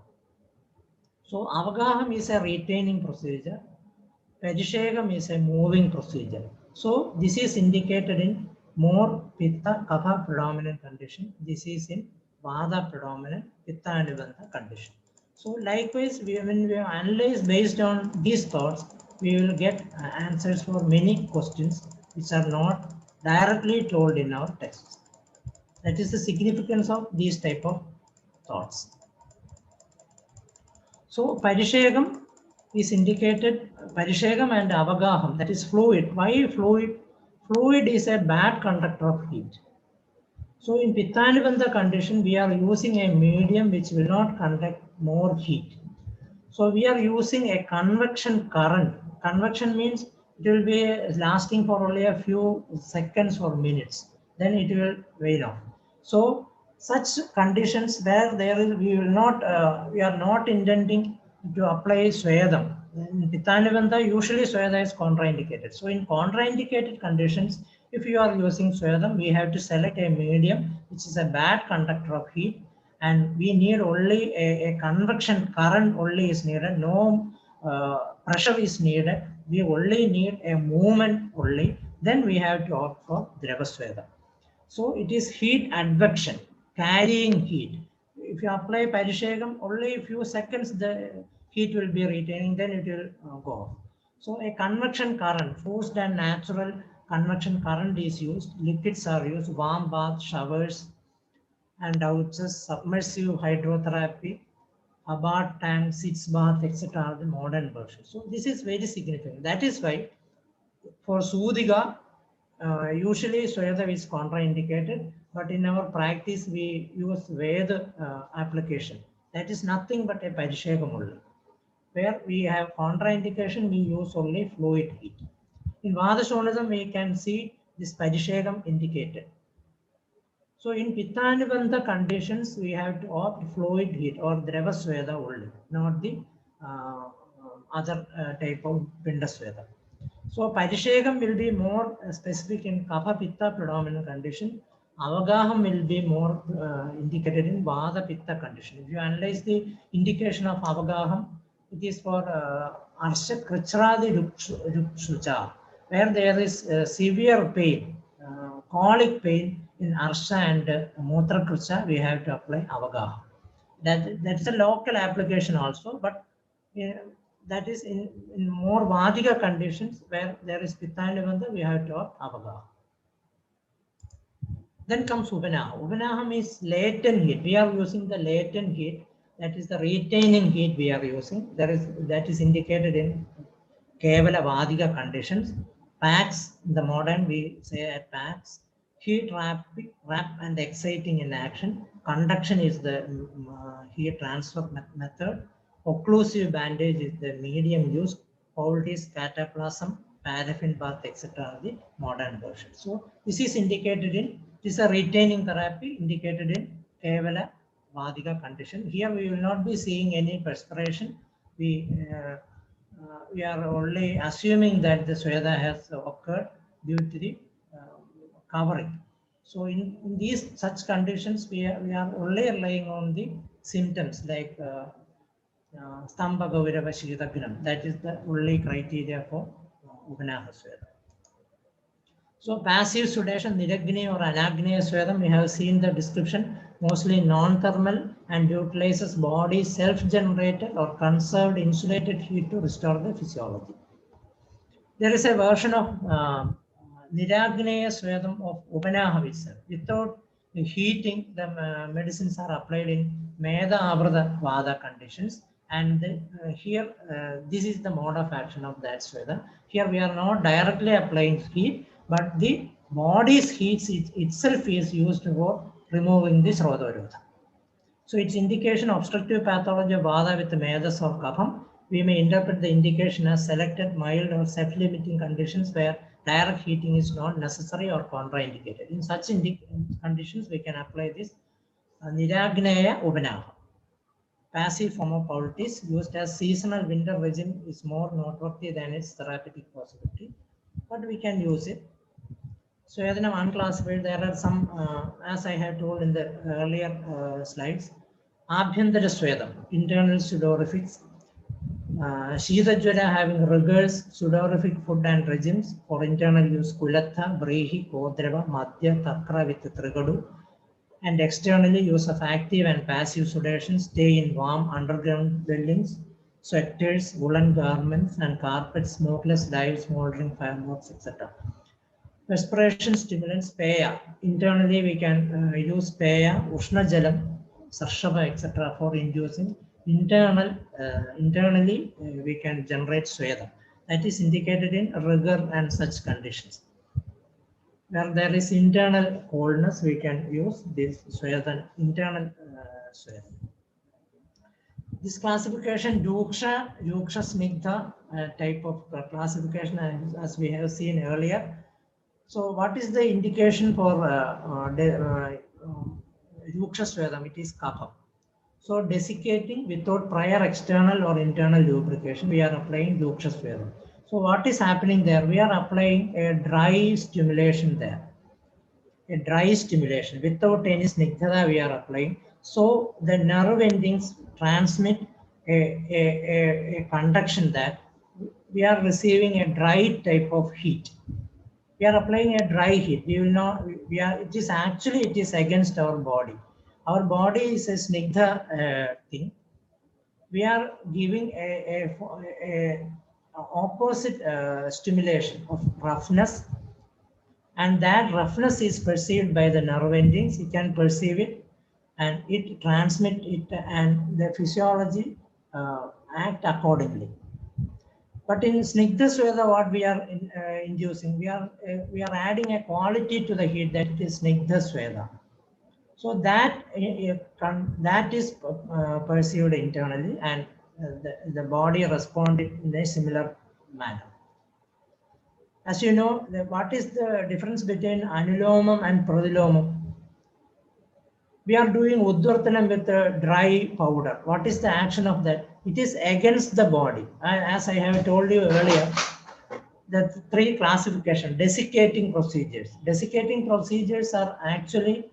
So Avagaham is a retaining procedure. Parishegam is a moving procedure. So this is indicated in more Pitta Kapha predominant condition. This is in Vada predominant Pitta Nivanda condition. So likewise, when we analyze based on these thoughts, we will get answers for many questions which are not directly told in our texts. That is the significance of these type of thoughts. So Parishegam is indicated, Parishegam and Avagaham, that is fluid. Why fluid? Fluid is a bad conductor of heat. So in Pitta Nivanda condition, we are using a medium which will not conduct more heat. So we are using a convection current. Convection means it will be lasting for only a few seconds or minutes. Then it will wane off. So such conditions where there is, we are not intending to apply Swedam. In Pitta Nivanda, usually Sweda is contraindicated. So in contraindicated conditions, if you are using Swedam, we have to select a medium which is a bad conductor of heat, and we need only a convection current only is needed. No pressure is needed. We only need a movement only. Then we have to opt for Dravasweda. So it is heat advection, carrying heat. If you apply Parishegam, only a few seconds the heat will be retaining, then it will go off. So a convection current, forced and natural convection current is used. Liquids are used, warm bath, showers, and ouches, submersive hydrotherapy, Abad tank, sitz bath, etc. are the modern versions. So this is very significant. That is why for Sudiga, usually Sweda is contraindicated, but in our practice we use Veda application. That is nothing but a Parishegam only. Where we have contraindication, we use only fluid heat. In Vada Shonism, we can see this Parishegam indicated. So in Pittanubandha conditions, we have to opt fluid heat or Drava Sweda only, not the other type of Pinda Sweda. So Parishegam will be more specific in Kapha Pitta predominant condition. Avagaham will be more indicated in Vada Pitta condition. If you analyze the indication of Avagaham, it is for Arsha Krichradi Rukshucha, where there is severe pain, colic pain in Arsha and Mutra Kricha, we have to apply Avagaham. That's a local application also, but that is in more Vadiga conditions where there is Pitta Nivanda, we have to opt Avagaham. Then comes Upanaham. Upanaham is latent heat. We are using the latent heat, that is the retaining heat we are using. That is indicated in Kevala Vadiga conditions. Packs, in the modern we say at packs. Heat wrap and exciting in action. Conduction is the heat transfer method. Occlusive bandage is the medium used. Poultice, cataplasm, paraffin bath, etc. are the modern version. So this is indicated in, this is a retaining therapy indicated in Kevala Vadiga condition. Here we will not be seeing any perspiration. We are only assuming that the Sweda has occurred due to the covering. So in these such conditions, we are only relying on the symptoms like Stamba Gaurava Shitagnam. That is the only criteria for Upanaha Sweda. So passive sedation, Niragni or Anagneya Swedam, we have seen the description, mostly non-thermal and utilizes body self-generated or conserved insulated heat to restore the physiology. There is a version of Niragneya Swedam of Upanaha itself. Without heating, the medicines are applied in Meda Avrada Vada conditions. And here, this is the mode of action of that Sweda. Here we are not directly applying heat, but the body's heat itself is used for removing this Rodha. So its indication obstructive pathology of Vada with Medas or Kapham. We may interpret the indication as selected mild or self-limiting conditions where direct heating is not necessary or contraindicated. In such conditions, we can apply this Niragneya Upanaha. Passive form of poultice used as seasonal winter regime is more noteworthy than its therapeutic possibility, but we can use it. So as unclassified, there are some, as I have told in the earlier slides, Abhyantara Swedam, internal sudorifics, Shidajwara having rigorous sudorific food and regimes for internal use, Kulatha, Brehi, Kodrava, Madhya, Takra with Trigadu, and externally use of active and passive sedation, stay in warm underground buildings, sweaters, woolen garments and carpets, smokeless dives, smoldering fireworks, etc. Respiration stimulants, Peya. Internally we can use Peya, Ushna Jalam, Sarshava, etc. for inducing. Internally we can generate Sweda. That is indicated in rigor and such conditions. Where there is internal coldness, we can use this Sweda, internal Sweda. This classification, Duksha, Snigdha type of classification, as we have seen earlier. So what is the indication for Duksha Swedam? It is Kapha. So desiccating without prior external or internal lubrication, we are applying Duksha Swedam. So what is happening there? We are applying a dry stimulation there. A dry stimulation without any snigdhata we are applying. So the nerve endings transmit a conduction that we are receiving a dry type of heat. We are applying a dry heat. We will not, it is against our body. Our body is a snigdha thing. We are giving a opposite stimulation of roughness, and that roughness is perceived by the nerve endings. You can perceive it and it transmit it, and the physiology act accordingly. But in Snigdha Sweda, what we are inducing, we are adding a quality to the heat, that is Snigdha Sweda. So that is perceived internally, and the body responded in a similar manner. As you know, what is the difference between anulomam and pradilomam? we are doing Uddvartanam with a dry powder. What is the action of that? It is against the body. As I have told you earlier, the three classification, desiccating procedures. Desiccating procedures are actually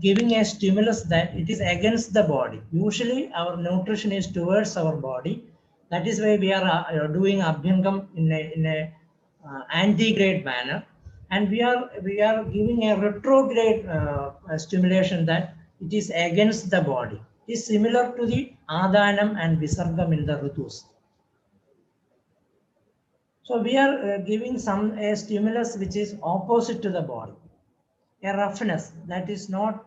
giving a stimulus that it is against the body. Usually our nutrition is towards our body. That is why we are doing Abhyangam in a anti-grade manner. And we are giving a retrograde stimulation that it is against the body. It is similar to the Adhanam and Visargam in the Ritus. So we are giving a stimulus which is opposite to the body. A roughness that is not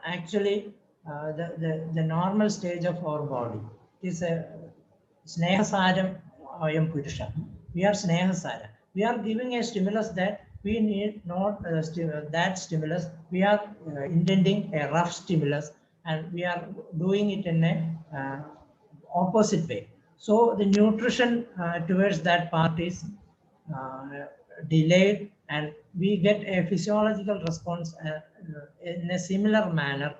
actually the normal stage of our body. It is a Snehasaram Ayam Purusha. We are Snehasara. We are giving a stimulus that we need not that stimulus. We are intending a rough stimulus, and we are doing it in a opposite way. So the nutrition towards that part is delayed, and we get a physiological response in a similar manner.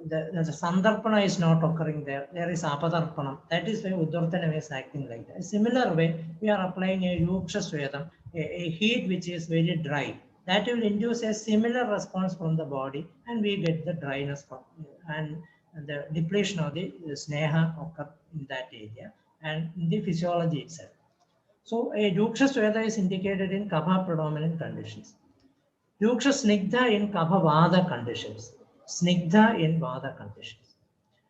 The Sandarpana is not occurring there. There is Apadarpana. That is why Uddvartanam is acting like that. A similar way, we are applying a Yuksha Swedam, a heat which is very dry. That will induce a similar response from the body, and we get the dryness from, and the depletion of the Sneha occur in that area and in the physiology itself. So a Yuksha Sweda is indicated in Kapha predominant conditions. Yuksha Snigdha in Kapha Vada conditions. Snigdha in Vada conditions.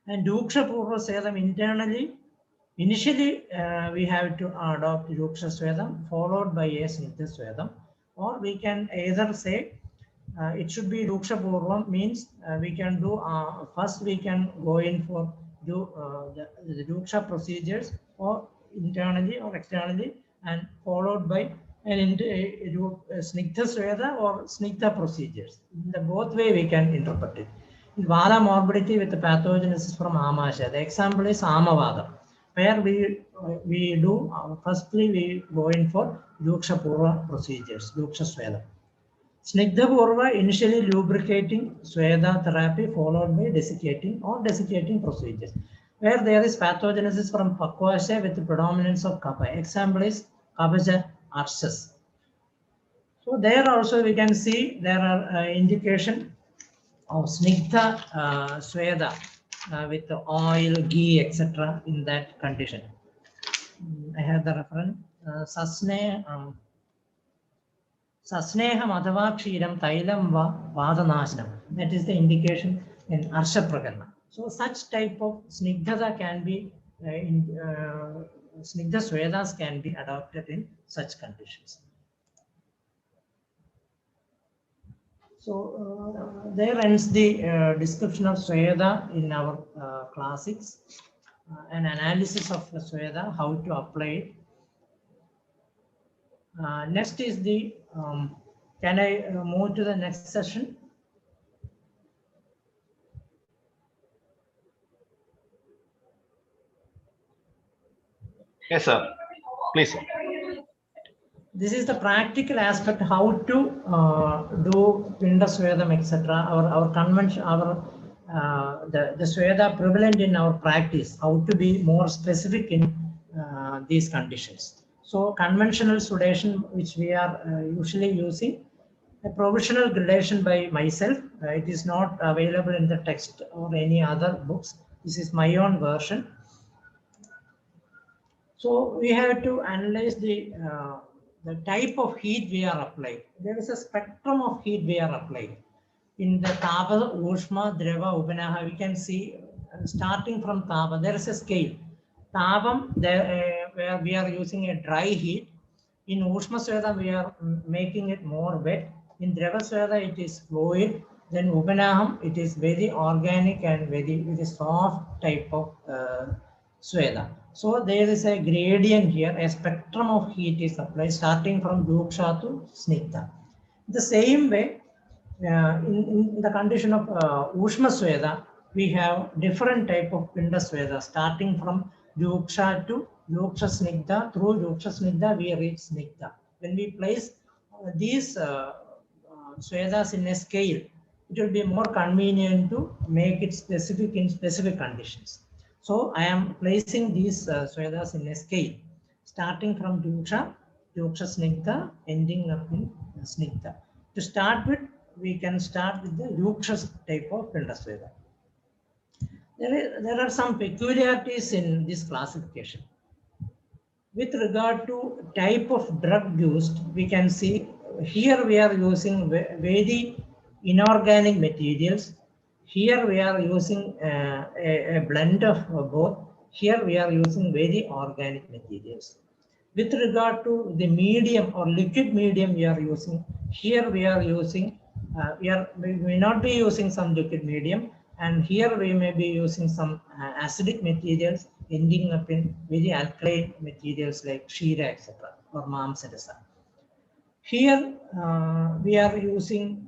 And Yuksha Purva Svedam initially we have to adopt Yuksha Svedam followed by a Snigdha Svedam, or we can either say it should be Yuksha Purvam, means we can do first we can go in for the Yuksha procedures, or internally or externally, and followed by an Snigdha Sweda or Snigdha procedures. In the both way we can interpret it. In Vada morbidity with the pathogenesis from Amasha, the example is Amavada, where we do firstly we go in for Yuksha Purva procedures, Yuksha Sweda. Snigdha Purva initially lubricating Sweda therapy followed by desiccating or desiccating procedures, where there is pathogenesis from Pakwasha with the predominance of Kapha. Example is Kabaja arches. So there also we can see there are indication of Snigdha Sweda with the oil, ghee, etc. in that condition. I have the reference. Sasneham Adava Kshiram Tailam Vadanasnam. That is the indication in Arsha Prakarana. So such type of Snigdha can be Snigdha Swedas can be adopted in such conditions. So there ends the description of Sweda in our classics, an analysis of the Sweda, how to apply it. Next is the, can I move to the next session? Yes, sir. Please, sir. This is the practical aspect, how to do Pinda Swedam, etc. Our convention, the Sweda prevalent in our practice, how to be more specific in these conditions. So conventional sedation, which we are usually using, a provisional gradation by myself. It is not available in the text or any other books. This is my own version. So we have to analyze the type of heat we are applying. There is a spectrum of heat we are applying. In the Tapa, Ushma, Dreva, Upanaha, we can see starting from Tapa, there is a scale. Tapam, where we are using a dry heat. In Ushma Sweda, we are making it more wet. In Dreva Sweda, it is fluid. Then Upanaham, it is very organic and very soft type of Sweda. So there is a gradient here, a spectrum of heat is applied starting from Yuksha to Snigdha. The same way, in the condition of Ushma Sweda, we have different type of Pinda Sweda starting from Yuksha to Yuksha Snigdha. Through Yuksha Snigdha, we reach Snigdha. When we place these Swedas in a scale, it will be more convenient to make it specific in specific conditions. So I am placing these Swedas in a scale, starting from Yuksha, Yuksha Snigdha, ending up in Snigdha. To start with, we can start with the Yuksha type of Pinda Sweda. There are some peculiarities in this classification. With regard to type of drug used, we can see here we are using very inorganic materials. Here we are using a blend of both. Here we are using very organic materials. With regard to the medium or liquid medium we are using, here we are using, we may not be using some liquid medium, and here we may be using some acidic materials ending up in very alkaline materials like Shira, etc. or Mamsadasa. Here we are using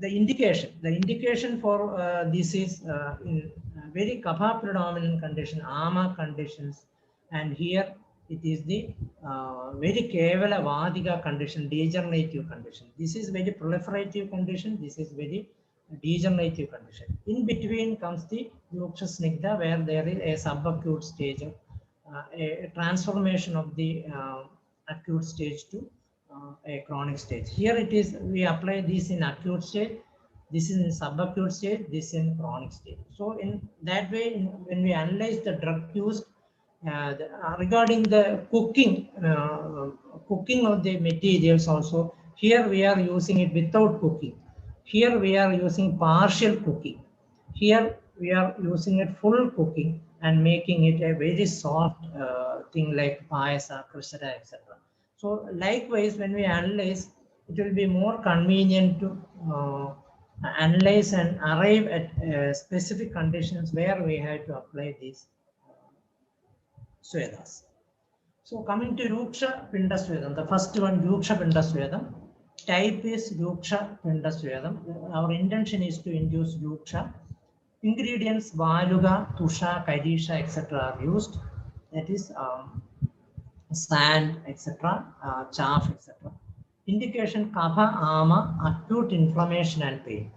the indication for this is in very kapha predominant condition, ama conditions, and here it is the very kevala vadika condition, degenerative condition. This is very proliferative condition. This is very degenerative condition. In between comes the Yuksha Snigdha, where there is a subacute stage of a transformation of the acute stage to a chronic stage. Here it is, we apply this in acute stage, this is in subacute stage, this is in chronic stage. So in that way, when we analyze the drug used, regarding the cooking of the materials also, here we are using it without cooking. Here we are using partial cooking. Here we are using it full cooking and making it a very soft thing like payasa, krisara, etc. So likewise, when we analyze, it will be more convenient to analyze and arrive at specific conditions where we have to apply these Swedas. So coming to Yuksha Pinda Swedam, the first one, Yuksha Pinda Swedam. Type is Yuksha Pinda Swedam. Our intention is to induce Yuksha. Ingredients Valuga, Tusha, Kaidisha, etc. are used. That is sand, etc., chaff, etc. Indication Kapha, Ama, acute inflammation and pain.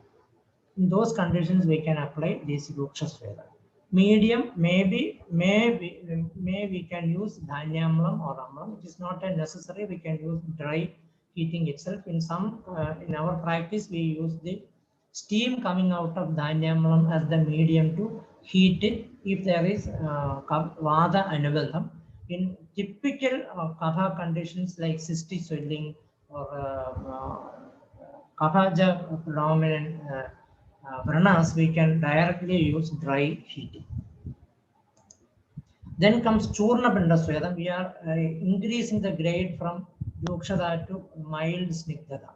In those conditions, we can apply this Yuksha Sweda. Medium, maybe we can use Dhanyamlam or Amlam. It is not necessary. We can use dry heating itself. In some, in our practice, we use the steam coming out of Dhanyamlam as the medium to heat it if there is Vada Anubandham. In typical Kapha conditions like cystic swelling or Kaphaja predominant Vranas, we can directly use dry heating. Then comes Churna Pinda Swedam. We are increasing the grade from Yukshada to mild Snigdhada.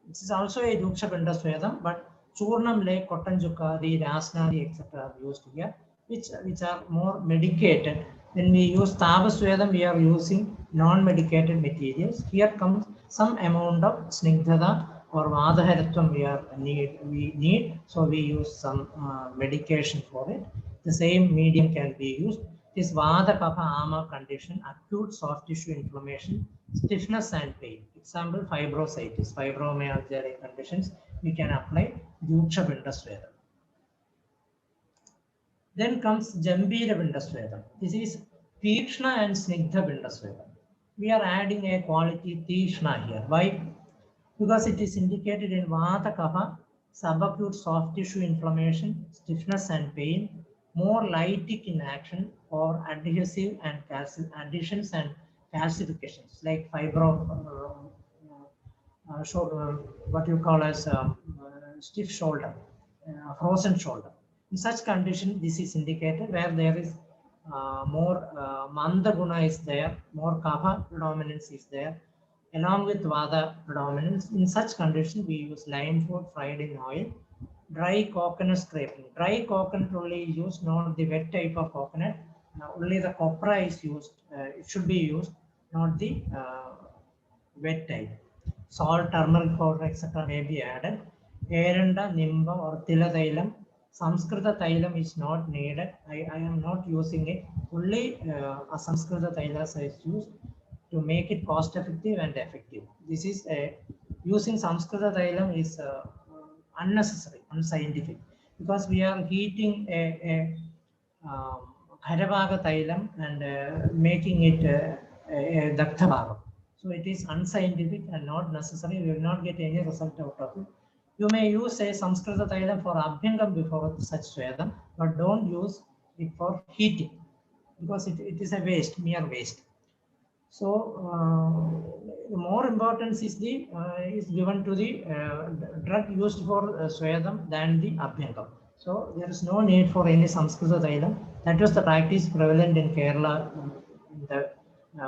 This is also a Yuksha Pinda Swedam, but Churnam like Kotanjukari, Rasnari, etc. are used here, which are more medicated. When we use Tava Swedam, we are using non-medicated materials. Here comes some amount of Snigdhada or Vadaharatvam we need, so we use some medication for it. The same medium can be used. This Vada Kapha Ama condition, acute soft tissue inflammation, stiffness and pain. Example, fibrositis, fibromyalgia conditions, we can apply Yuksha Pinda Swedam. Then comes Jambira Pinda Swedam. This is Tikshna and Snigdha Pinda Swedam. We are adding a quality Tikshna here. Why? Because it is indicated in Vata Kapha, subacute soft tissue inflammation, stiffness and pain, more lytic in action or adhesive and adhesions and calcifications like what you call as stiff shoulder, frozen shoulder. In such condition, this is indicated where there is more Manda Guna is there, more Kapha predominance is there, along with Vada predominance. In such condition, we use lime food fried in oil, dry coconut scraping. Dry coconut only is used, not the wet type of coconut. Only the copra is used, it should be used, not the wet type. Salt, turmeric powder, etc. may be added. Eranda, Nimba or Tiladailam. Samskrita Thailam is not needed. I am not using it. Only a Samskrita Thailas is used to make it cost effective and effective. This is using Samskrita Thailam is unnecessary, unscientific, because we are heating a Haravaga Thailam and making it a Daktavaga. So it is unscientific and not necessary. We will not get any result out of it. You may use a Samskrita Thailam for Abhyangam before such Swedam, but don't use it for heating because it is a waste, mere waste. So the more importance is given to the drug used for Swedam than the Abhyangam. So there is no need for any Samskrita Thailam. That was the practice prevalent in Kerala in the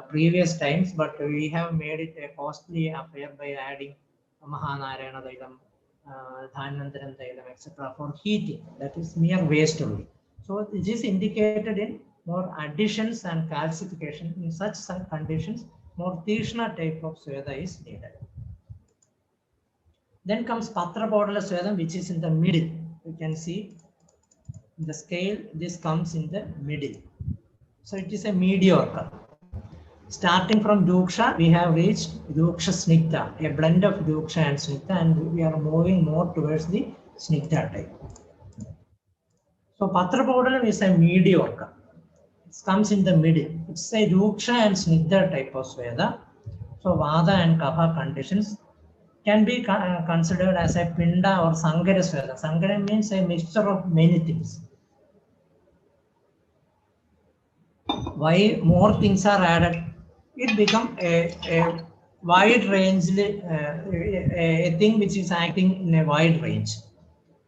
previous times, but we have made it a costly affair by adding Mahanarayana Thailam, Dhanandaram Thailam, etc. for heating. That is mere waste only. So this is indicated in more additions and calcification. In such conditions, more Tishna type of Sweda is needed. Then comes Patra Podala Swedam, which is in the middle. You can see in the scale, this comes in the middle. So it is a mediocre. Starting from Duksha, we have reached Duksha Snigdha, a blend of Duksha and Snigdha, and we are moving more towards the Snigdha type. So Patra Podalam is a mediocre. It comes in the middle. It's a Duksha and Snigdha type of Sweda. So Vada and Kapha conditions can be considered as a Pinda or Sangara Sweda. Sangara means a mixture of many things. Why more things are added? It becomes a wide range, a thing which is acting in a wide range.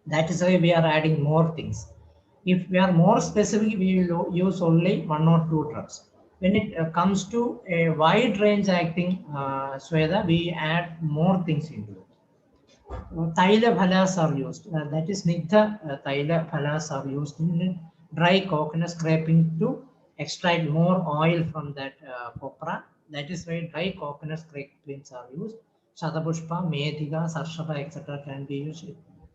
That is why we are adding more things. If we are more specific, we will use only 1 or 2 drugs. When it comes to a wide range acting Sweda, we add more things into it. Thaila phalas are used. That is Nigdha Thaila phalas are used in dry coconut scraping to extract more oil from that copra. That is why dry coconut scrapings are used. Shatapushpa, Medhika, Sarshapa, etc. can be used.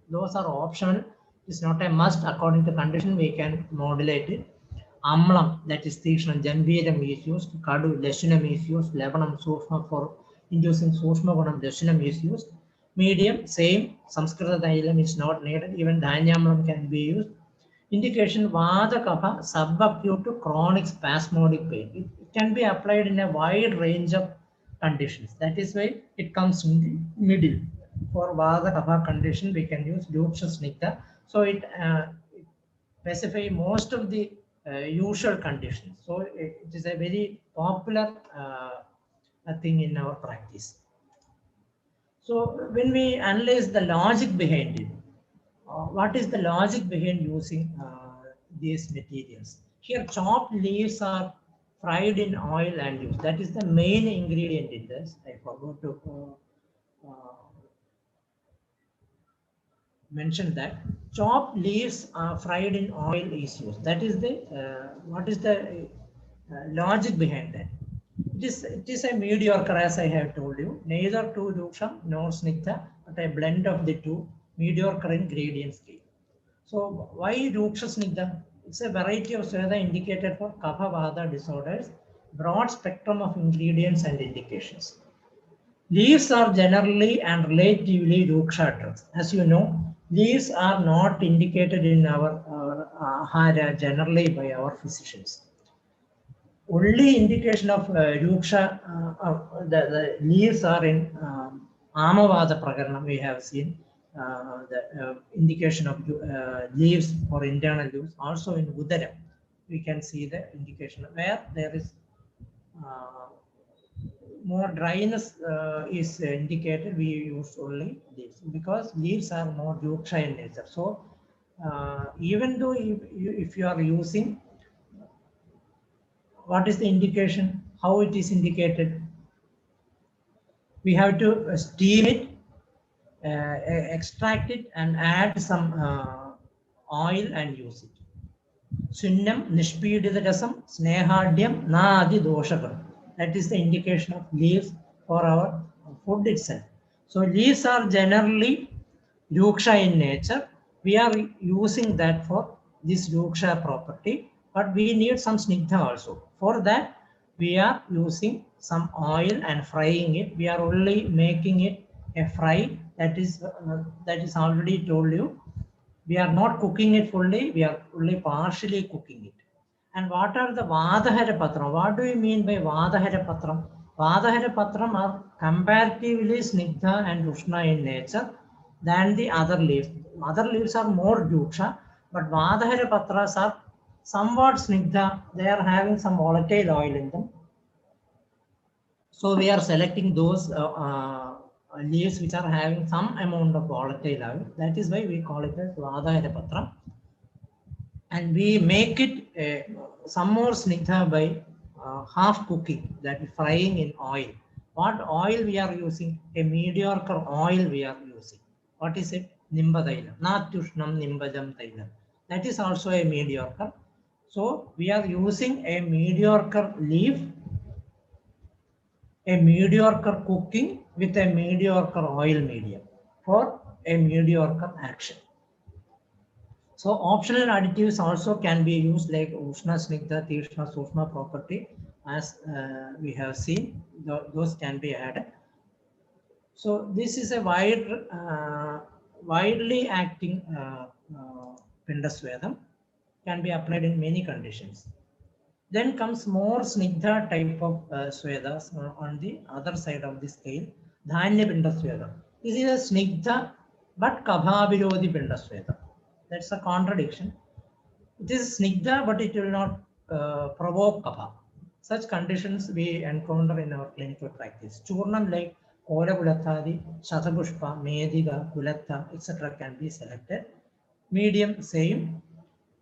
Those are optional. It's not a must. According to condition, we can modulate it. Amlam, that is Tishna, Janviram is used. Kadu, Leshinam is used. Lebanam, Sufma for inducing Sushma Gunam, Leshinam is used. Medium, same. Samskrita Thailam is not needed. Even Dhanyamlam can be used. Indication Vada Kapha subacute to chronic spasmodic pain. It can be applied in a wide range of conditions. That is why it comes in the middle. For Vada Kapha condition, we can use Duksha Snigdha. So it specifies most of the usual conditions. So it is a very popular thing in our practice. So when we analyze the logic behind it, what is the logic behind using these materials? Here, chopped leaves are fried in oil and used. That is the main ingredient in this. I forgot to mention that. Chopped leaves are fried in oil is used. That is the what is the logic behind that? It is a mediocre, as I have told you. Neither too Duksha nor Snigdha, but a blend of the two. Mediocre ingredient scale. So why Duksha Snigdha? It's a variety of Sweda indicated for Kapha Vada disorders, broad spectrum of ingredients and indications. Leaves are generally and relatively Duksha drugs. As you know, leaves are not indicated in our Ahara generally by our physicians. Only indication of Duksha, the leaves are in Amavada Prakaranam we have seen. The indication of leaves for internal use. Also in Udaram, we can see the indication where there is more dryness is indicated. We use only leaves because leaves are more Duksha in nature. So even though if you are using, what is the indication? How it is indicated? We have to steam it, extract it and add some oil and use it. Sunnam nishpidita rasam snehadyam na adi doshakam. That is the indication of leaves for our food itself. So leaves are generally Duksha in nature. We are using that for this Duksha property, but we need some Snigdha also. For that, we are using some oil and frying it. We are only making it a fry that is already told you. We are not cooking it fully, we are only partially cooking it. And what are the Vadahara Patram? What do you mean by Vadahara Patram? Vadahara Patram are comparatively Snigdha and Ushna in nature than the other leaves. Other leaves are more Yuksha, but Vadahara Patras are somewhat Snigdha. They are having some volatile oil in them. So we are selecting those leaves which are having some amount of volatile oil. That is why we call it as Vadahara Patra. And we make it some more snigdha by half cooking, that is frying in oil. What oil we are using? A mediocre oil we are using. What is it? Nimba Tailam. Natyushnam Nimbajam Tailam. That is also a mediocre. So we are using a mediocre leaf, a mediocre cooking with a mediocre oil medium for a mediocre action. So optional additives also can be used like Ushna Snigdha, Tishna, Sushma property, as we have seen, those can be added. So this is a widely acting Pindasvedam, can be applied in many conditions. Then comes more Snigdha type of Swedas on the other side of the scale, Dhanya Pindasveda. This is a Snigdha but Kabha Virodhi Pindasveda. That's a contradiction. It is Snigdha, but it will not provoke Kapha. Such conditions we encounter in our clinical practice. Churnam like Kola Kulathadi, Shatapushpa, Medhiga, Kulatha, etc. can be selected. Medium, same.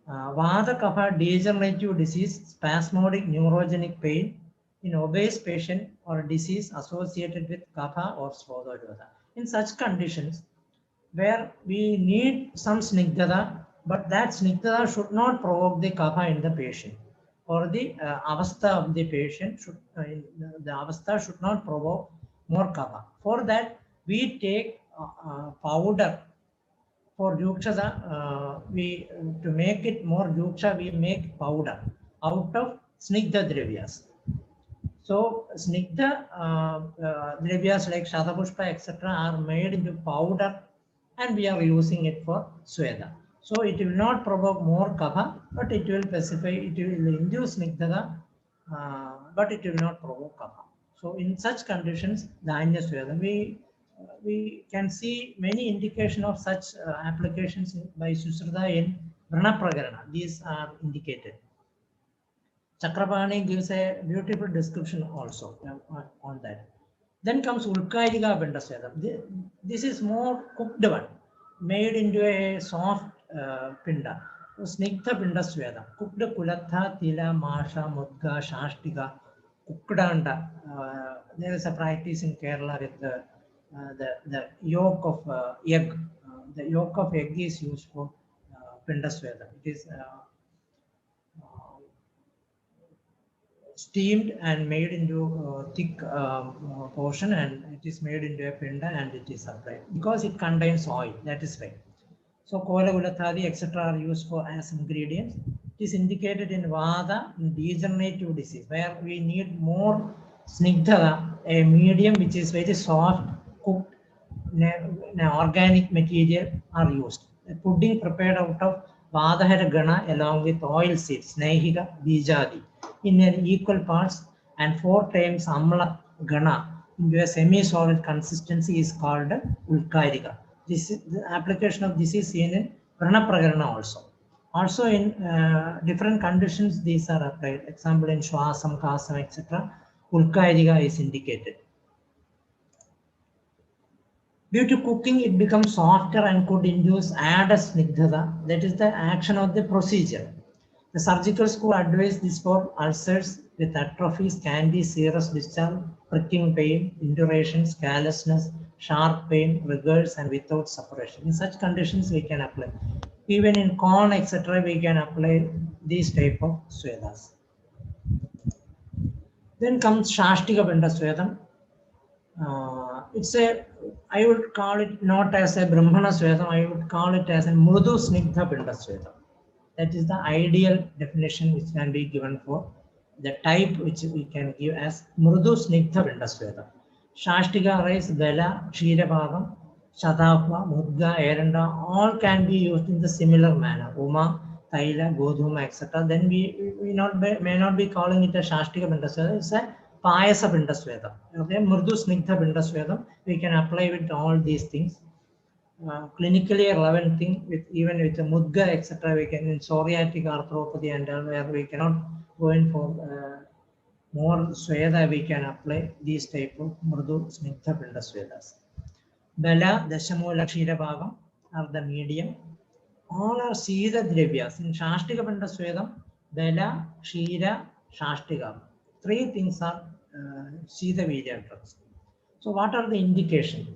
Vata Kapha, degenerative disease, spasmodic neurogenic pain in obese patient or disease associated with Kapha or Svodhodvada. In such conditions, where we need some snigdhata, but that snigdhata should not provoke the kapha in the patient, or the avastha of the patient should the avastha should not provoke more kapha. For that, we take powder for yukshada. To make it more yuksha, we make powder out of snigdha dravyas. So snigdha dravyas like shatapushpa etc. are made into powder, and we are using it for Sweda. So it will not provoke more kapha, but it will specify, it will induce snigdhata, but it will not provoke kapha. So in such conditions, Dhanya Sweda, we can see many indication of such applications by Susruta in Vrana Prakarana. These are indicated. Chakrapani gives a beautiful description also on that. Then comes Ulkayiga Pindasvedam. This is more cooked one, made into a soft pinda. Snigdha Pindasvedam. Cooked Kulatha, Tila, Masha, Mudga, Shashtika, Kukkadanda. There is a practice in Kerala with the yolk of egg. The yolk of egg is used for Pindasvedam. It is steamed and made into thick portion, and it is made into a pinda and it is applied because it contains oil. That is why. So Kola Ulathadi etc. are used for as ingredients. It is indicated in Vada, in degenerative disease, where we need more snigdha, a medium which is very soft, cooked, organic material are used. A pudding prepared out of Vadahara Gana along with oil seeds, Snehika, Bijadi, in an equal parts, and 4 times Amla Gana into a semi-solid consistency is called Ulkairika. This is, the application of this is seen in Vrana Prakarana also. Also in different conditions these are applied. Example in Shwasam, Kasam, etc. Ulkairika is indicated. Due to cooking, it becomes softer and could induce added snigdhata. That is the action of the procedure. The surgical school advised this for ulcers with atrophies, candy, serous discharge, pricking pain, indurations, callousness, sharp pain, rigors, and without suppression. In such conditions, we can apply. Even in corn, etc., we can apply these type of Swedas. Then comes Shashtika Pindasvedam. It's a, I would call it not as a Brahmana Svedam, I would call it as a Mrudu Snigdha Pindasvedam. That is the ideal definition which can be given for the type which we can give as Mrudu Snigdha Pindasvedam. Shastika rice, Bela, Kshirabhagam, Shatahva, Mudga, Eranda, all can be used in the similar manner. Uma, Taila, Godhuma, etc. Then we may not be calling it a Shastika Pindasvedam, it's a Payasa Pindasvedam. Okay, Murdu Snigdha Pindasvedam, we can apply with all these things. Clinically relevant thing with even with the Mudga, etc. We can in psoriatic arthropathy and where we cannot go in for more Sweda, we can apply these type of Murdu Snigdha Pindasvedas. Bala, Dashamula, Kshirabhagam are the medium. All are Sida Dravyas. In Shastika Pindasvedam, Bala, Kshira, Shastika. Three things are Sida Vidya drugs. So what are the indications?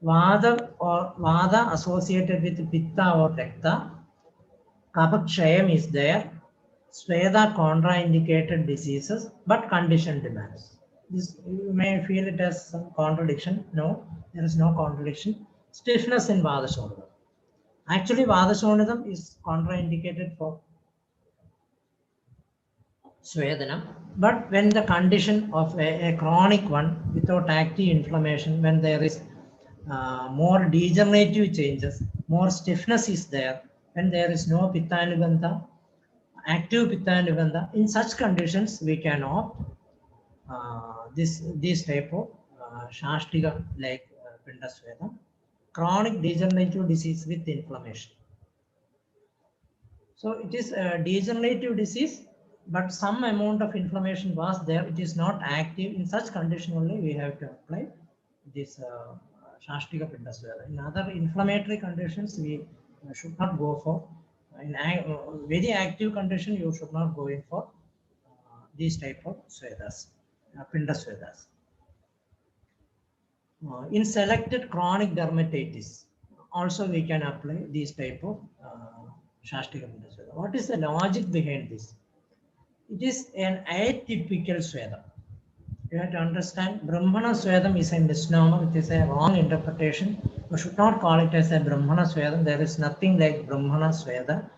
Vada associated with Pitta or Rakta. Kapakshayam is there. Sweda contraindicated diseases, but condition demands. This you may feel it as some contradiction. No, there is no contradiction. Stiffness in Vada Shonidam. Actually, Vada Shonidam is contraindicated for Swedanam, but when the condition of a chronic one without active inflammation, when there is more degenerative changes, more stiffness is there, when there is no Pitta Nibandha, active Pitta Nibandha, in such conditions we can opt this type of Shastika like Pindasvedam, chronic degenerative disease with inflammation. So it is a degenerative disease, but some amount of inflammation was there. It is not active. In such condition only we have to apply this Shastika Pindasvedam. In other inflammatory conditions, we should not go for. In very active condition, you should not go in for these type of Svedas, Pindasvedas. In selected chronic dermatitis, also we can apply these type of Shastika Pindasvedam. What is the logic behind this? It is an atypical Svedam. You have to understand Brahmana Svedam is a misnomer. It is a wrong interpretation. We should not call it as a Brahmana Svedam. There is nothing like Brahmana Sveda.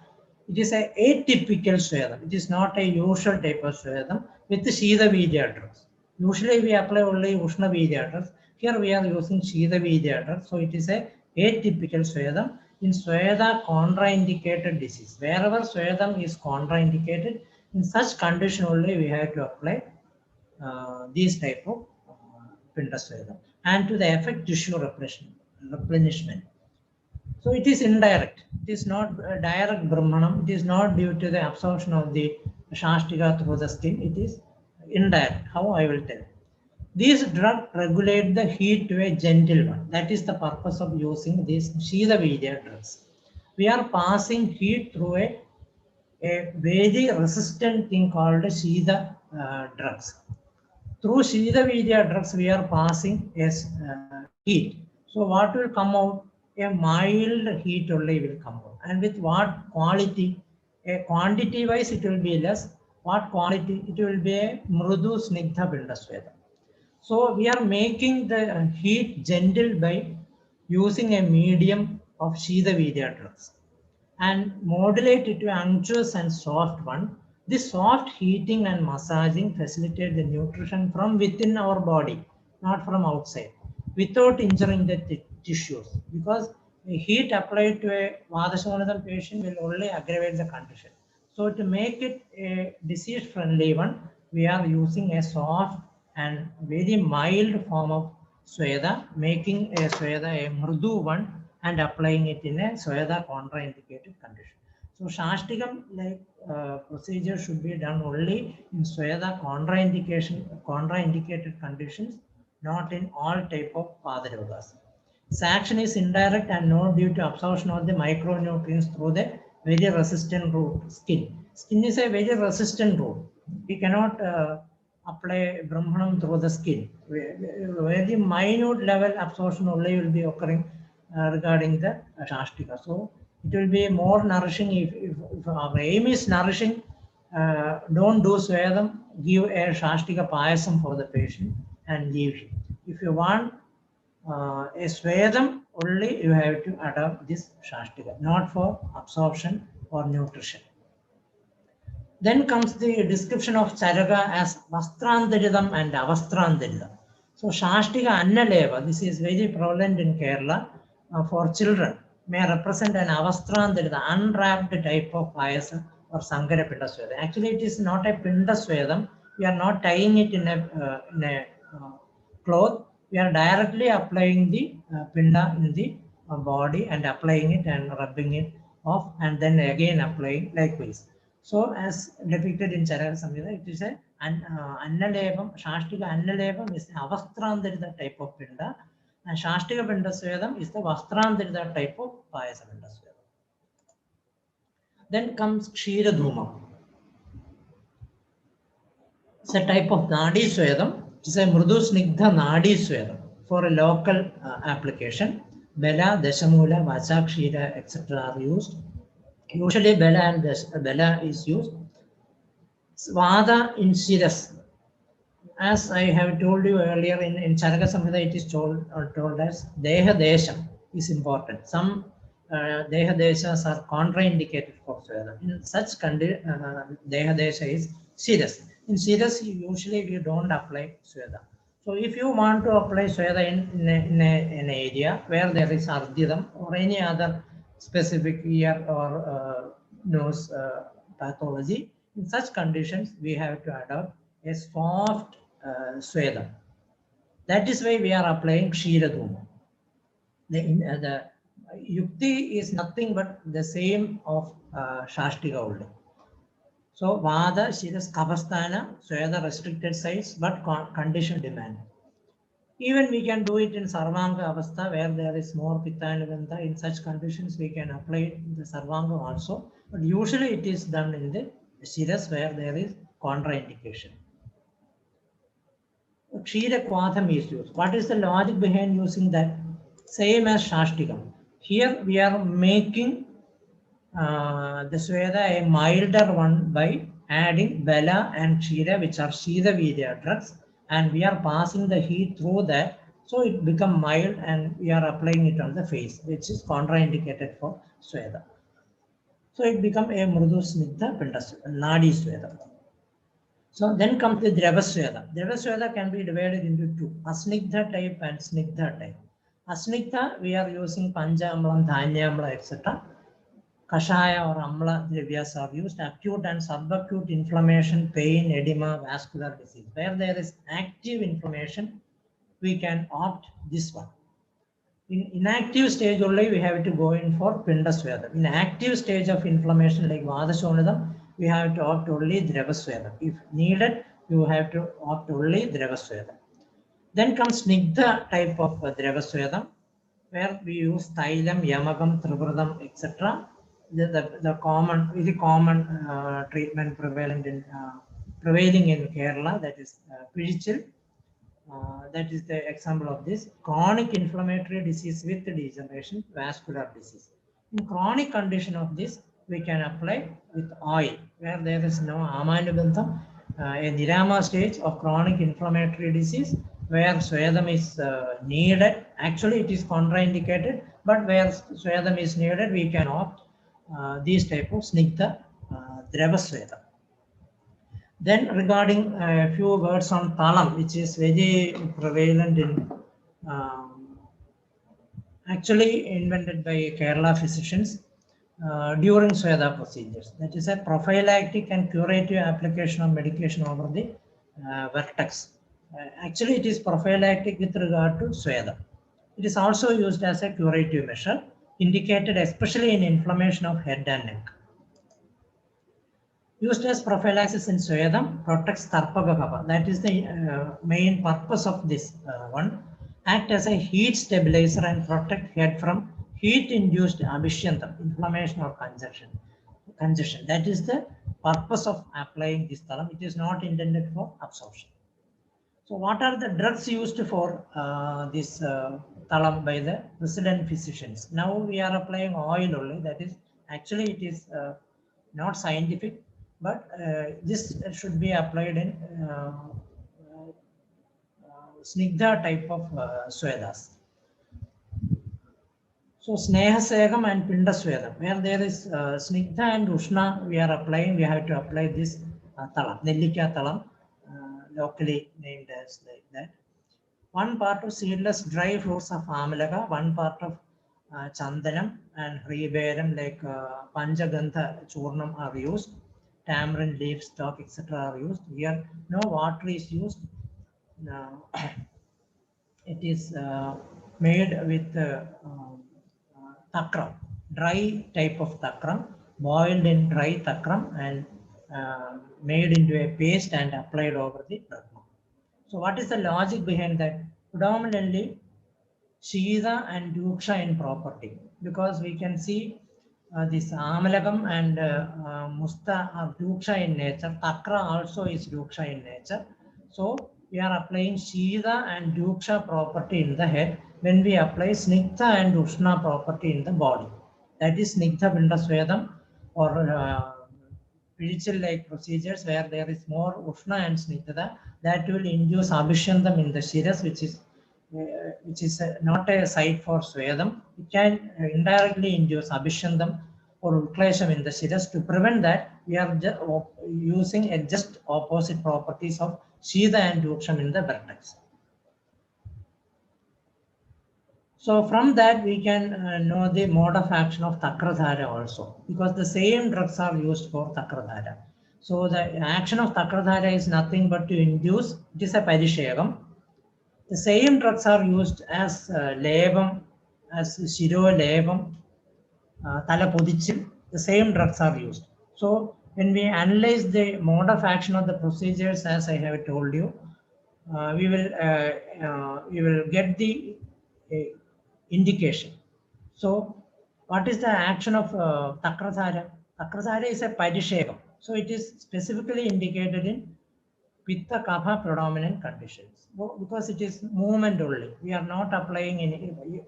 It is a atypical Svedam. It is not a usual type of Svedam with the Shida Vidya drugs. Usually we apply only Ushna Vidya drugs. Here we are using Shida Vidya drugs. So it is a atypical Svedam. In Sweda contraindicated disease. Wherever Svedam is contraindicated, in such condition only we have to apply these type of Pindasvedam and to the effect tissue replenishment. So it is indirect. It is not direct Brahmanam. It is not due to the absorption of the Shastika through the skin. It is indirect. How I will tell. These drugs regulate the heat to a gentle one. That is the purpose of using these Shida Vidya drugs. We are passing heat through a very resistant thing called Shida drugs. Through Shida Vidya drugs, we are passing as heat. So what will come out? A mild heat only will come out. And with what quality? A quantity wise it will be less. What quality? It will be a Mrudu Snigdha Pindasvedam. So we are making the heat gentle by using a medium of Shida Vidya drugs and modulate it to unctuous and soft one. This soft heating and massaging facilitate the nutrition from within our body, not from outside, without injuring the tissues. Because heat applied to a Vadashonadam patient will only aggravate the condition. So to make it a disease-friendly one, we are using a soft and very mild form of Sweda, making a Sweda a Mrudu one and applying it in a Sweda contraindicated condition. So Shastikam like procedure should be done only in Sweda contraindicated conditions, not in all type of Padarogas. Its action is indirect and not due to absorption of the micronutrients through the very resistant root skin. Skin is a very resistant root. We cannot apply Brahmanam through the skin. Very minute level absorption only will be occurring regarding the Shastika. So it will be more nourishing if our aim is nourishing. Don't do Svedam, give a Shastika Payasam for the patient and leave him. If you want a Svedam, only you have to adopt this Shastika, not for absorption or nutrition. Then comes the description of Charaka as Vastrandaridam and Avastrandaridam. So Shashtika Annaleva, this is very prevalent in Kerala for children, may represent an avastrantra, the unwrapped type of payasa or Sankara Pinda Swedam. Actually, it is not a Pinda Swedam. We are not tying it in a cloth. We are directly applying the Pinda in the body and applying it and rubbing it off, and then again applying likewise. So as depicted in Charaka Samhita, it is a Annalevam, Shashtika Annalevam is the Avastrandarita type of Pinda, and Shashtika Pinda Swedam is the Vastrandarita type of Payasa Pinda Swedam. Then comes Kshira Dhuma. It's a type of Nadi Swedam. It is a Mrudu Snigdha Nadi Swedam for a local application. Bela, Dashamula, Vacha, Kshira, etc. are used. Usually Bela and Bela is used. Vada in Shiras. As I have told you earlier in Charaka Samhita, it is told as Deha Desham is important. Some Deha Deshas are contraindicated for Sweda. In such condition, Deha Desha is Shiras. In Shiras, usually you don't apply Sweda. So if you want to apply Sweda in an area where there is Ardhidam or any other specific ear or nose pathology, in such conditions, we have to adopt a soft Sweda. That is why we are applying Kshira Dhuma. The Yukti is nothing but the same of Shashtika only. So Vada, Shiras, Kapasthana, Sweda restricted size, but condition demand. Even we can do it in Sarvanga Avastha where there is more Pitta and Vanta. In such conditions, we can apply it in the Sarvanga also. But usually it is done in the Shiras where there is contraindication. Kshira Kvatham is used. What is the logic behind using that? Same as Shashtikam. Here we are making the Sweda a milder one by adding Bela and Kshira, which are Shida Virya drugs, and we are passing the heat through that, so it becomes mild, and we are applying it on the face, which is contraindicated for Sweda. So it becomes a Mrudu Snigdha Pinda Nadi Sweda. So then comes the Drava Sweda. Drava Sweda can be divided into two, Asnigdha type and Snigdha type. Asnigdha, we are using Panja Amla, Dhanya Amla, etc. Kashaya or Amla Dravyas are used. Acute and subacute inflammation, pain, edema, vascular disease. Where there is active inflammation, we can opt this one. In inactive stage only, we have to go in for Pinda Sweda. In active stage of inflammation like Vada Shonadam, we have to opt only Drava Sweda. If needed, you have to opt only Drava Sweda. Then comes Snigdha type of Drava Sweda, where we use Thailam, Yamagam, Trivradam, etc. The common, very common treatment prevailing in Kerala, that is Pirichil. That is the example of this. Chronic inflammatory disease with degeneration, vascular disease. In chronic condition of this, we can apply with oil, where there is no Amanubandham, a Nirama stage of chronic inflammatory disease, where Swedam is needed. Actually, it is contraindicated, but where Swedam is needed, we can opt these type of Snigdha Drava Sweda. Then regarding a few words on Talam, which is very prevalent in, actually invented by Kerala physicians during Sweda procedures. That is a prophylactic and curative application of medication over the vertex. Actually, it is prophylactic with regard to Sweda. It is also used as a curative measure, indicated especially in inflammation of head and neck. Used as prophylaxis in Swedam, protects Tarpaka Kapha. That is the main purpose of this one. Act as a heat stabilizer and protect head from heat-induced abhishyantam, inflammation or congestion. That is the purpose of applying this talam. It is not intended for absorption. So what are the drugs used for this talam by the resident physicians? Now we are applying oil only. That is, actually it is not scientific, but this should be applied in Snigdha type of Swedas. So Sneha Segam and Pinda Swedam, where there is Snigdha and Ushna, we are applying, we have to apply this talam, Nellika talam, locally named as like that. one part of seedless dry fruits of Amalaka, one part of Chandanam and Hriberam like Panchagantha Churnam are used, tamarind leaf stock, etc. are used. Here no water is used. It is made with takram, dry type of takram, boiled in dry takram and made into a paste and applied over the pragma. So what is the logic behind that? Predominantly Shida and Duksha in property, because we can see this Amalagam and Musta are Duksha in nature, Takra also is Duksha in nature. So we are applying Shida and Duksha property in the head when we apply Snigdha and Ushna property in the body. That is Snigdha Pinda Swedam or spiritual-like procedures where there is more Ushna and Snigdha that will induce Abhishandam in the Shiras, which is not a site for Swedam. It can indirectly induce Abhishandam or Uklesham in the Shiras. To prevent that, we are using just opposite properties of Shida and Duksham in the vertex. So from that we can know the mode of action of Takradhara also, because the same drugs are used for Takradhara. So the action of Takradhara is nothing but to induce, it is a Parishegam. The same drugs are used as Levam, as Shiro Levam, Talapodichil, the same drugs are used. So when we analyze the mode of action of the procedures, as I have told you, we will get the indication. So what is the action of Takradhara? Takradhara is a Parishegam. So it is specifically indicated in Pitta Kapha predominant conditions, because it is movement only. We are not applying any,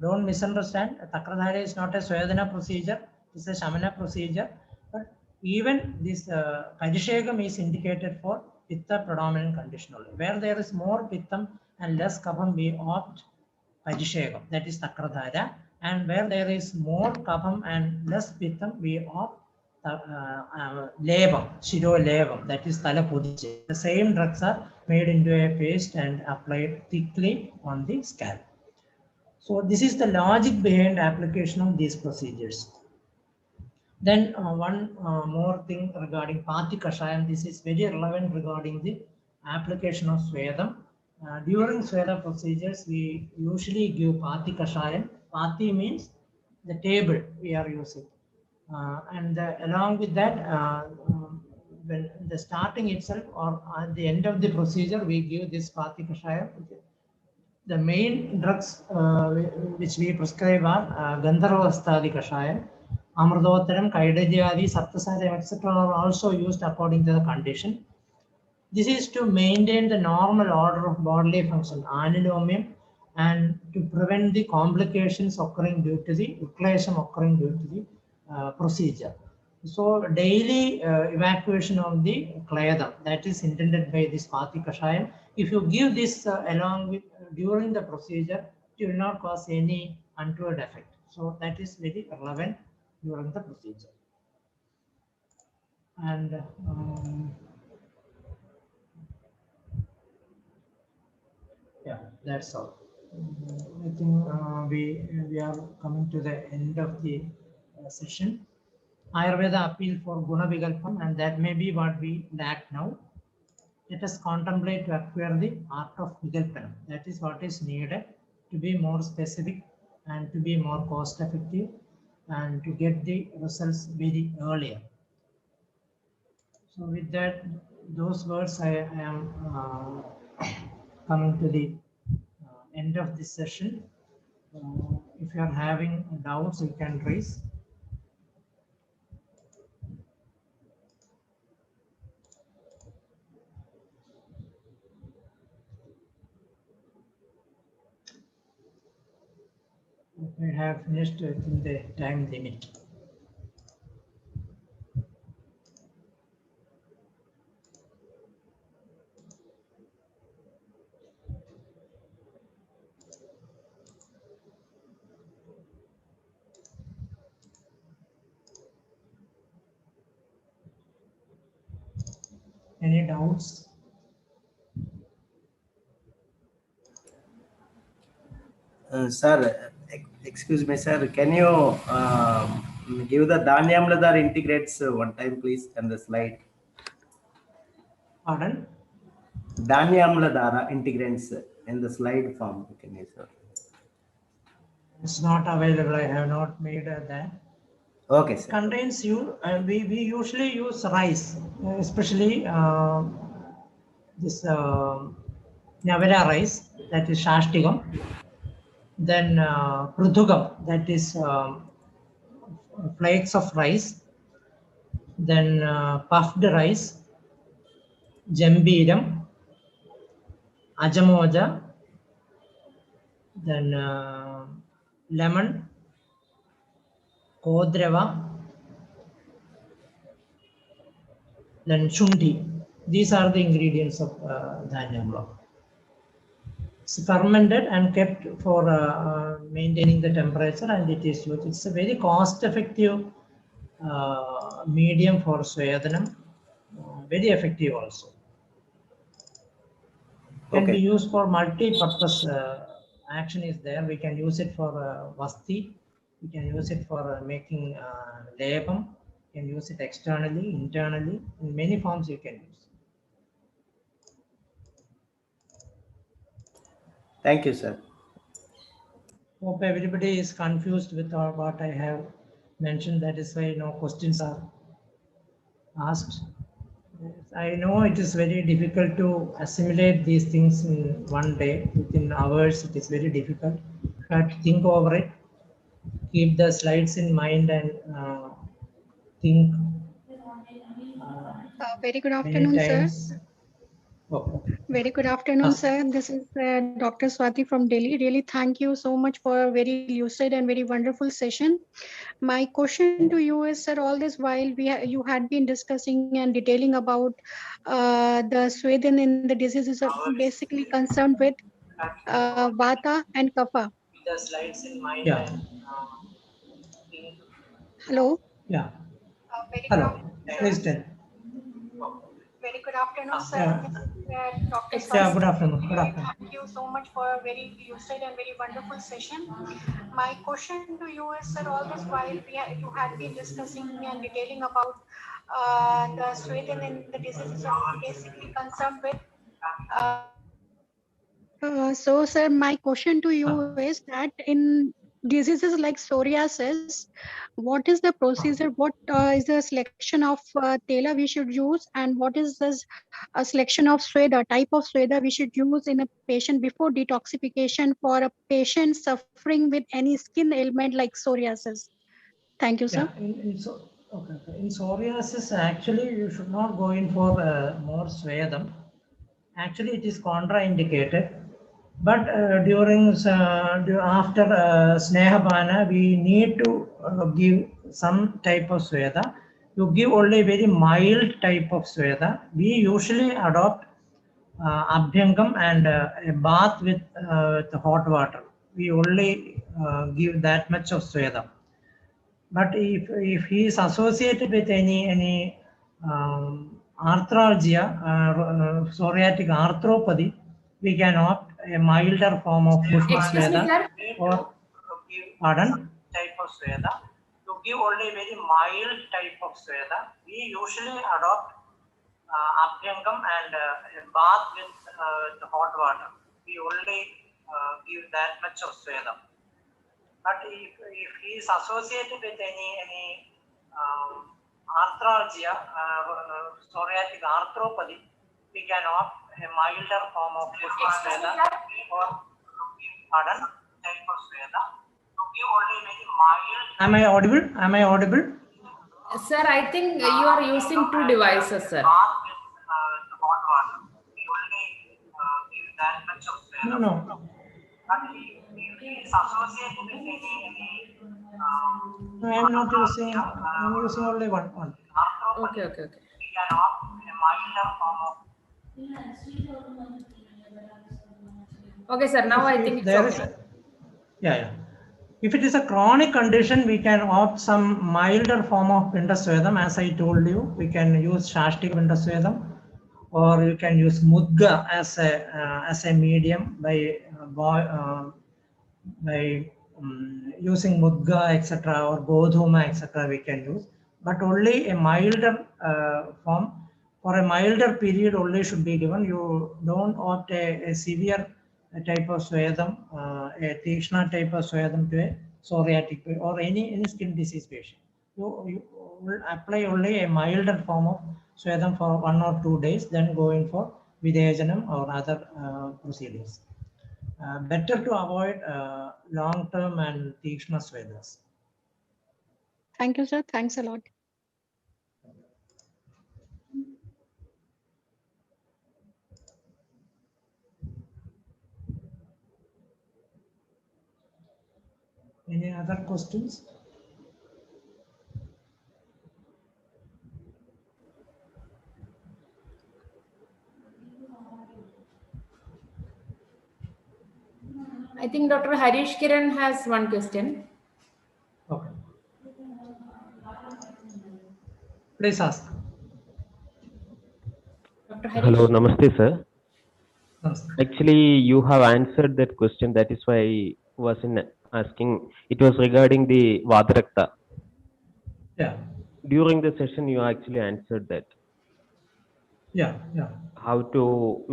don't misunderstand. Takradhara is not a Swedana procedure, it is a Shamana procedure. But even this Parishegam is indicated for Pitta predominant condition only. Where there is more Pittam and less Kapham, we opt Parishegam, that is Takradhara. And where there is more Kapham and less Pittam, we opt Levam, Shiro Levam, that is Talapodiche. The same drugs are made into a paste and applied thickly on the scalp. So this is the logic behind application of these procedures. Then one more thing regarding Pati Kashayam. This is very relevant regarding the application of Svedam. During Sveda procedures, we usually give Pati Kashayam. Pati means the table we are using. And along with that, when the starting itself or at the end of the procedure, we give this Pati Kashayam. The main drugs which we prescribe are Gandharvastadi Kashayam, Amrudottaram, Kaidajyadi, Saptasaram, etc. are also used according to the condition. This is to maintain the normal order of bodily function, anulomium, and to prevent the complications occurring due to the uklesham occurring due to the procedure. So daily evacuation of the klayadam, that is intended by this Pati Kashayam. If you give this along with during the procedure, it will not cause any untoward effect. So that is very relevant during the procedure. And yeah, that's all. I think we are coming to the end of the session. Ayurveda appeal for Guna Vikalpam, and that may be what we lack now. Let us contemplate to acquire the art of Vikalpanam. That is what is needed to be more specific and to be more cost effective and to get the results very earlier. So with that, those words, I am coming to the end of this session. If you are having doubts, you can raise. We have finished within the time limit. Any doubts? Sir, excuse me, sir. Can you give the Dhanyamladhar integrates one time, please, on the slide? Pardon? Dhanyamladhara integrants in the slide form. Can you, sir? It's not available. I have not made that. Okay, sir. Contains we usually use rice, especially this Navara rice, that is Shashtigam. Then Prudhugam, that is flakes of rice. Then puffed rice, Jambiram, Ajamoja, then lemon, Kodrava, then Shundi. These are the ingredients of Dhanyamla. It's fermented and kept for maintaining the temperature, and it is used. It's a very cost-effective medium for Swadanam, very effective also. Can be used for multi-purpose action is there. We can use it for vasti, we can use it for making labam, you can use it externally, internally, in many forms you can use. Thank you, sir. Hope everybody is confused with what I have mentioned. That is why no questions are asked. I know it is very difficult to assimilate these things in one day. Within hours, it is very difficult. But think over it. Keep the slides in mind and think. Very good afternoon, sir. Okay. Very good afternoon, sir. This is Dr. Swati from Delhi. Really, thank you so much for a very lucid and very wonderful session. My question to you is, sir, all this while you had been discussing and detailing about the Sweden in the diseases are basically concerned with Vata and Kapha. The slides in mind. Yeah. Hello. Yeah. Hello. Please tell. Very good afternoon, sir. Dr. Yeah, good afternoon. Good afternoon. Thank you so much for a very lucid and very wonderful session. My question to you is, sir, all this while you had been discussing and detailing about the Sweden and the diseases are basically concerned with. So, sir, my question to you is that in diseases like psoriasis, what is the procedure? What is the selection of tela we should use, and what is this selection of sweda, type of sweda we should use in a patient before detoxification for a patient suffering with any skin ailment like psoriasis? Thank you, sir. Yeah, in psoriasis, actually, you should not go in for more swedam. Actually, it is contraindicated. But during after Snehabana, we need to give some type of sweda. You give only very mild type of sweda. We usually adopt abhyangam and a bath with the hot water. We only give that much of sweda. But if he is associated with any arthralgia, psoriatic arthropathy, we can opt a milder form of Pushpa Sweda or pardon type of Sweda. To give only very mild type of Sweda, we usually adopt abhyangam and a bath with the hot water. We only give that much of Sweda. But if he is associated with any arthralgia, psoriatic arthropathy, we can opt a milder form of Pushpa Sweda or pardon type of Sweda. To give only very mild. Am I audible? Am I audible? Sir, I think you are using two devices, sir. No. No, I am not using. I am using only one. Okay. Okay, sir. Now I think it's okay. Yeah. If it is a chronic condition, we can opt some milder form of Pindasvedam. As I told you, we can use Shashtika Pindasvedam, or you can use Mudga as a medium by by using mudga, etc., or godhuma, etc., we can use, but only a milder form. For a milder period only should be given. You don't opt a severe type of swedam, a Krishna type of swedam to a psoriatic or any skin disease patient. You will apply only a milder form of swedam for 1 or 2 days, then going for videjanam or other procedures. Better to avoid long-term and Krishna swedas. Thank you, sir. Thanks a lot. Any other questions? I think Dr. Harish Kiran has one question. Okay. Please ask. Dr. Harish. Hello, namaste, sir. Namaste. Actually, you have answered that question. That is why I was asking. It was regarding the Vadarakta. Yeah. During the session, you actually answered that. Yeah. How to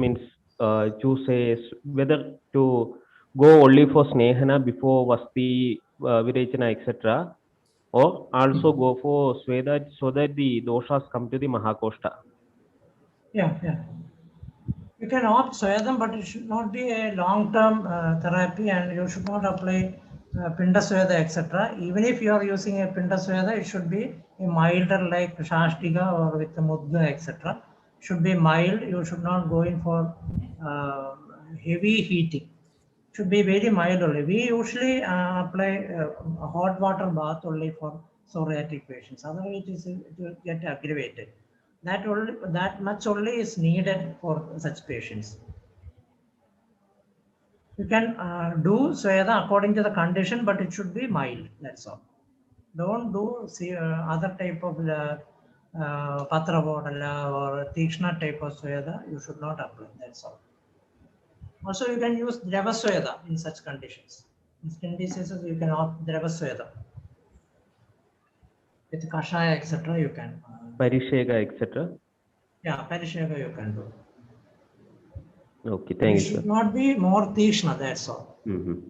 choose whether to go only for Snehana before Vasti, Virechana, etc., or also go for Sweda so that the doshas come to the Mahakoshta. Yeah. You can opt Swedam, but it should not be a long-term therapy, and you should not apply Pinda Sweda, etc. Even if you are using a Pinda Sweda, it should be a milder like Shashtiga or with the Mudga, etc. Should be mild. You should not go in for heavy heating. Should be very mild only. We usually apply a hot water bath only for psoriatic patients. Otherwise, it will get aggravated. That much only is needed for such patients. You can do Sweda according to the condition, but it should be mild. That's all. Don't do other type of Patra Vodala or Tikshna type of Sweda. You should not apply. That's all. Also, you can use Drava Sweda in such conditions. In skin diseases, you can opt Drava Sweda. With Kashaya, etc., you can. Parishega, etc. Yeah, Parishega you can do. Okay, thank you, It should sir. not be more Tishna, that's all. And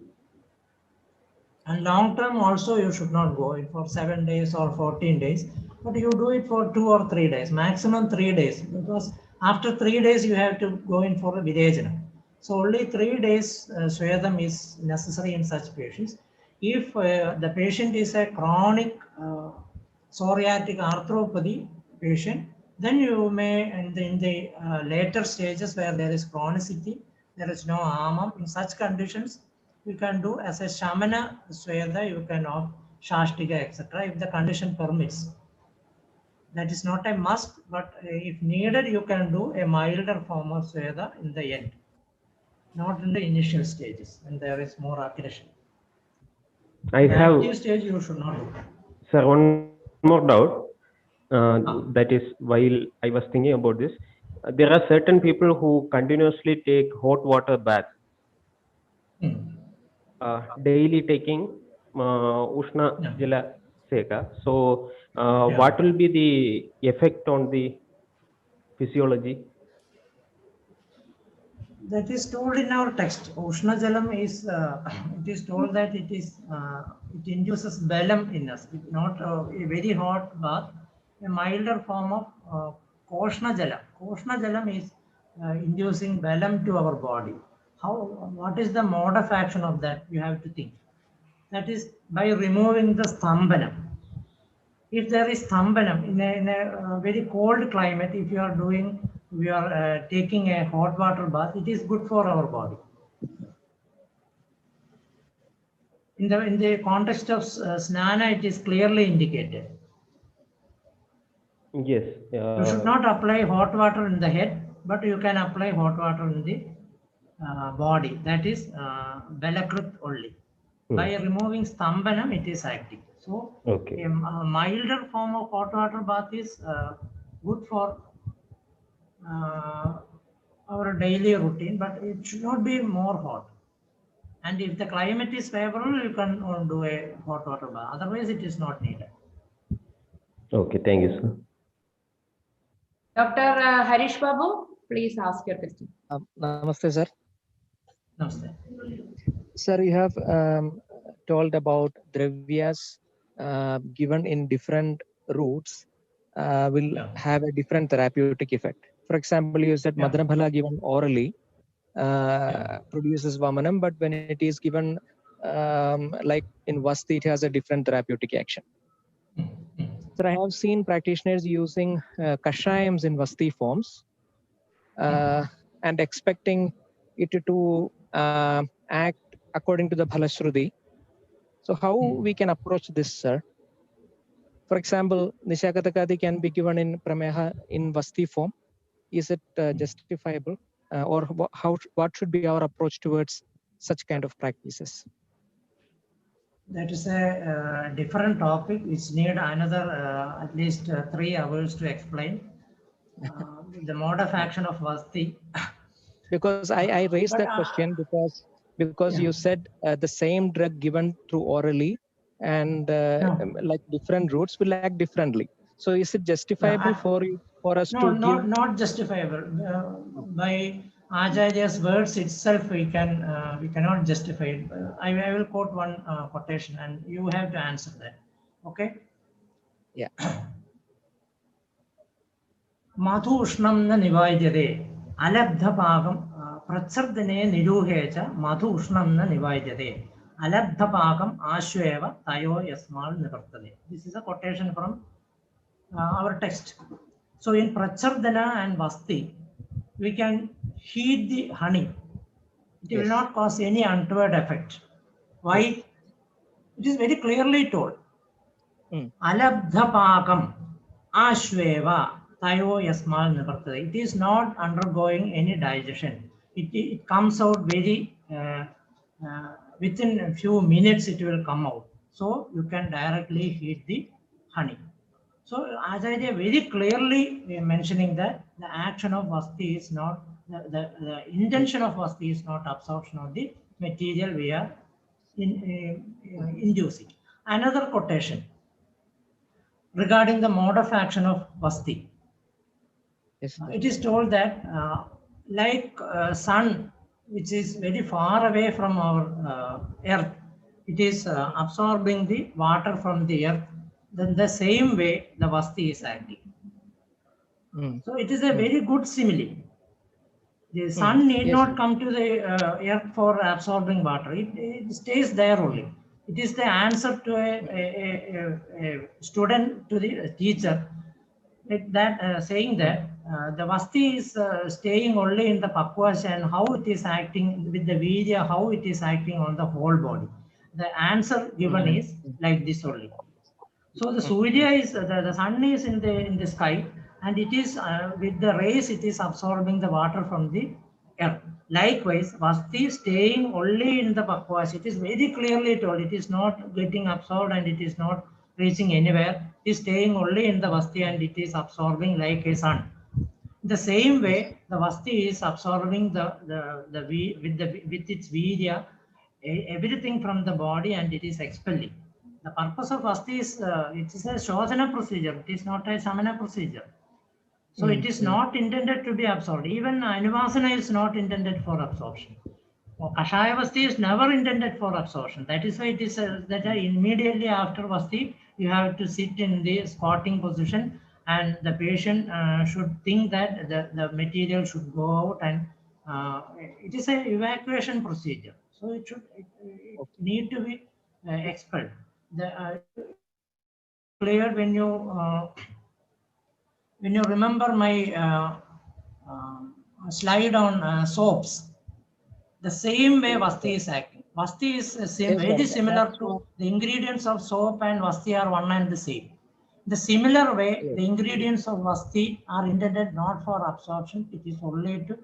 long term also you should not go in for 7 days or 14 days, but you do it for 2 or 3 days, maximum 3 days, because after 3 days you have to go in for a Virejana. So only 3 days Swedam is necessary in such patients. If the patient is a chronic psoriatic arthropathy patient, then you may, in the later stages where there is chronicity, there is no amam, in such conditions, you can do as a Shamana Sweda, you can opt Shashtiga, etc., if the condition permits. That is not a must, but if needed, you can do a milder form of Sweda in the end, not in the initial stages when there is more aggression. In the active stage, you should not do. Sir, one more doubt. That is, while I was thinking about this, there are certain people who continuously take hot water bath, daily taking Ushna Jala Seka. So, what will be the effect on the physiology? That is told in our text. Ushna Jalam is, it is told that it is, it induces balam in us, not a very hot bath, a milder form of Koshna Jalam. Koshna Jalam is inducing balam to our body. What is the mode of action of that? You have to think. That is by removing the sthambanam. If there is sthambanam in a very cold climate, if you are taking a hot water bath, it is good for our body. In the context of snana, it is clearly indicated. Yes. You should not apply hot water in the head, but you can apply hot water in the body. That is Belakrit only. By removing sthambanam, it is active. So, a milder form of hot water bath is good for our daily routine, but it should not be more hot. And if the climate is favorable, you can do a hot water bath. Otherwise, it is not needed. Okay, thank you, sir. Dr. Harish Babu, please ask your question. Namaste, sir. Namaste. Sir, you have told about dravyas given in different routes will have a different therapeutic effect. For example, you said Madhanaphala given orally produces Vamanam, but when it is given like in Vasti, it has a different therapeutic action. So I have seen practitioners using kashayams in Vasti forms and expecting it to act according to the Bhalashruti. So how we can approach this, sir? For example, Nishakatakadi can be given in Prameha in Vasti form. Is it justifiable? Or what should be our approach towards such kind of practices? That is a different topic which need another at least 3 hours to explain. The mode of action of Vasti. Because I raised that question because you said the same drug given through orally and like different routes will act differently. So is it justifiable for us to give? Not justifiable. By Acharya's words itself, we cannot justify it. I will quote one quotation, and you have to answer that. Okay? Yeah. Madhu ushnam na nivaidhyate alabdhapagam pratsardane niruhecha madhu ushnam na nivaidhyate alabdhapagam ashveva tayo yasmal nivartade. This is a quotation from our text. So in Prachardana and Vasti, we can heat the honey. It will not cause any untoward effect. Why? It is very clearly told. Alabdhapakam ashveva tayo yasmal nivartade. It is not undergoing any digestion. It comes out very within a few minutes. It will come out. So you can directly heat the honey. So Acharya very clearly mentioning that the action of Vasti is not, the intention of Vasti is not absorption of the material we are inducing. Another quotation regarding the mode of action of Vasti. It is told that like sun, which is very far away from our earth, it is absorbing the water from the earth. Then the same way the Vasti is acting. So it is a very good simile. The sun need not come to the earth for absorbing water. It stays there only. It is the answer to a student to the teacher, like that saying that the Vasti is staying only in the Pakvasha and how it is acting with the Virya, how it is acting on the whole body. The answer given is like this only. So the Surya is the sun is in the sky, and it is with the rays it is absorbing the water from the earth. Likewise, Vasti staying only in the Pakvas. It is very clearly told. It is not getting absorbed and it is not reaching anywhere. It is staying only in the Vasti and it is absorbing like a sun. The same way, the Vasti is absorbing with its Virya everything from the body and it is expelling. The purpose of Vasti is it is a Shodhana procedure. It is not a Samana procedure. So it is not intended to be absorbed. Even Anuvasana is not intended for absorption. Kashaya Vasti is never intended for absorption. That is why it is that immediately after Vasti, you have to sit in the squatting position and the patient should think that the material should go out and it is an evacuation procedure. So it need to be expelled. Clear when you remember my slide on soaps, the same way Vasti is acting. Vasti is very similar to the ingredients of soap and Vasti are one and the same. The similar way, the ingredients of Vasti are intended not for absorption. It is only to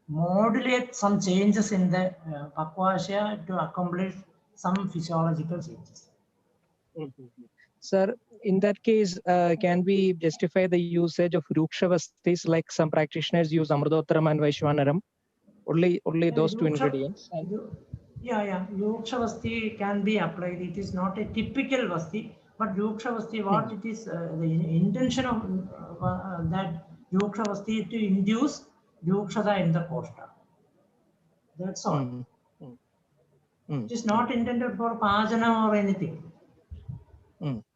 modulate some changes in the Pakvasya to accomplish some physiological changes. Sir, in that case, can we justify the usage of Ruksha Vastis like some practitioners use Amrudottaram and Vaishwanaram? Only those two ingredients. Yeah. Yuksha Vasti can be applied. It is not a typical Vasti, but Yuksha Vasti, what it is, the intention of that Yuksha Vasti to induce Yukshada in the Koshta. That's all. It is not intended for Pajana or anything.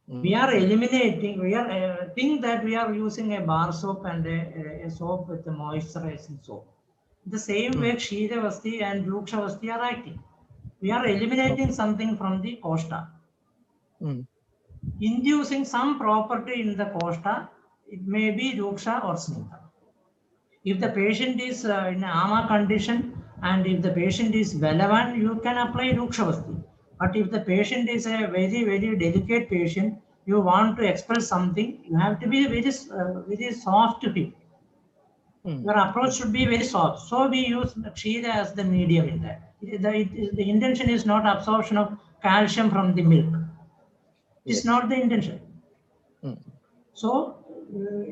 We are eliminating, we are think that we are using a bar soap and a soap with a moisturizing soap. The same way Kshira Vasti and Yuksha Vasti are acting. We are eliminating something from the Koshta. Inducing some property in the Koshta, it may be Yuksha or Smita. If the patient is in Ama condition and if the patient is relevant, you can apply Yuksha Vasti. But if the patient is a very, very delicate patient, you want to expel something, you have to be very soft to him. Your approach should be very soft. So we use Kshira as the medium in that. The intention is not absorption of calcium from the milk. It's not the intention. So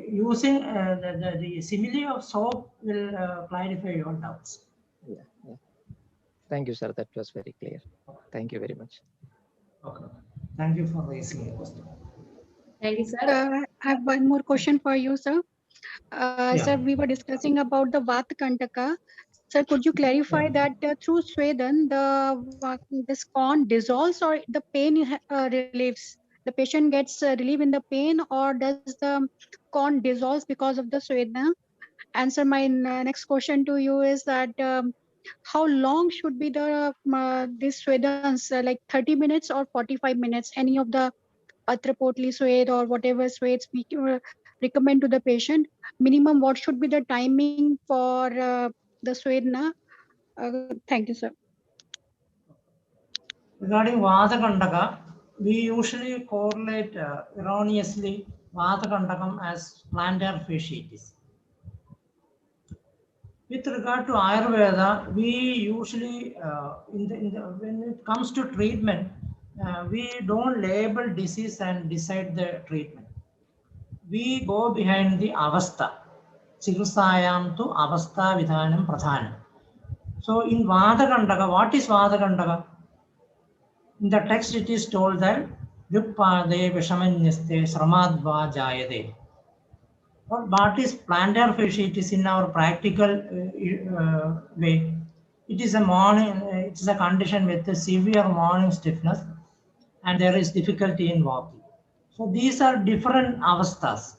using the simile of soap will clarify your doubts. Thank you, sir. That was very clear. Thank you very much. Okay. Thank you for raising the question. Thank you, sir. I have one more question for you, sir. Sir, we were discussing about the Vata Kantaka. Sir, could you clarify that through Swedan, this corn dissolves or the pain relieves? The patient gets relief in the pain, or does the corn dissolves because of the Swedana? And sir, my next question to you is that how long should be the these Swedans, like 30 minutes or 45 minutes? Any of the Patrapotli Swed or whatever Sweds we recommend to the patient? Minimum, what should be the timing for the Swedana? Thank you, sir. Regarding Vata Kantaka, we usually correlate erroneously Vata Kantakam as plantar fasciitis. With regard to Ayurveda, we usually, when it comes to treatment, we don't label disease and decide the treatment. We go behind the avastha. Chikitsayam tu avastha vidhanam pradhanam. So in Vata Kantaka, what is Vata Kantaka? In the text it is told that Yukpade Vishamanyaste Sramadva Jayade. What is plantar fasciitis in our practical way? It is a condition with a severe morning stiffness and there is difficulty in walking. So these are different avasthas.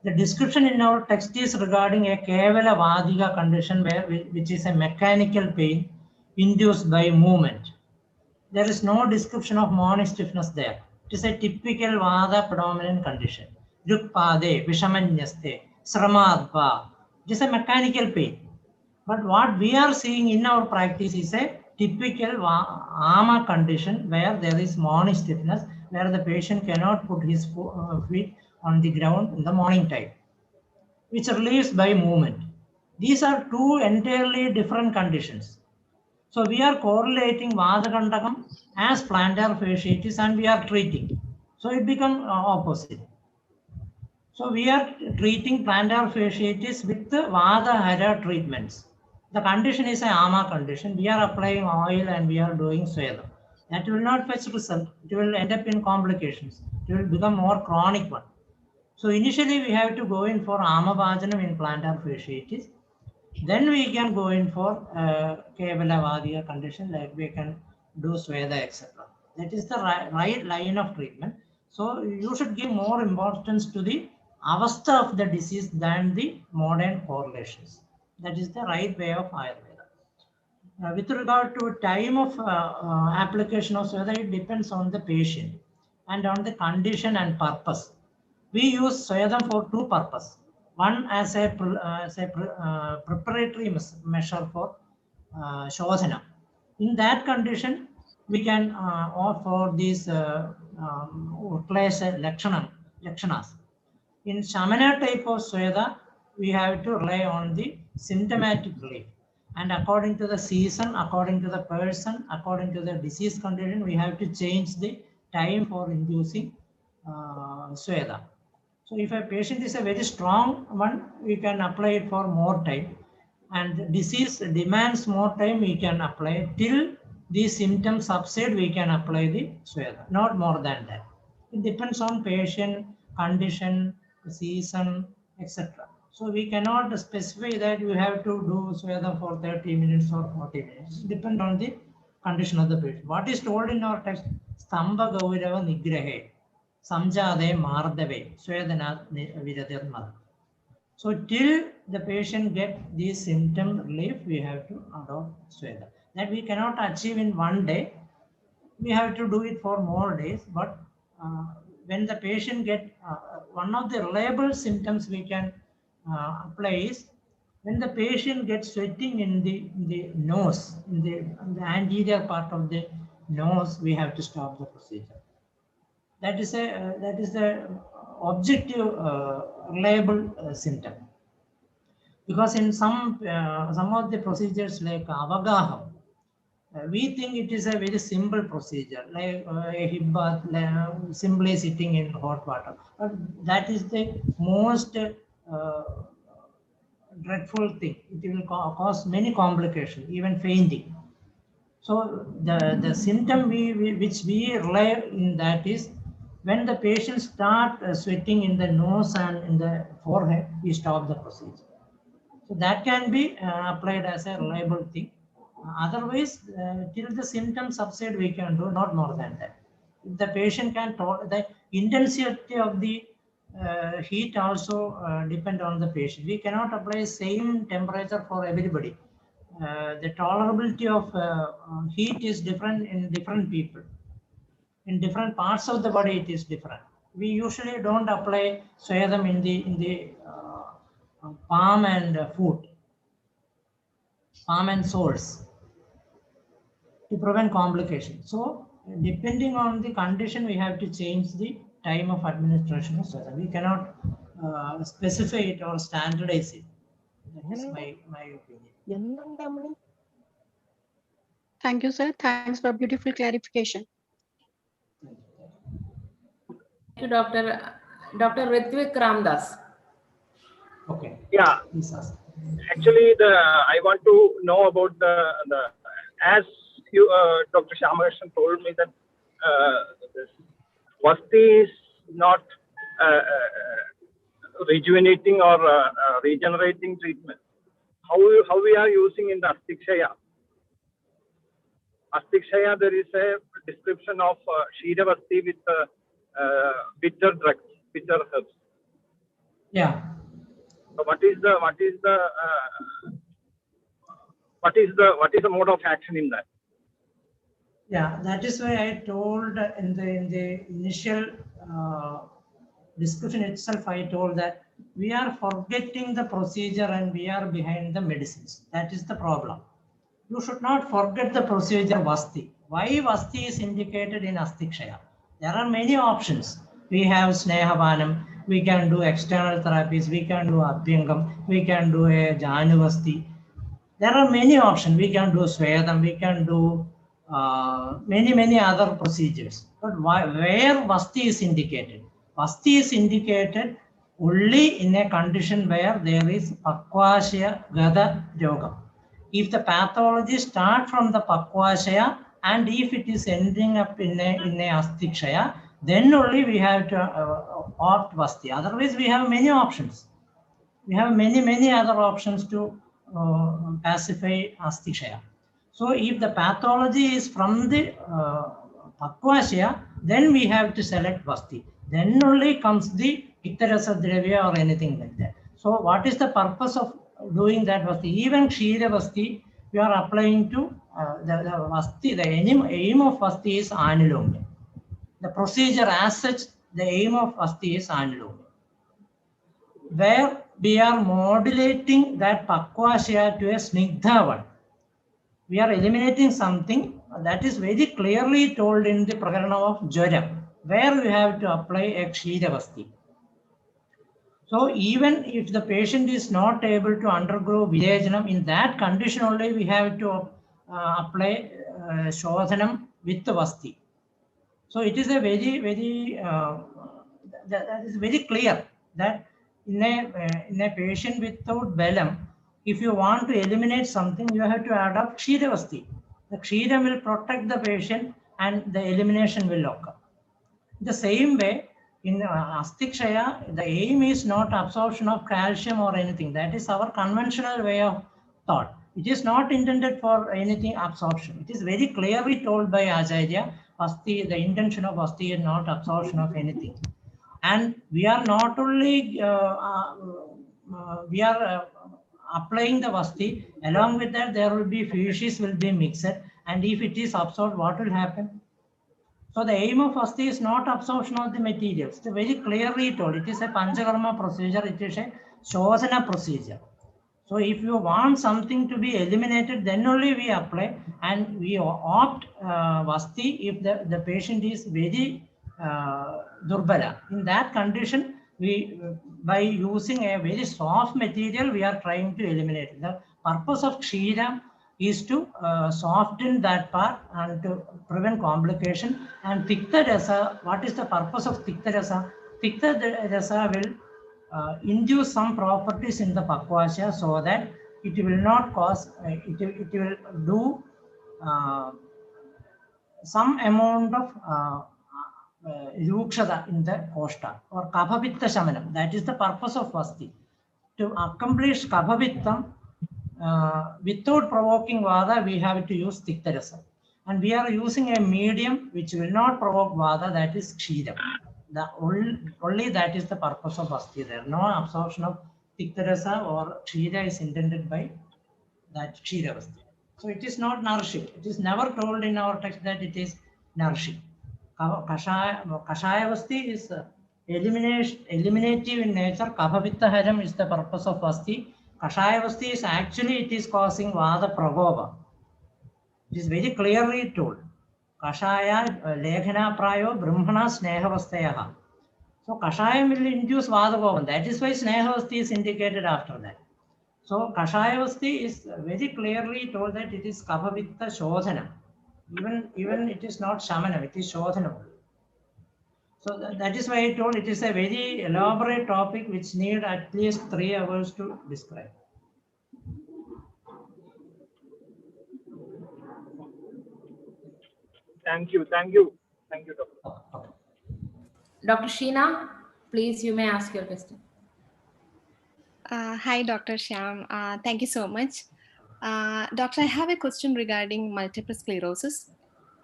The description in our text is regarding a Kevala Vadika condition which is a mechanical pain induced by movement. There is no description of morning stiffness there. It is a typical Vada predominant condition. Rukpade, Vishamanyaste, Sramadva. It is a mechanical pain. But what we are seeing in our practice is a typical Ama condition where there is morning stiffness, where the patient cannot put his feet on the ground in the morning time, which relieves by movement. These are two entirely different conditions. So we are correlating Vata Kantakam as plantar fasciitis and we are treating. So it becomes opposite. So we are treating plantar fasciitis with the Vata Hara treatments. The condition is an Ama condition. We are applying oil and we are doing Sweda. That will not fetch result. It will end up in complications. It will become more chronic one. So initially we have to go in for Amavajanam in plantar fasciitis. Then we can go in for Kevala Vadika condition, like we can do Sweda, etc. That is the right line of treatment. So you should give more importance to the avastha of the disease than the modern correlations. That is the right way of Ayurveda. With regard to time of application of Sweda, it depends on the patient and on the condition and purpose. We use Swedam for two purposes. One as a preparatory measure for Shodhana. In that condition, we can opt for these Lakshanas. In Shamana type of Sweda, we have to rely on the symptomatic relief. And according to the season, according to the person, according to the disease condition, we have to change the time for inducing Sweda. So if a patient is a very strong one, we can apply it for more time. And the disease demands more time, we can apply till these symptoms subside, we can apply the Sweda, not more than that. It depends on patient, condition, season, etc. So we cannot specify that you have to do Sweda for 30 minutes or 40 minutes. It depends on the condition of the patient. What is told in our text? Stamba Gaurava Nigrahe, Samjade Mardave, Swedana Vidadirmad. So till the patient get these symptom relief, we have to adopt Sweda. That we cannot achieve in one day. We have to do it for more days. But when the patient get one of the reliable symptoms we can apply is when the patient gets sweating in the nose, in the anterior part of the nose, we have to stop the procedure. That is the objective reliable symptom. Because in some of the procedures like Avagaham, we think it is a very simple procedure, like a hip bath, simply sitting in hot water. But that is the most dreadful thing. It will cause many complications, even fainting. So the symptom which we rely in that is when the patient start sweating in the nose and in the forehead, we stop the procedure. So that can be applied as a reliable thing. Otherwise, till the symptoms subside, we can do not more than that. If the patient can tolerate, the intensity of the heat also depend on the patient. We cannot apply same temperature for everybody. The tolerability of heat is different in different people. In different parts of the body, it is different. We usually don't apply Swedam in the palm and foot, palm and soles, to prevent complications. So depending on the condition, we have to change the time of administration of Swedam. We cannot specify it or standardize it. That is my opinion. Thank you, sir. Thanks for beautiful clarification. Thank you, Dr. Ritvik Ramdas. Okay. Yeah. Please ask. Actually, I want to know about the as you Dr. Syamakrishnan told me that Vasti is not rejuvenating or regenerating treatment. How we are using in the Astikshaya? Astikshaya, there is a description of Kshiravasti with bitter drugs, bitter herbs. Yeah. So what is the mode of action in that? Yeah, that is why I told in the initial description itself, I told that we are forgetting the procedure and we are behind the medicines. That is the problem. You should not forget the procedure Vasti. Why Vasti is indicated in Astikshaya? There are many options. We have Snehavanam, we can do external therapies, we can do Abhyangam, we can do a Januvasti. There are many options. We can do Swedam, we can do many other procedures. But where Vasti is indicated? Vasti is indicated only in a condition where there is Pakvashaya Gada Yoga. If the pathology starts from the Pakvashaya and if it is ending up in a Astikshaya, then only we have to opt Vasti. Otherwise, we have many options. We have many other options to pacify Astikshaya. So if the pathology is from the Pakvashaya, then we have to select Vasti. Then only comes the Pittarasa Dravya or anything like that. So what is the purpose of doing that Vasti? Even Kshira Vasti, we are applying to the Vasti. The aim of Vasti is Anuloma. The procedure as such, the aim of Vasti is Anuloma, where we are modulating that Pakvashaya to a Snigdha one. We are eliminating something that is very clearly told in the Prakarana of Jara, where we have to apply a Kshira Vasti. So even if the patient is not able to undergo Virejanam, in that condition only we have to apply Shodhanam with the Vasti. So it is a very that is very clear that in a patient without Balam, if you want to eliminate something, you have to adopt Kshiravasti. The Kshiram will protect the patient and the elimination will occur. The same way, in Asthikshaya, the aim is not absorption of calcium or anything. That is our conventional way of thought. It is not intended for anything absorption. It is very clearly told by Acharya, Asti, the intention of Asti is not absorption of anything. And we are not only applying the Vasti, along with that there will be feces will be mixed, and if it is absorbed, what will happen? So the aim of Vasti is not absorption of the materials. It's very clearly told. It is a Panchakarma procedure. It is a Shodhana procedure. So if you want something to be eliminated, then only we apply, and we opt Vasti if the patient is very Durbala. In that condition, we by using a very soft material, we are trying to eliminate it. The purpose of Kshiram is to soften that part and to prevent complication. And Tikta Rasa, what is the purpose of Tikta Rasa? Tikta Rasa will induce some properties in the Pakvasya so that it will not cause, it will do some amount of Yukshada in the Koshta or Kaphavitta Shamanam. That is the purpose of Vasti. To accomplish Kaphavittam, without provoking Vada, we have to use Tiktarasa. And we are using a medium which will not provoke Vada, that is Kshiram. Only that is the purpose of Vasti. There no absorption of Tiktarasa or Kshira is intended by that Kshira Vasti. So it is not nourishing. It is never told in our text that it is nourishing. Kashaya Vasti is eliminative in nature. Kaphavitta Haram is the purpose of Vasti. Kashaya Vasti is actually, it is causing Vada Prabhava. It is very clearly told. Kashaya Lekhana Prayo Brahmana Snehavastaya. So Kashaya will induce Vada Bhavan. That is why Snehavasti is indicated after that. So Kashaya Vasti is very clearly told that it is Kaphavitta Shodhana. Even it is not Shamana, it is Shodhana. So that is why I told it is a very elaborate topic which need at least 3 hours to describe. Thank you, Doctor. Dr. Sheena, please, you may ask your question. Hi, Dr. Shyam. Thank you so much. Doctor, I have a question regarding multiple sclerosis.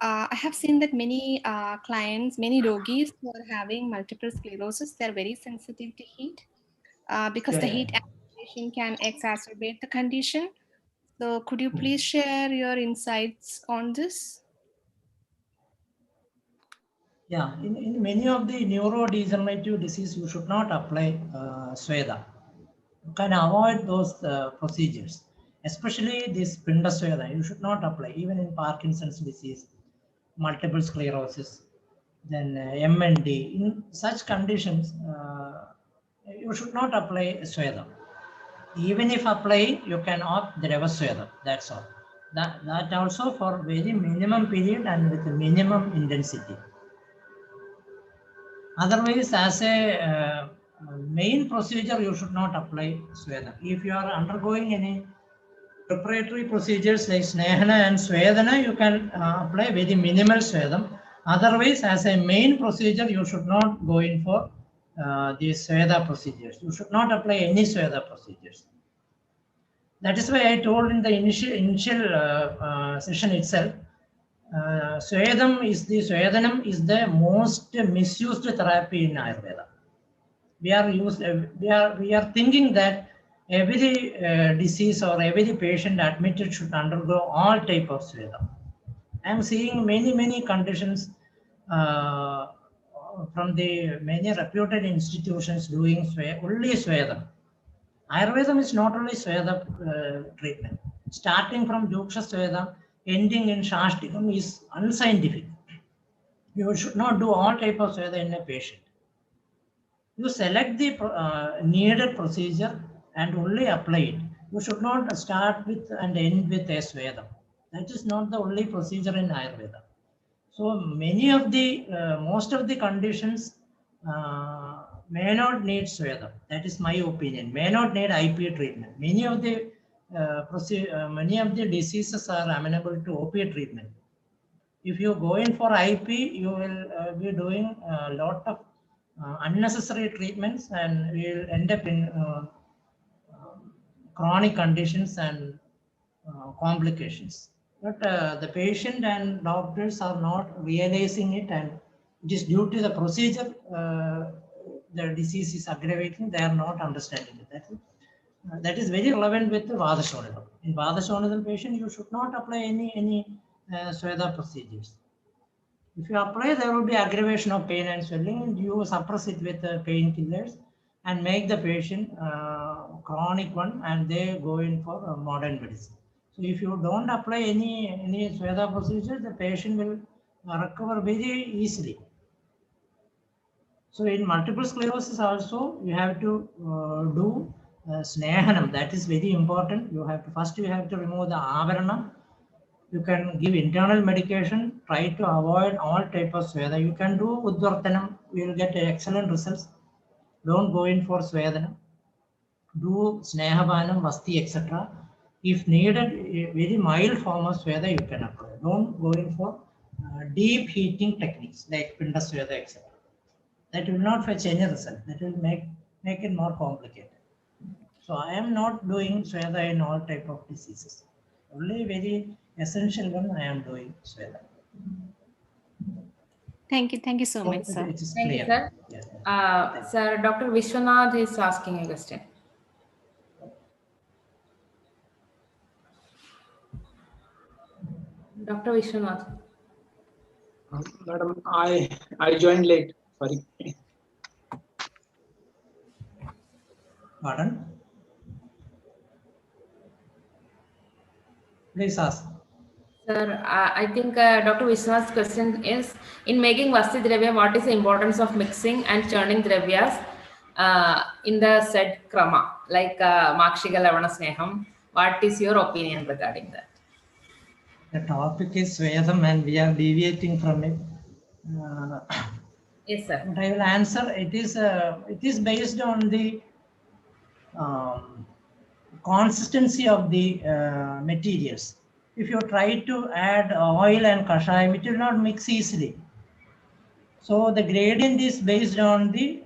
I have seen that many clients, many yogis who are having multiple sclerosis, they're very sensitive to heat because the heat activation can exacerbate the condition. So could you please share your insights on this? Yeah, in many of the neurodegenerative disease, you should not apply Sweda. You can avoid those procedures, especially this Pinda Sweda. You should not apply, even in Parkinson's disease, multiple sclerosis, then MND. In such conditions, you should not apply Sweda. Even if applying, you can opt Drava Sweda. That's all. That also for very minimum period and with minimum intensity. Otherwise, as a main procedure, you should not apply Sweda. If you are undergoing any preparatory procedures like Snehana and Swedana, you can apply very minimal Swedam. Otherwise, as a main procedure, you should not go in for these Sweda procedures. You should not apply any Sweda procedures. That is why I told in the initial session itself, Swedanam is the most misused therapy in Ayurveda. We are thinking that every disease or every patient admitted should undergo all type of Sweda. I am seeing many conditions from the many reputed institutions doing only Sweda. Ayurveda is not only Sweda treatment. Starting from Duksha Sweda, ending in Shashtikam is unscientific. You should not do all type of Sweda in a patient. You select the needed procedure and only apply it. You should not start with and end with a Sweda. That is not the only procedure in Ayurveda. So many of the, most of the conditions may not need Sweda. That is my opinion. May not need IP treatment. Many of the many of the diseases are amenable to opiate treatment. If you go in for IP, you will be doing a lot of unnecessary treatments, and you will end up in chronic conditions and complications. But the patient and doctors are not realizing it, and it is due to the procedure the disease is aggravating. They are not understanding it. That is very relevant with the Vadashonidam. In Vadashonidam patient, you should not apply any Sweda procedures. If you apply, there will be aggravation of pain and swelling, and you suppress it with painkillers and make the patient chronic one, and they go in for modern medicine. So if you don't apply any Sweda procedure, the patient will recover very easily. So in multiple sclerosis also, you have to do Snehanam. That is very important. You have to first remove the Avarana. You can give internal medication. Try to avoid all type of Sweda. You can do Udvartanam. You will get excellent results. Don't go in for Swedanam. Do Snehavanam, Vasti, etc. If needed, a very mild form of Sweda you can apply. Don't go in for deep heating techniques like Pinda Sweda, etc. That will not fetch any result. That will make it more complicated. So I am not doing Sweda in all type of diseases. Only very essential one I am doing Sweda. Thank you so much, sir. Thank you, sir. Sir, Dr. Vishwanath is asking a question. Dr. Vishwanath. Madam, I joined late. Sorry. Pardon? Please ask. Sir, I think Dr. Vishwanath's question is, in making Vasti Dravya, what is the importance of mixing and churning Dravyas in the said Krama, like Makshika Lavana Sneham? What is your opinion regarding that? The topic is Svedam and we are deviating from it. Yes, sir. But I will answer. It is based on the consistency of the materials. If you try to add oil and kashayam, it will not mix easily. So the gradient is based on the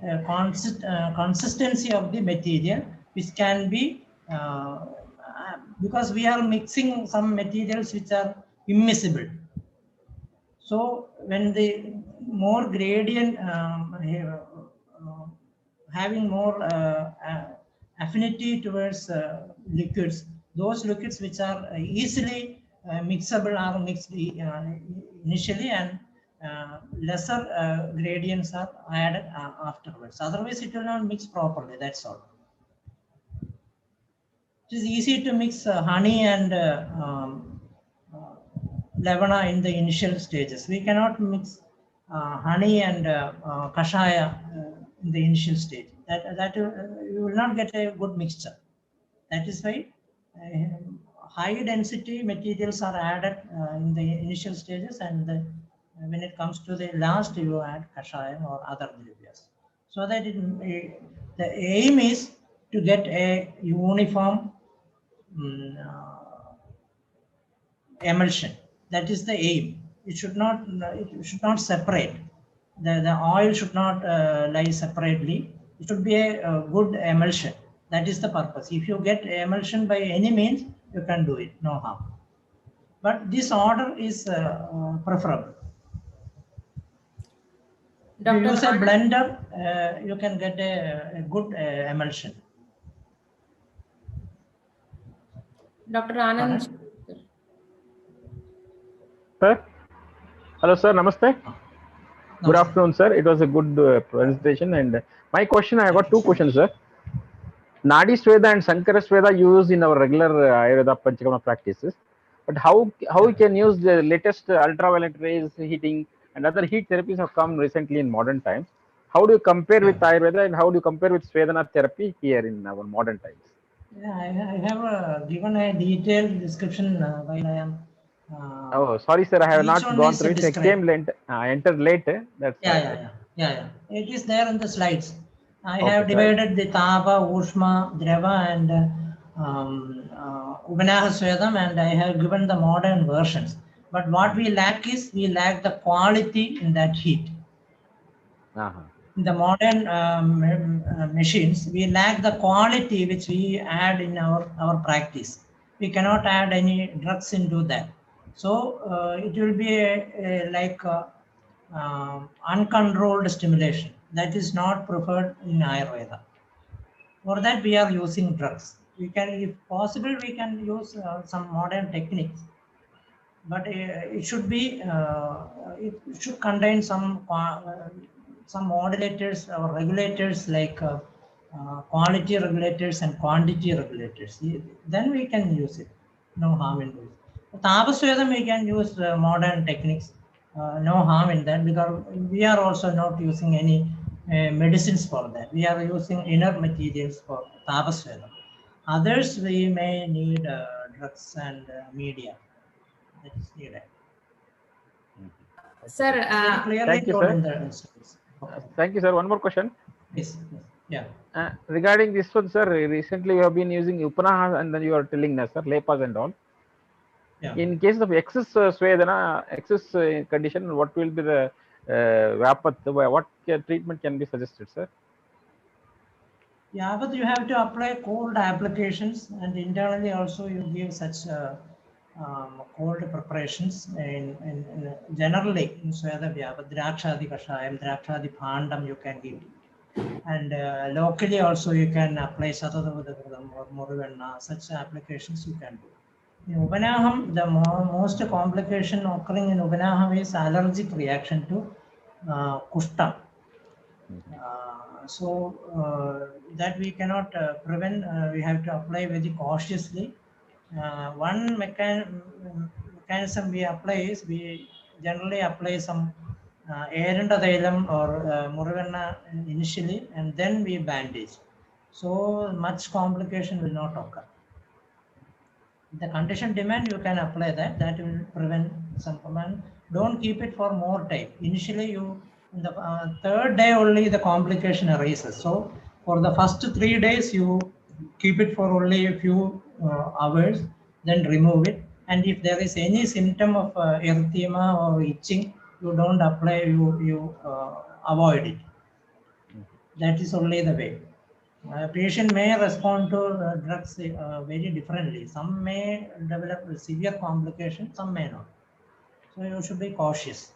consistency of the material, which can be because we are mixing some materials which are immiscible. So when the more gradient having more affinity towards liquids, those liquids which are easily mixable are mixed initially, and lesser gradients are added afterwards. Otherwise, it will not mix properly. That's all. It is easy to mix honey and lavana in the initial stages. We cannot mix honey and kashaya in the initial stage. That you will not get a good mixture. That is why high density materials are added in the initial stages, and when it comes to the last, you add kashayam or other dravyas. So that the aim is to get a uniform emulsion. That is the aim. It should not separate. The oil should not lie separately. It should be a good emulsion. That is the purpose. If you get emulsion by any means, you can do it, no harm. But this order is preferable. If you use a blender, you can get a good emulsion. Dr. Anand. Sir? Hello, sir. Namaste. Good afternoon, sir. It was a good presentation. And my question, I got two questions, sir. Nadi Sweda and Sankara Sweda used in our regular Ayurveda Panchakama practices. But how we can use the latest ultraviolet rays heating and other heat therapies have come recently in modern times. How do you compare with Ayurveda, and how do you compare with Svedana therapy here in our modern times? Yeah, I have given a detailed description while I am. Oh, sorry, sir. I have not gone through it. I came late. I entered late. That's yeah. It is there in the slides. I have divided the Tapa, Ushma, Drava, and Upanaha Swedam, and I have given the modern versions. But what we lack is, we lack the quality in that heat. In the modern machines, we lack the quality which we add in our practice. We cannot add any drugs into that. So it will be like uncontrolled stimulation. That is not preferred in Ayurveda. For that, we are using drugs. We can, if possible, we can use some modern techniques, but it should be, it should contain some modulators or regulators, like quality regulators and quantity regulators. Then we can use it. No harm in doing it. Tapasvedam, we can use modern techniques. No harm in that, because we are also not using any medicines for that. We are using inner materials for Tapasvedam. Others, we may need drugs and media. That is needed. Sir, thank you, sir. Thank you, sir. One more question. Yes. Yeah. Regarding this one, sir, recently you have been using Upanaha, and then you are telling us, sir, Lepas and all. Yeah. In case of excess Swedana, excess condition, what will be the Vyapat? What treatment can be suggested, sir? Yeah, but you have to apply cold applications, and internally also you give such cold preparations. In generally in Sweda Vyapat, Drakshadi Kashayam, Drakshadi Pandam you can give. And locally also you can apply Satadavadakradam or Muruvenna, such applications you can do. In Upanaham, the most complication occurring in Upanaham is allergic reaction to Kushtam. That we cannot prevent. We have to apply very cautiously. One mechanism we apply is, we generally apply some Erenda Thailam or Muruvenna initially, and then we bandage. So much complication will not occur. The condition demand, you can apply that. That will prevent some command. Don't keep it for more time. Initially, you in the third day only the complication arises. So for the first 3 days, you keep it for only a few hours, then remove it. And if there is any symptom of erythema or itching, you don't apply. You avoid it. That is only the way. A patient may respond to drugs very differently. Some may develop severe complications, some may not. So you should be cautious.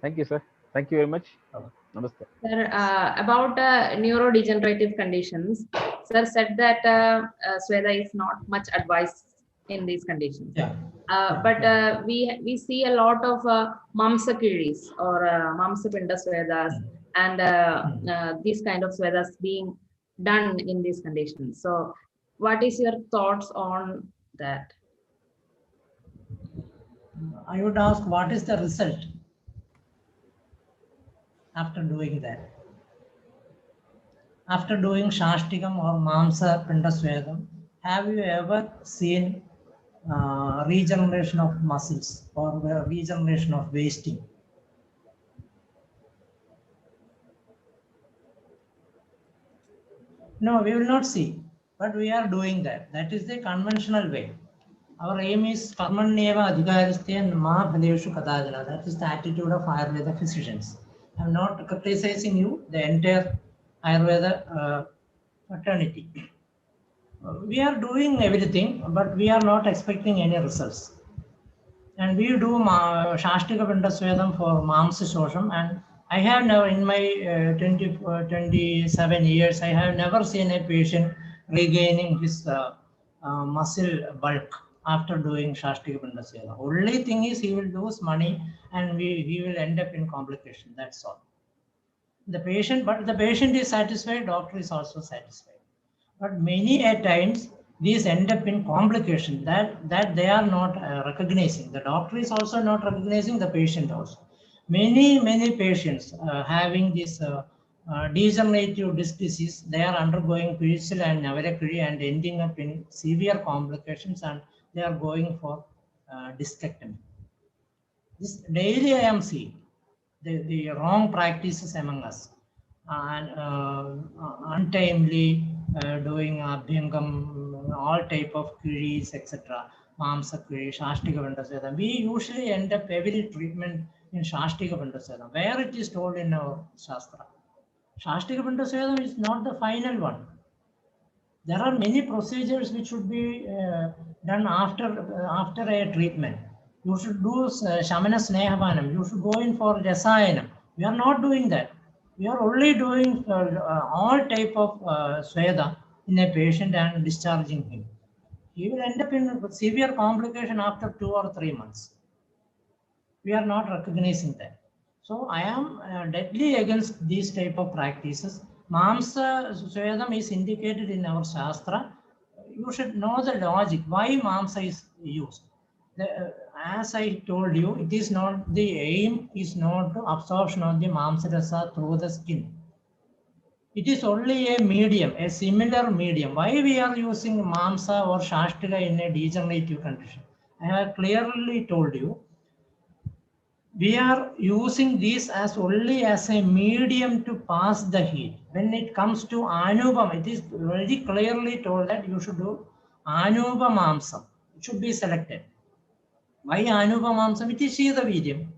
Thank you, sir. Thank you very much. Namaste. Sir, about neurodegenerative conditions, sir said that Sweda is not much advised in these conditions. Yeah. But we see a lot of Mamsakiris or Mamsapinda Swedas, and these kind of Swedas being done in these conditions. So what is your thoughts on that? I would ask, what is the result after doing that? After doing Shashtikam or Mamsa Pindasvedam, have you ever seen regeneration of muscles or regeneration of wasting? No, we will not see, but we are doing that. That is the conventional way. Our aim is Karmanyeva Adhikaristya Ma Bhaleshu Kadajana. That is the attitude of Ayurveda physicians. I am not criticizing you, the entire Ayurveda fraternity. We are doing everything, but we are not expecting any results. And we do Shashtika Pindasvedam for Mamsa Shosham, and I have never, in my 27 years, I have never seen a patient regaining his muscle bulk after doing Shashtika Pindasvedam. Only thing is, he will lose money and he will end up in complication. That's all. The patient, but the patient is satisfied, doctor is also satisfied. But many a times, these end up in complication that they are not recognizing. The doctor is also not recognizing, the patient also. Many patients having this degenerative disc disease, they are undergoing Pirichal and Navakkarai and ending up in severe complications, and they are going for discectomy. This daily I am seeing the wrong practices among us, and untimely doing abhyangam, all type of queries, etc. Mamsa query, Shastika Vandasvedam. We usually end up every treatment in Shastika Vandasvedam, where it is told in our Shastra. Shastika Vandasvedam is not the final one. There are many procedures which should be done after a treatment. You should do Shamana Snehavanam. You should go in for Rasayanam. We are not doing that. We are only doing all type of Sweda in a patient and discharging him. He will end up in severe complication after 2 or 3 months. We are not recognizing that. So I am deadly against these type of practices. Mamsa Swedam is indicated in our Shastra. You should know the logic, why Mamsa is used. As I told you, it is not, the aim is not to absorption of the Mamsa Rasa through the skin. It is only a medium, a similar medium. Why we are using Mamsa or Shastika in a degenerative condition? I have clearly told you, we are using this as only as a medium to pass the heat. When it comes to Anubam, it is very clearly told that you should do Anubamamsam. It should be selected. Why Anubamamsam? It is Shida Vidyam.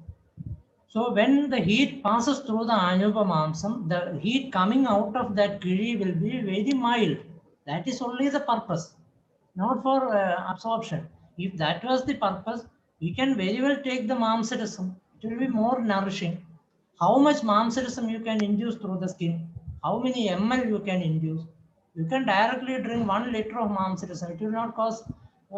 So when the heat passes through the Anubamamsam, the heat coming out of that kiri will be very mild. That is only the purpose, not for absorption. If that was the purpose, we can very well take the Mamsadasam. It will be more nourishing. How much Mamsadasam you can induce through the skin? How many ml you can induce? You can directly drink 1 liter of Mamsadasam. It will not cause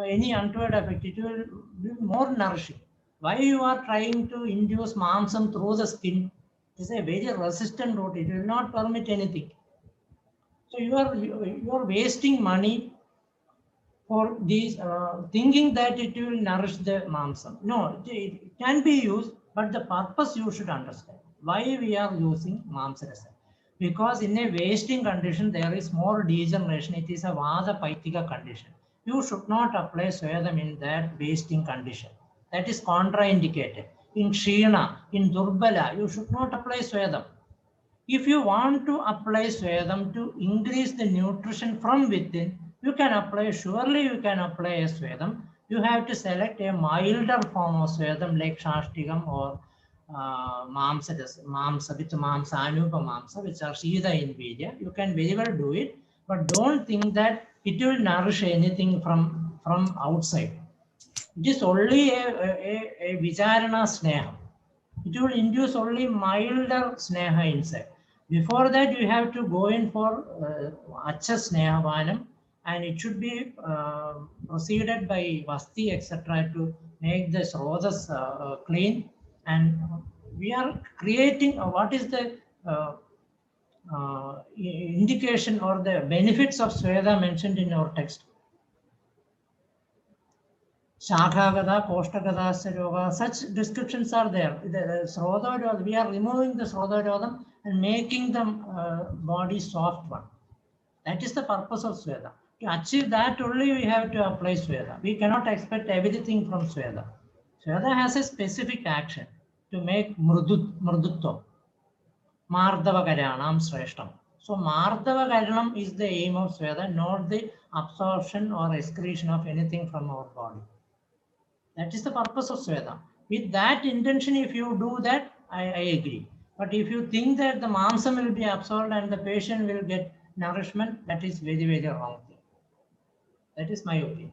any untoward effect. It will be more nourishing. Why you are trying to induce Mamsam through the skin? It is a very resistant route. It will not permit anything. So you are wasting money for these, thinking that it will nourish the mamsam. No, it can be used, but the purpose you should understand. Why we are using mamsarasa? Because in a wasting condition, there is more degeneration. It is a vada paitika condition. You should not apply Swedam in that wasting condition. That is contraindicated. In Kshina, in Durbala, you should not apply Swedam. If you want to apply Swedam to increase the nutrition from within, you can apply, surely you can apply a Swedam. You have to select a milder form of Swedam like Shastikam or Mamsa with Mamsa, Anupa Mamsa, which are Shida in Vidya. You can very well do it, but don't think that it will nourish anything from outside. It is only a Vicharana Sneha. It will induce only milder Sneha inside. Before that, you have to go in for Acha Sneha Vanam, and it should be proceeded by Vasti, etc., to make the Srodas clean. And we are creating what is the indication or the benefits of Sweda mentioned in our text. Shakhagada, Koshtakada, Yoga, such descriptions are there. The we are removing the Srodha and making the body soft one. That is the purpose of Sweda. To achieve that only we have to apply Sweda. We cannot expect everything from Sweda. Sweda has a specific action to make Murdutva. Mardava Karyanam Sreshtam. So Mardava Karyanam is the aim of Sweda, not the absorption or excretion of anything from our body. That is the purpose of Sweda. With that intention, if you do that, I agree. But if you think that the mamsam will be absorbed and the patient will get nourishment, that is very, very wrong thing. That is my opinion.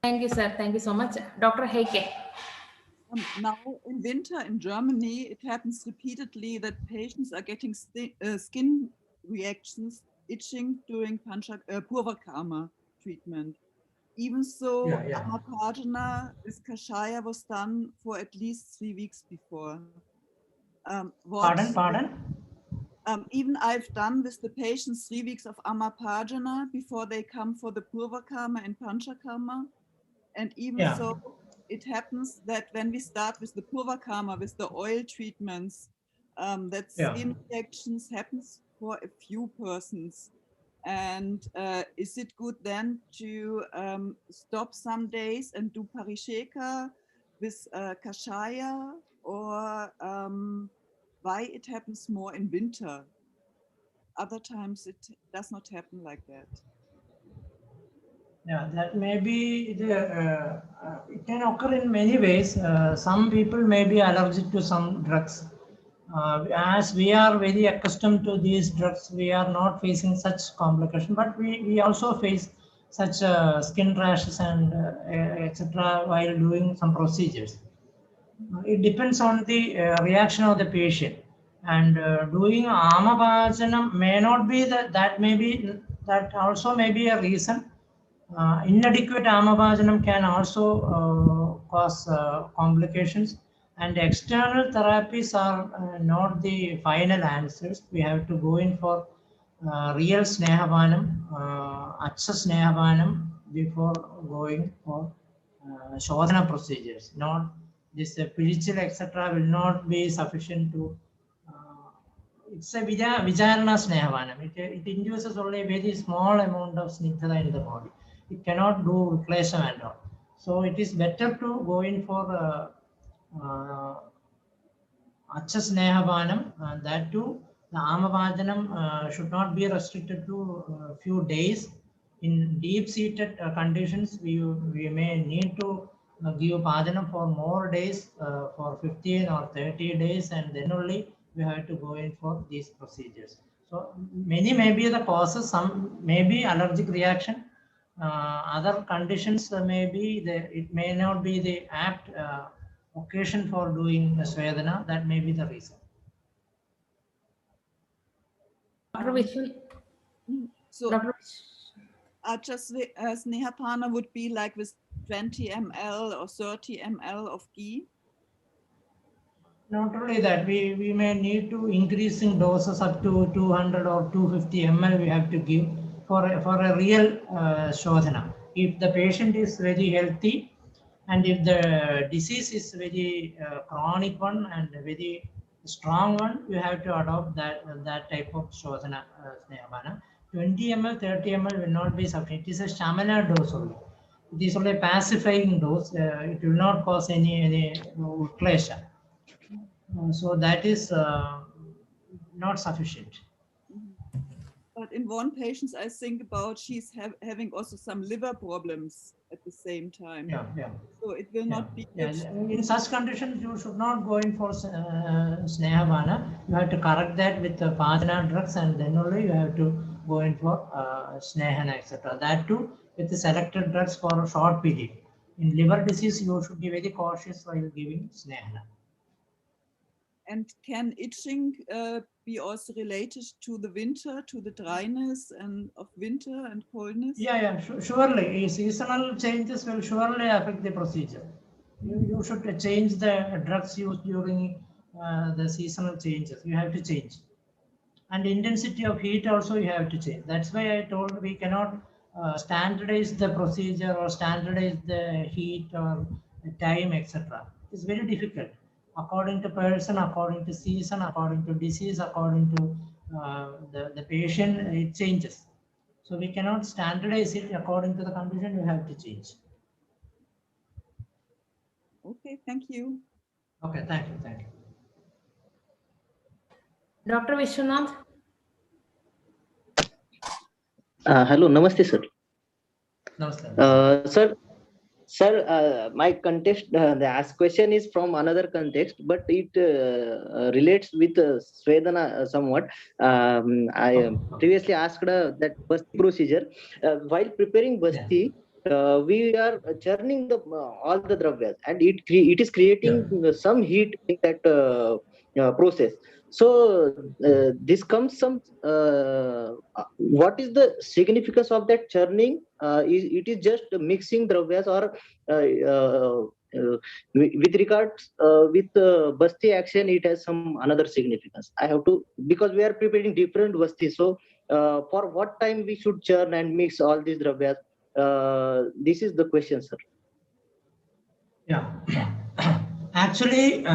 Thank you, sir. Thank you so much. Dr. Heike. Now in winter in Germany, it happens repeatedly that patients are getting skin reactions, itching during Purvakarma treatment. Even so, Amapajana with Kashaya was done for at least 3 weeks before. Pardon? Even I've done with the patients 3 weeks of Amapajana before they come for the Purvakarma and Panchakarma. And even so, it happens that when we start with the Purvakarma, with the oil treatments, that skin reactions happens for a few persons. And is it good then to stop some days and do Parisheka with Kashaya, or why it happens more in winter? other times it does not happen like that. Yeah, that may be it can occur in many ways. Some people may be allergic to some drugs. As we are very accustomed to these drugs, we are not facing such complication, but we also face such skin rashes and etc. while doing some procedures. It depends on the reaction of the patient, and doing Amapajanam may not be that also may be a reason. Inadequate Amapajanam can also cause complications, and external therapies are not the final answers. We have to go in for real Snehavanam, Acha Snehavanam before going for Shodhana procedures. Not this spiritual etc. will not be sufficient to. It's a Vijarana Snehavanam. It induces only a very small amount of snigdhata in the body. It cannot do Klesham and all. So it is better to go in for Acha Snehavanam, and that too, the Amavajanam should not be restricted to a few days. In deep-seated conditions, we may need to give Pajanam for more days, for 15 or 30 days, and then only we have to go in for these procedures. So many may be the causes, some may be allergic reaction, other conditions may be, it may not be the apt occasion for doing Svedana, that may be the reason. Dr. Vishnu, so Acha Snehapana would be like with 20 ml or 30 ml of ghee? Not only that, we may need to increase in doses up to 200 or 250 ml we have to give for a real Shodhana. If the patient is very healthy, and if the disease is very chronic one and very strong one, you have to adopt that type of Shodhana Snehavana. 20 ml, 30 ml will not be sufficient. It is a Shamana dose only. It is only a pacifying dose. It will not cause any Klesha. So that is not sufficient. But in one patient, I think about she's having also some liver problems at the same time. Yeah. So it will not be good. In such conditions, you should not go in for Snehavana. You have to correct that with the Pajana drugs, and then only you have to go in for Snehana, etc. That too with the selected drugs for a short period. In liver disease, you should be very cautious while giving Snehana. And can itching be also related to the winter, to the dryness and of winter and coldness? Yeah, surely. Seasonal changes will surely affect the procedure. You should change the drugs used during the seasonal changes. You have to change. And intensity of heat also you have to change. That's why I told we cannot standardize the procedure or standardize the heat or the time, etc. It's very difficult. According to person, according to season, according to disease, according to the patient, it changes. So we cannot standardize it according to the condition. You have to change. Okay, thank you. Okay, thank you. Dr. Vishwanath. Hello, namaste, sir. Namaste. Sir, my context, the asked question is from another context, but it relates with Svedana somewhat. I previously asked that Basti procedure. While preparing Basti, we are churning all the dravyas, and it is creating some heat in that process. So this comes some. What is the significance of that churning? It is just mixing dravyas, or with regards with Basti action, it has some another significance. I have to, because we are preparing different Basti. So for what time we should churn and mix all these dravyas? This is the question, sir. Yeah. Actually,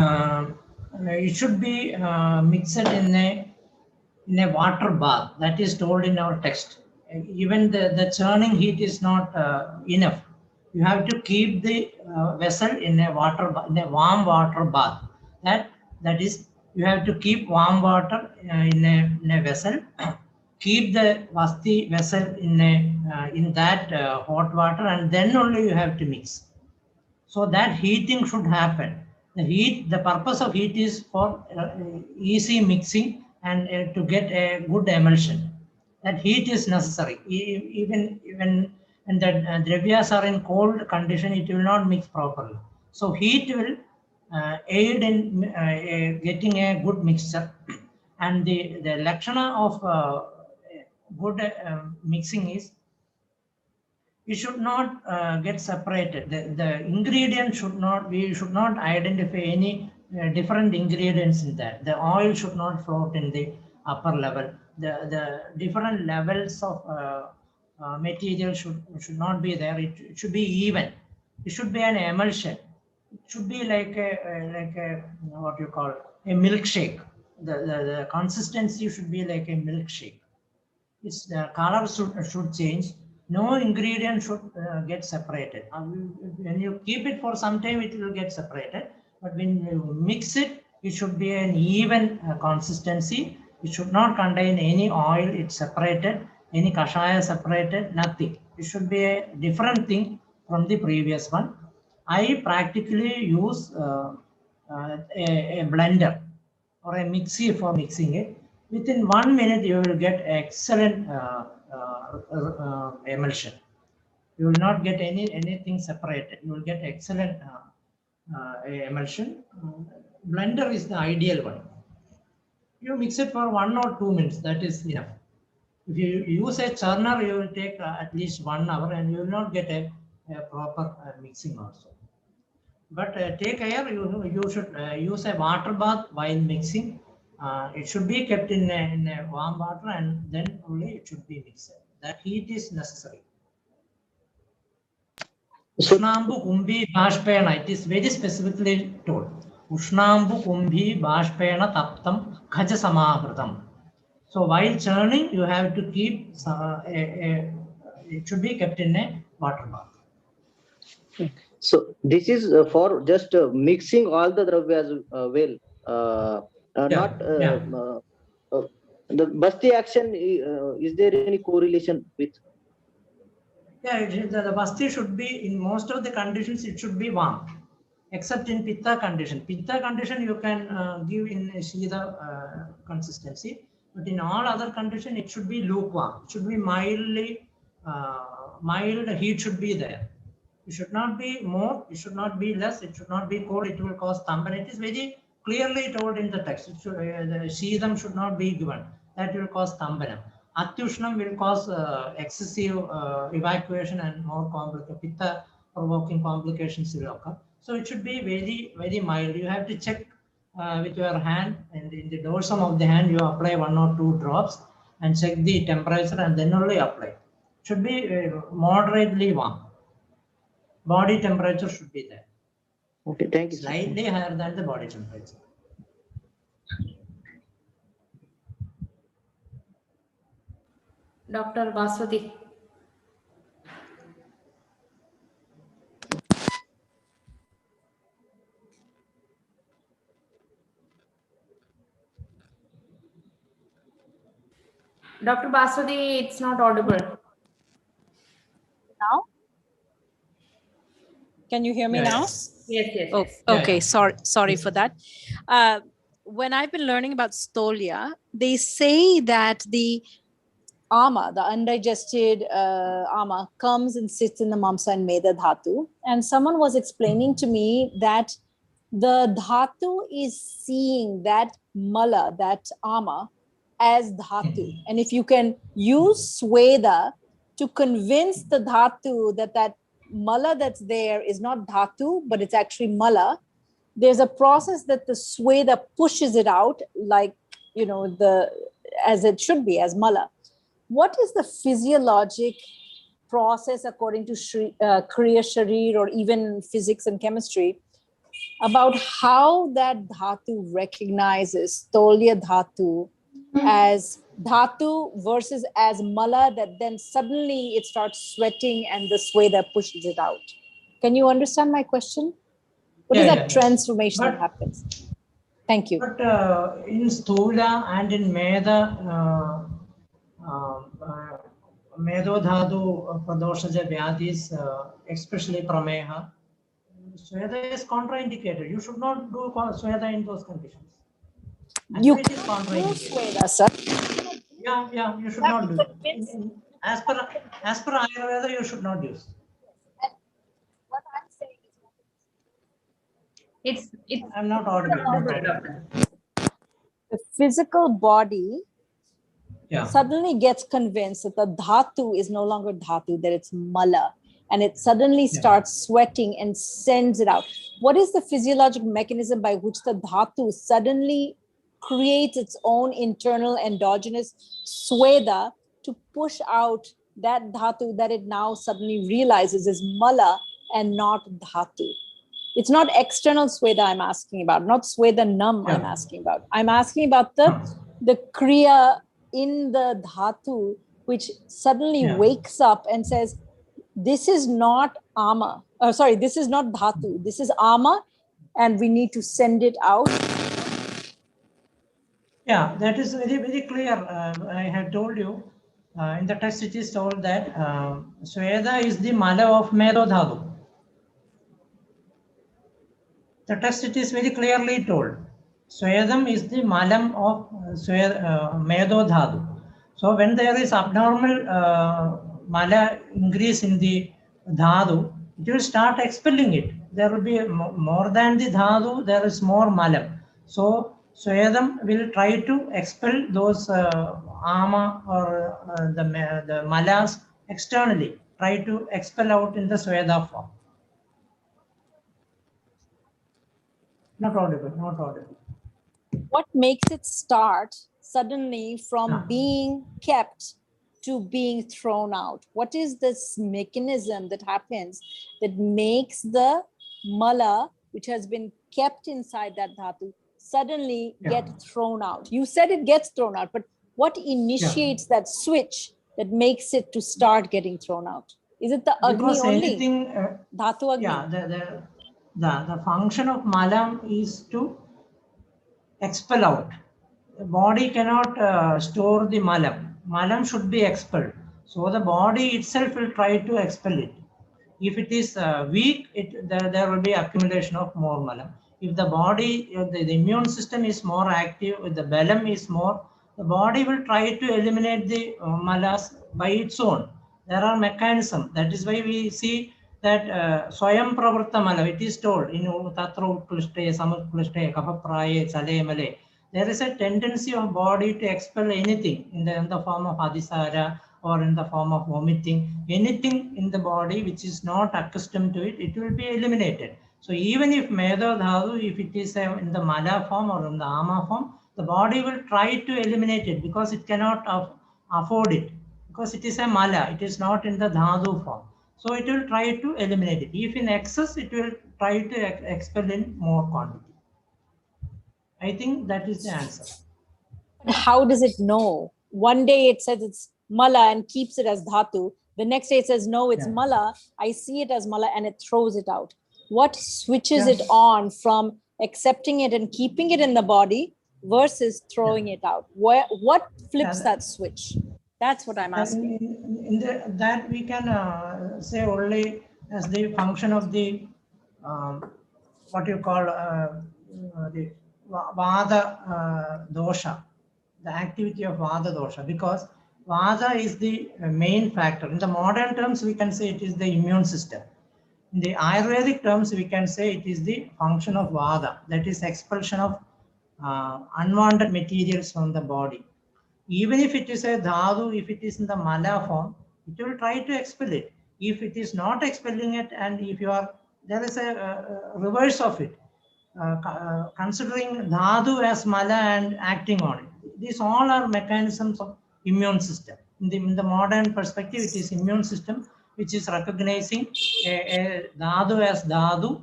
it should be mixed in a water bath. That is told in our text. Even the churning heat is not enough. You have to keep the vessel in a warm water bath. That is, you have to keep warm water in a vessel, keep the vasti vessel in that hot water, and then only you have to mix. So that heating should happen. The purpose of heat is for easy mixing and to get a good emulsion. That heat is necessary. Even when the dravyas are in cold condition, it will not mix properly. So heat will aid in getting a good mixture. And the lakshana of good mixing is, it should not get separated. The ingredient should not, we should not identify any different ingredients in that. The oil should not float in the upper level. The different levels of material should not be there. It should be even. It should be an emulsion. It should be like a what you call a milkshake. The consistency should be like a milkshake. Its color should change. No ingredient should get separated. When you keep it for some time, it will get separated. But when you mix it, it should be an even consistency. It should not contain any oil. It's separated. Any kashaya separated. Nothing. It should be a different thing from the previous one. I practically use a blender or a mixie for mixing it. Within 1 minute, you will get excellent emulsion. You will not get anything separated. You will get excellent emulsion. Blender is the ideal one. You mix it for 1 or 2 minutes. That is enough. If you use a churner, you will take at least 1 hour, and you will not get a proper mixing also. But take care. You should use a water bath while mixing. It should be kept in a warm water, and then only it should be mixed. That heat is necessary. Ushnambu kumbhi bhashpena, it is very specifically told. Ushnambu kumbhi bhashpena taptam khaja samahritam. So while churning, you have to keep, it should be kept in a water bath. So this is for just mixing all the dravyas well. The basti action, is there any correlation with? Yeah, the basti should be, in most of the conditions, it should be warm, except in pitta condition. Pitta condition you can give in a shida consistency, but in all other conditions, it should be lukewarm. It should be mildly, mild heat should be there. It should not be more, it should not be less, it should not be cold, it will cause thamban. It is very clearly told in the text. It should, the shidam should not be given. That will cause thambanam. Atyushnam will cause excessive evacuation and more complicated, pitta provoking complications will occur. So it should be very, very mild. You have to check with your hand, and in the dorsum of the hand, you apply 1 or 2 drops and check the temperature, and then only apply. It should be moderately warm. Body temperature should be there. Okay, thank you. Slightly higher than the body temperature. Dr. Vaswati. Dr. Baswati, it's not audible. Now? Can you hear me now? Yes. Oh, okay, sorry for that. When I've been learning about stolya, they say that the ama, the undigested ama, comes and sits in the mamsa and meda dhatu. And someone was explaining to me that the dhatu is seeing that mala, that ama, as dhatu. And if you can use sweda to convince the dhatu that mala that's there is not dhatu, but it's actually mala, there's a process that the sweda pushes it out, like, you know, as it should be, as mala. What is the physiologic process according to Kriya Sharir or even physics and chemistry about how that dhatu recognizes stolya dhatu as dhatu versus as mala, that then suddenly it starts sweating and the sweda pushes it out? Can you understand my question? What is that transformation that happens? Thank you. But in stula and in meda, Medodhadu Pradoshaja Vyadis, especially Prameha. Sweda is contraindicated. You should not do Sweda in those conditions. You It is contraindicated. Sweda, sir. Yeah, you should not do it. As per Ayurveda, you should not use. What I'm saying is It's I'm not audible. the physical body suddenly gets convinced that the dhatu is no longer dhatu, that it's mala, and it suddenly starts sweating and sends it out. What is the physiological mechanism by which the dhatu suddenly creates its own internal endogenous sweda to push out that dhatu that it now suddenly realizes is mala and not dhatu? It's not external sweda I'm asking about, not sweda nam I'm asking about. I'm asking about the kriya in the dhatu, which suddenly wakes up and says, this is not ama, this is not dhatu, this is ama, and we need to send it out. Yeah, that is very, very clear. I had told you, in the text it is told that Sweda is the mala of Medodhadu. The text it is very clearly told. Swedam is the malam of Medodhadu. So when there is abnormal mala increase in the dhadu, it will start expelling it. There will be more than the dhadu, there is more malam. So Swedam will try to expel those ama or the malas externally, try to expel out in the Sweda form. Not audible, not audible. What makes it start suddenly from being kept to being thrown out? What is this mechanism that happens that makes the mala, which has been kept inside that dhatu, suddenly get thrown out? You said it gets thrown out, but what initiates that switch that makes it to start getting thrown out? Is it the Agni only? Dhatu Agni? Yeah, the function of malam is to expel out. The body cannot store the malam. Malam should be expelled. So the body itself will try to expel it. If it is weak, there will be accumulation of more malam. If the body, the immune system is more active, if the balam is more, the body will try to eliminate the malas by its own. There are mechanisms. That is why we see that Swayam Pravrta Mala, it is told in Tatra Utkrishte, Samutkrishte, Kapapraye, Chale Male. There is a tendency of body to expel anything in the form of Adhisara or in the form of vomiting. Anything in the body which is not accustomed to it, it will be eliminated. So even if Medha Dhatu, if it is in the Mala form or in the Ama form, the body will try to eliminate it because it cannot afford it. Because it is a Mala, it is not in the Dhatu form. So it will try to eliminate it. If in excess, it will try to expel in more quantity. I think that is the answer. How does it know? One day it says it's mala and keeps it as dhatu. The next day it says, no, it's mala. I see it as mala and it throws it out. What switches it on from accepting it and keeping it in the body versus throwing it out? What flips that switch? That's what I'm asking. That we can say only as the function of the what you call the Vada dosha, the activity of Vada dosha, because Vada is the main factor. In the modern terms, we can say it is the immune system. In the Ayurvedic terms, we can say it is the function of Vada, that is expulsion of unwanted materials from the body. Even if it is a dhatu, if it is in the mala form, it will try to expel it. If it is not expelling it, and if you are, there is a reverse of it, considering dhatu as mala and acting on it. These all are mechanisms of immune system. In the modern perspective, it is immune system which is recognizing a dhatu as dhatu,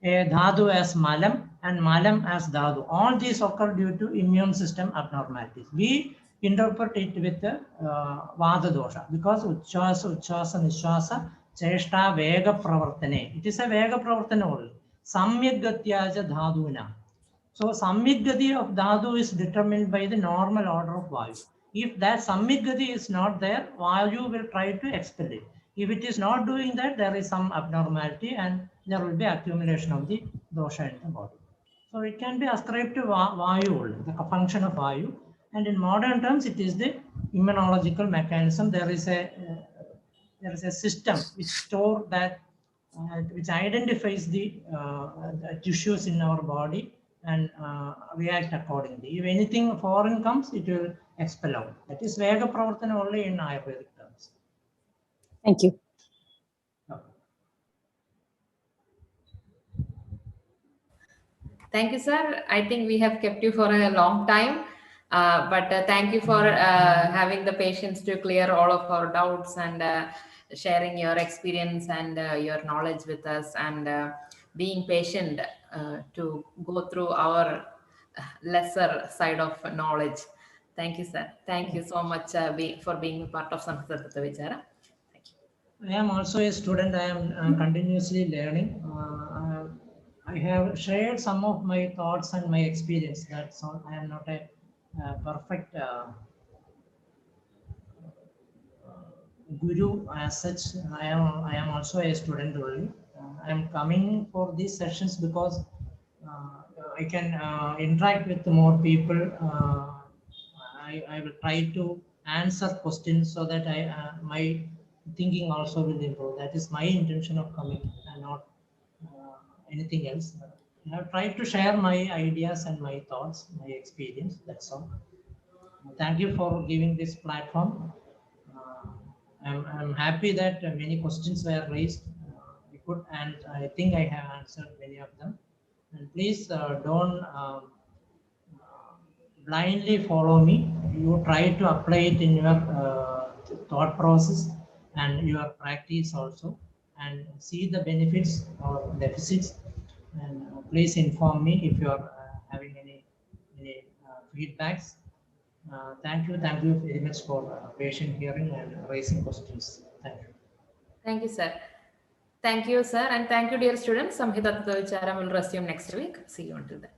a dhatu as malam, and malam as dhatu. All these occur due to immune system abnormalities. We interpret it with the Vada dosha because Uchchasa, Nishwasa, Cheshta, Vega Pravartane. It is a Vega Pravartane only. Samyak Gatyaja Dhaduna. So Samyak Gati of Dhadu is determined by the normal order of Vayu. If that Sammikgati is not there, Vayu will try to expel it. If it is not doing that, there is some abnormality and there will be accumulation of the dosha in the body. So it can be ascribed to Vayu only, the function of Vayu. And in modern terms, it is the immunological mechanism. There is a system which store that, which identifies the tissues in our body and react accordingly. If anything foreign comes, it will expel out. That is Vega Pravartana only in Ayurvedic terms. Thank you. Thank you, sir. I think we have kept you for a long time, but thank you for having the patience to clear all of our doubts and sharing your experience and your knowledge with us and being patient to go through our lesser side of knowledge. Thank you, sir. Thank you so much for being part of Samhita Tattva Vichara. I am also a student. I am continuously learning. I have shared some of my thoughts and my experience. That's all. I am not a perfect guru as such. I am also a student only. I am coming for these sessions because I can interact with more people. I will try to answer questions so that my thinking also will improve. That is my intention of coming and not anything else. I have tried to share my ideas and my thoughts, my experience. That's all. Thank you for giving this platform. I'm happy that many questions were raised. And I think I have answered many of them. And please don't blindly follow me. You try to apply it in your thought process and your practice also, and see the benefits or deficits. And please inform me if you are having any feedbacks. Thank you very much for patient hearing and raising questions. Thank you. Thank you, sir. Thank you, sir, and thank you, dear students. Samhita Tattva Vichara will resume next week. See you until then.